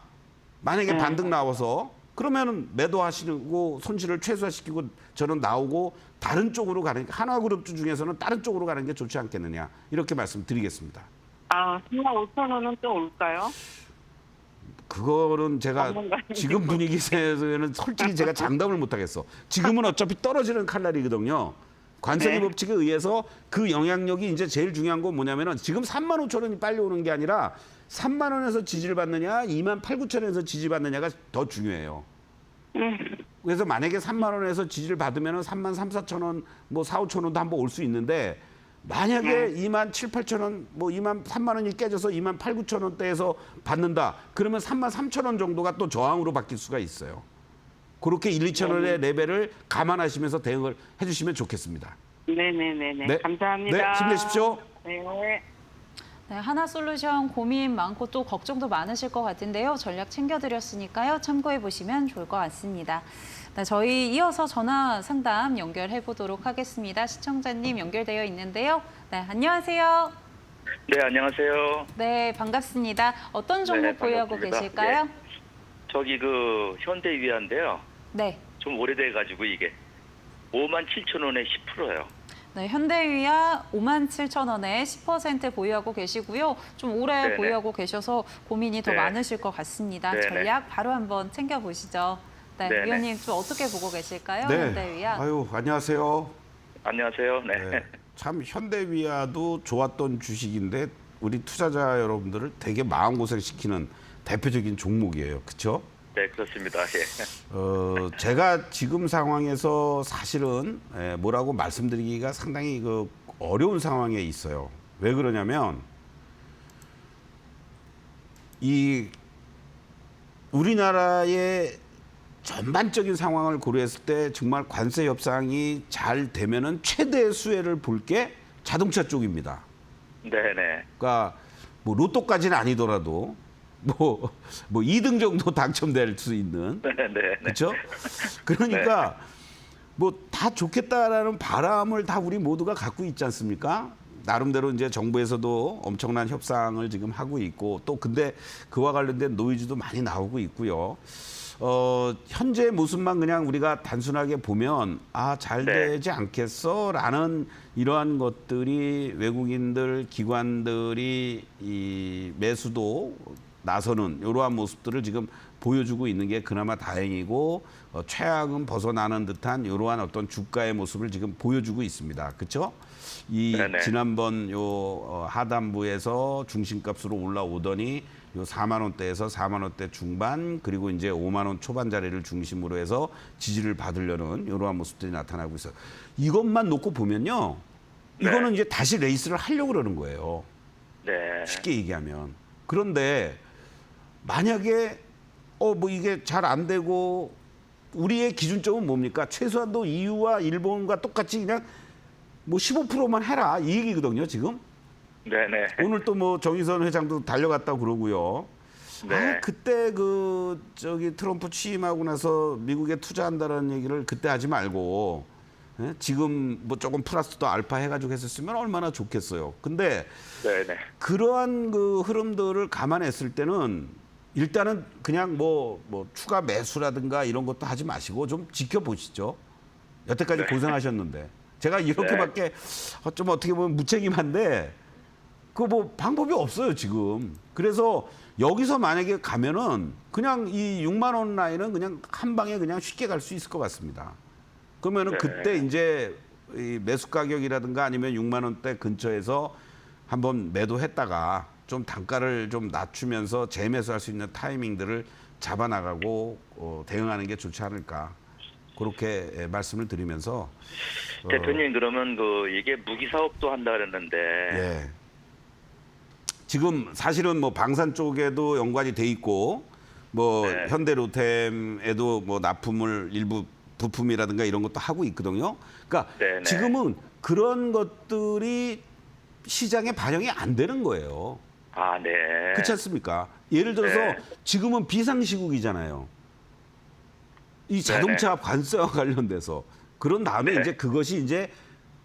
Speaker 6: 만약에 반등 나와서 그러면은 매도하시고 손실을 최소화시키고 저는 나오고 다른 쪽으로 가는 게 하나그룹주 중에서는 다른 쪽으로 가는 게 좋지 않겠느냐 이렇게 말씀드리겠습니다.
Speaker 7: 아, 45,000원은 또 올까요?
Speaker 6: 그거는 제가 지금 분위기에서는 솔직히 제가 장담을 못 하겠어. 지금은 어차피 떨어지는 칼날이거든요. 관세기
Speaker 7: 네.
Speaker 6: 법칙에 의해서 그 영향력이 이제 제일 중요한 건 뭐냐면은 지금 35,000원이 빨리 오는 게 아니라 3만 원에서 지지를 받느냐 2만 8,9천원에서 지지 받느냐가 더 중요해요. 그래서 만약에 3만 원에서 지지를 받으면은 3만 3, 4천 뭐 4, 5천 원도 한번 올 수 있는데 만약에 2만 7, 8천 뭐 2만 3만 원이 깨져서 2만 8, 9천 원대에서 받는다. 그러면 3만 3천 원 정도가 또 저항으로 바뀔 수가 있어요. 그렇게 1, 2천 원의 레벨을 감안하시면서 대응을 해주시면 좋겠습니다.
Speaker 7: 네네네네.
Speaker 6: 네.
Speaker 7: 감사합니다.
Speaker 6: 네, 힘내십시오.
Speaker 7: 네.
Speaker 2: 네, 하나솔루션 고민 많고 또 걱정도 많으실 것 같은데요. 전략 챙겨드렸으니까요. 참고해 보시면 좋을 것 같습니다. 네, 저희 이어서 전화 상담 연결해 보도록 하겠습니다. 시청자님 연결되어 있는데요. 네, 안녕하세요.
Speaker 8: 네, 안녕하세요.
Speaker 2: 네, 반갑습니다. 어떤 종목
Speaker 8: 네,
Speaker 2: 보유하고
Speaker 8: 반갑습니다.
Speaker 2: 계실까요?
Speaker 8: 예. 저기 그 현대위아인데요.
Speaker 2: 네.
Speaker 8: 좀 오래돼가지고 이게 57,000원에 10%예요.
Speaker 2: 네, 현대위아 57,000원에 10% 보유하고 계시고요. 좀 오래
Speaker 8: 네네.
Speaker 2: 보유하고 계셔서 고민이 더
Speaker 8: 네.
Speaker 2: 많으실 것 같습니다.
Speaker 8: 네네.
Speaker 2: 전략 바로 한번 챙겨보시죠. 네,
Speaker 8: 네네.
Speaker 2: 위원님 좀 어떻게 보고 계실까요?
Speaker 6: 네.
Speaker 2: 현대위아.
Speaker 6: 아유, 안녕하세요.
Speaker 8: 안녕하세요. 네.
Speaker 6: 네. 참 현대위아도 좋았던 주식인데 우리 투자자 여러분들을 되게 마음고생 시키는 대표적인 종목이에요. 그렇죠?
Speaker 8: 네, 그렇습니다. 예.
Speaker 6: 제가 지금 상황에서 사실은 뭐라고 말씀드리기가 상당히 그 어려운 상황에 있어요. 왜 그러냐면 이 우리나라의 전반적인 상황을 고려했을 때 정말 관세 협상이 잘 되면은 최대 수혜를 볼 게 자동차 쪽입니다.
Speaker 8: 네네.
Speaker 6: 그러니까 뭐 로또까지는 아니더라도 뭐 2등 정도 당첨될 수 있는
Speaker 8: 네네.
Speaker 6: 그렇죠? 그러니까 뭐 다 좋겠다라는 바람을 다 우리 모두가 갖고 있지 않습니까? 나름대로 이제 정부에서도 엄청난 협상을 지금 하고 있고 또 근데 그와 관련된 노이즈도 많이 나오고 있고요. 현재 모습만 그냥 우리가 단순하게 보면 잘
Speaker 8: 네.
Speaker 6: 되지 않겠어라는 이러한 것들이 외국인들 기관들이 이 매수도 나서는 이러한 모습들을 지금 보여주고 있는 게 그나마 다행이고 최악은 벗어나는 듯한 이러한 어떤 주가의 모습을 지금 보여주고 있습니다. 그렇죠? 이
Speaker 8: 네네.
Speaker 6: 지난번 하단부에서 중심값으로 올라오더니 요 4만 원대에서 4만 원대 중반 그리고 이제 5만 원 초반 자리를 중심으로 해서 지지를 받으려는 이러한 모습들이 나타나고 있어요. 이것만 놓고 보면요. 이거는 이제 다시 레이스를 하려고 그러는 거예요.
Speaker 8: 네.
Speaker 6: 쉽게 얘기하면. 그런데 만약에 뭐 이게 잘 안 되고 우리의 기준점은 뭡니까? 최소한도 EU와 일본과 똑같이 그냥 뭐 15%만 해라 이 얘기거든요, 지금.
Speaker 8: 네네.
Speaker 6: 오늘 또 뭐 정의선 회장도 달려갔다고 그러고요.
Speaker 8: 네.
Speaker 6: 그때 트럼프 취임하고 나서 미국에 투자한다는 얘기를 그때 하지 말고 지금 뭐 조금 플러스 더 알파 해가지고 했었으면 얼마나 좋겠어요. 근데
Speaker 8: 네네.
Speaker 6: 그러한 그 흐름들을 감안했을 때는 일단은 그냥 뭐 추가 매수라든가 이런 것도 하지 마시고 좀 지켜보시죠. 여태까지 고생하셨는데 제가 이렇게밖에 좀 어떻게 보면 무책임한데 그 뭐 방법이 없어요 지금. 그래서 여기서 만약에 가면은 그냥 이 6만 원 라인은 그냥 한 방에 그냥 쉽게 갈 수 있을 것 같습니다. 그러면은
Speaker 8: 네.
Speaker 6: 그때 이제 이 매수 가격이라든가 아니면 6만 원대 근처에서 한번 매도했다가 좀 단가를 좀 낮추면서 재매수할 수 있는 타이밍들을 잡아나가고 대응하는 게 좋지 않을까 그렇게 말씀을 드리면서
Speaker 8: 대표님 그러면 이게 무기 사업도 한다 그랬는데.
Speaker 6: 예. 지금 사실은 뭐 방산 쪽에도 연관이 돼 있고 뭐
Speaker 8: 네.
Speaker 6: 현대로템에도 뭐 납품을 일부 부품이라든가 이런 것도 하고 있거든요. 그러니까
Speaker 8: 네네.
Speaker 6: 지금은 그런 것들이 시장에 반영이 안 되는 거예요.
Speaker 8: 아, 네.
Speaker 6: 그렇지 않습니까? 예를 들어서
Speaker 8: 네.
Speaker 6: 지금은 비상시국이잖아요. 이 자동차 관세와 관련돼서 그런 다음에 이제 그것이 이제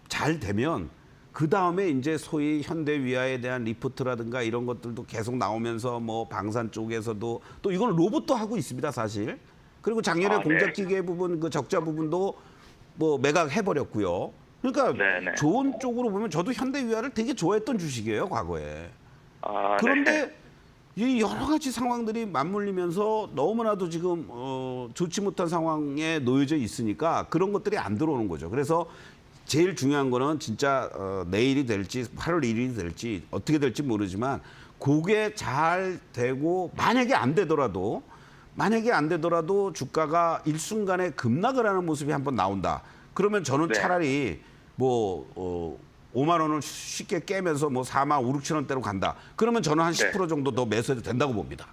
Speaker 6: 잘 되면 그 다음에 이제 소위 현대 위아에 대한 리포트라든가 이런 것들도 계속 나오면서 뭐 방산 쪽에서도 또 이건 로봇도 하고 있습니다, 사실. 그리고 작년에 공작기계 부분 그 적자 부분도 뭐 매각해 버렸고요. 그러니까 좋은 쪽으로 보면 저도 현대 위아를 되게 좋아했던 주식이에요, 과거에. 그런데 이 여러 가지 상황들이 맞물리면서 너무나도 지금 좋지 못한 상황에 놓여져 있으니까 그런 것들이 안 들어오는 거죠. 그래서 제일 중요한 거는 진짜 내일이 될지 8월 1일이 될지 어떻게 될지 모르지만 그게 잘 되고 만약에 안 되더라도 주가가 일순간에 급락을 하는 모습이 한번 나온다. 그러면 저는 차라리 뭐 5만 원을 쉽게 깨면서 뭐 4만 5, 6천 원대로 간다. 그러면 저는 한 10% 정도 더 매수해도 된다고 봅니다.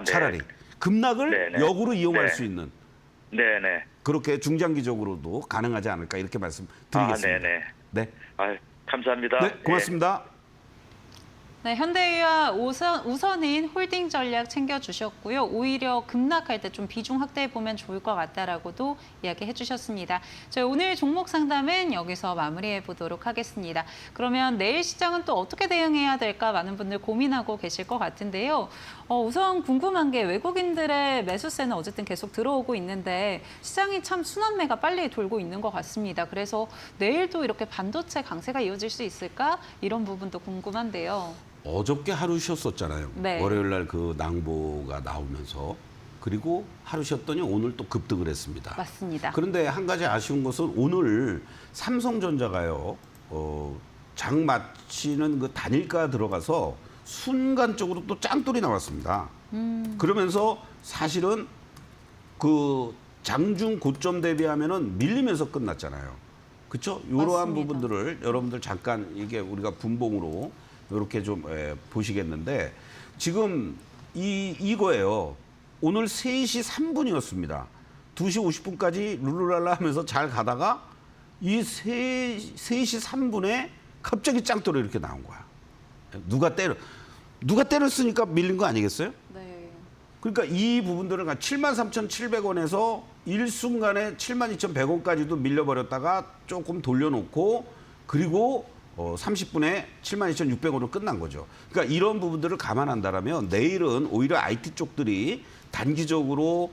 Speaker 6: 차라리 급락을 역으로 이용할 수 있는 그렇게 중장기적으로도 가능하지 않을까 이렇게 말씀드리겠습니다. 네.
Speaker 8: 감사합니다.
Speaker 6: 네, 고맙습니다.
Speaker 2: 네, 현대위와 우선인 홀딩 전략 챙겨주셨고요. 오히려 급락할 때 좀 비중 확대해 보면 좋을 것 같다라고도 이야기해 주셨습니다. 저희 오늘 종목 상담은 여기서 마무리해 보도록 하겠습니다. 그러면 내일 시장은 또 어떻게 대응해야 될까 많은 분들 고민하고 계실 것 같은데요. 우선 궁금한 게 외국인들의 매수세는 어쨌든 계속 들어오고 있는데 시장이 참 순환매가 빨리 돌고 있는 것 같습니다. 그래서 내일도 이렇게 반도체 강세가 이어질 수 있을까? 이런 부분도 궁금한데요.
Speaker 6: 어저께 하루 쉬었었잖아요.
Speaker 2: 네.
Speaker 6: 월요일 날 그 낭보가 나오면서 그리고 하루 쉬었더니 오늘 또 급등을 했습니다.
Speaker 2: 맞습니다.
Speaker 6: 그런데 한 가지 아쉬운 것은 오늘 삼성전자가요. 장 마치는 그 단일가 들어가서 순간적으로 또 짱돌이 나왔습니다. 그러면서 사실은 그 장중 고점 대비하면은 밀리면서 끝났잖아요. 그렇죠? 이러한 부분들을 여러분들 잠깐 이게 우리가 분봉으로 이렇게 좀 보시겠는데 지금 이거예요. 오늘 3시 3분이었습니다. 2시 50분까지 룰루랄라 하면서 잘 가다가 이 3시 3분에 갑자기 짱돌이 이렇게 나온 거야. 누가 때렸으니까 밀린 거 아니겠어요?
Speaker 2: 네.
Speaker 6: 그러니까 이 부분들은 73,700원에서 일순간에 72,100원까지도 밀려버렸다가 조금 돌려놓고 그리고 30분에 72,600원으로 끝난 거죠. 그러니까 이런 부분들을 감안한다면 내일은 오히려 IT 쪽들이 단기적으로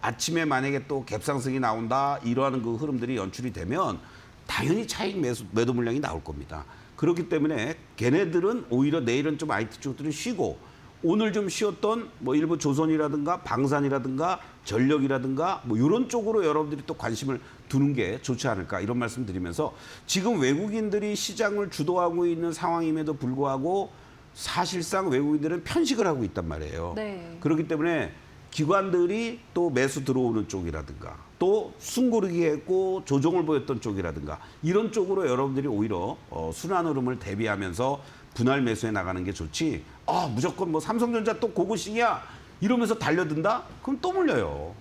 Speaker 6: 아침에 만약에 또 갭상승이 나온다 이러한 그 흐름들이 연출이 되면 당연히 차익 매도 물량이 나올 겁니다. 그렇기 때문에 걔네들은 오히려 내일은 좀 IT 쪽들은 쉬고 오늘 좀 쉬었던 뭐 일부 조선이라든가 방산이라든가 전력이라든가 뭐 이런 쪽으로 여러분들이 또 관심을 두는 게 좋지 않을까 이런 말씀 드리면서 지금 외국인들이 시장을 주도하고 있는 상황임에도 불구하고 사실상 외국인들은 편식을 하고 있단 말이에요.
Speaker 2: 네.
Speaker 6: 그렇기 때문에 기관들이 또 매수 들어오는 쪽이라든가 또 숨고르기 했고 조정을 보였던 쪽이라든가 이런 쪽으로 여러분들이 오히려 순환 흐름을 대비하면서 분할 매수해 나가는 게 좋지 무조건 뭐 삼성전자 또 고고식이야 이러면서 달려든다? 그럼 또 물려요.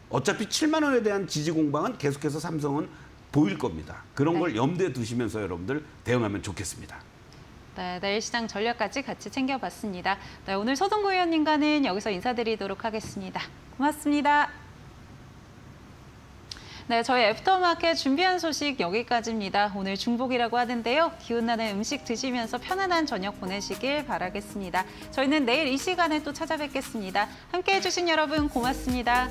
Speaker 6: 어차피 7만 원에 대한 지지 공방은 계속해서 삼성은 보일 겁니다. 그런 걸 염두에 두시면서 여러분들 대응하면 좋겠습니다.
Speaker 2: 네, 내일 시장 전략까지 같이 챙겨봤습니다. 네, 오늘 서동구 의원님과는 여기서 인사드리도록 하겠습니다. 고맙습니다. 네, 저희 애프터마켓 준비한 소식 여기까지입니다. 오늘 중복이라고 하는데요. 기운나는 음식 드시면서 편안한 저녁 보내시길 바라겠습니다. 저희는 내일 이 시간에 또 찾아뵙겠습니다. 함께해 주신 여러분 고맙습니다.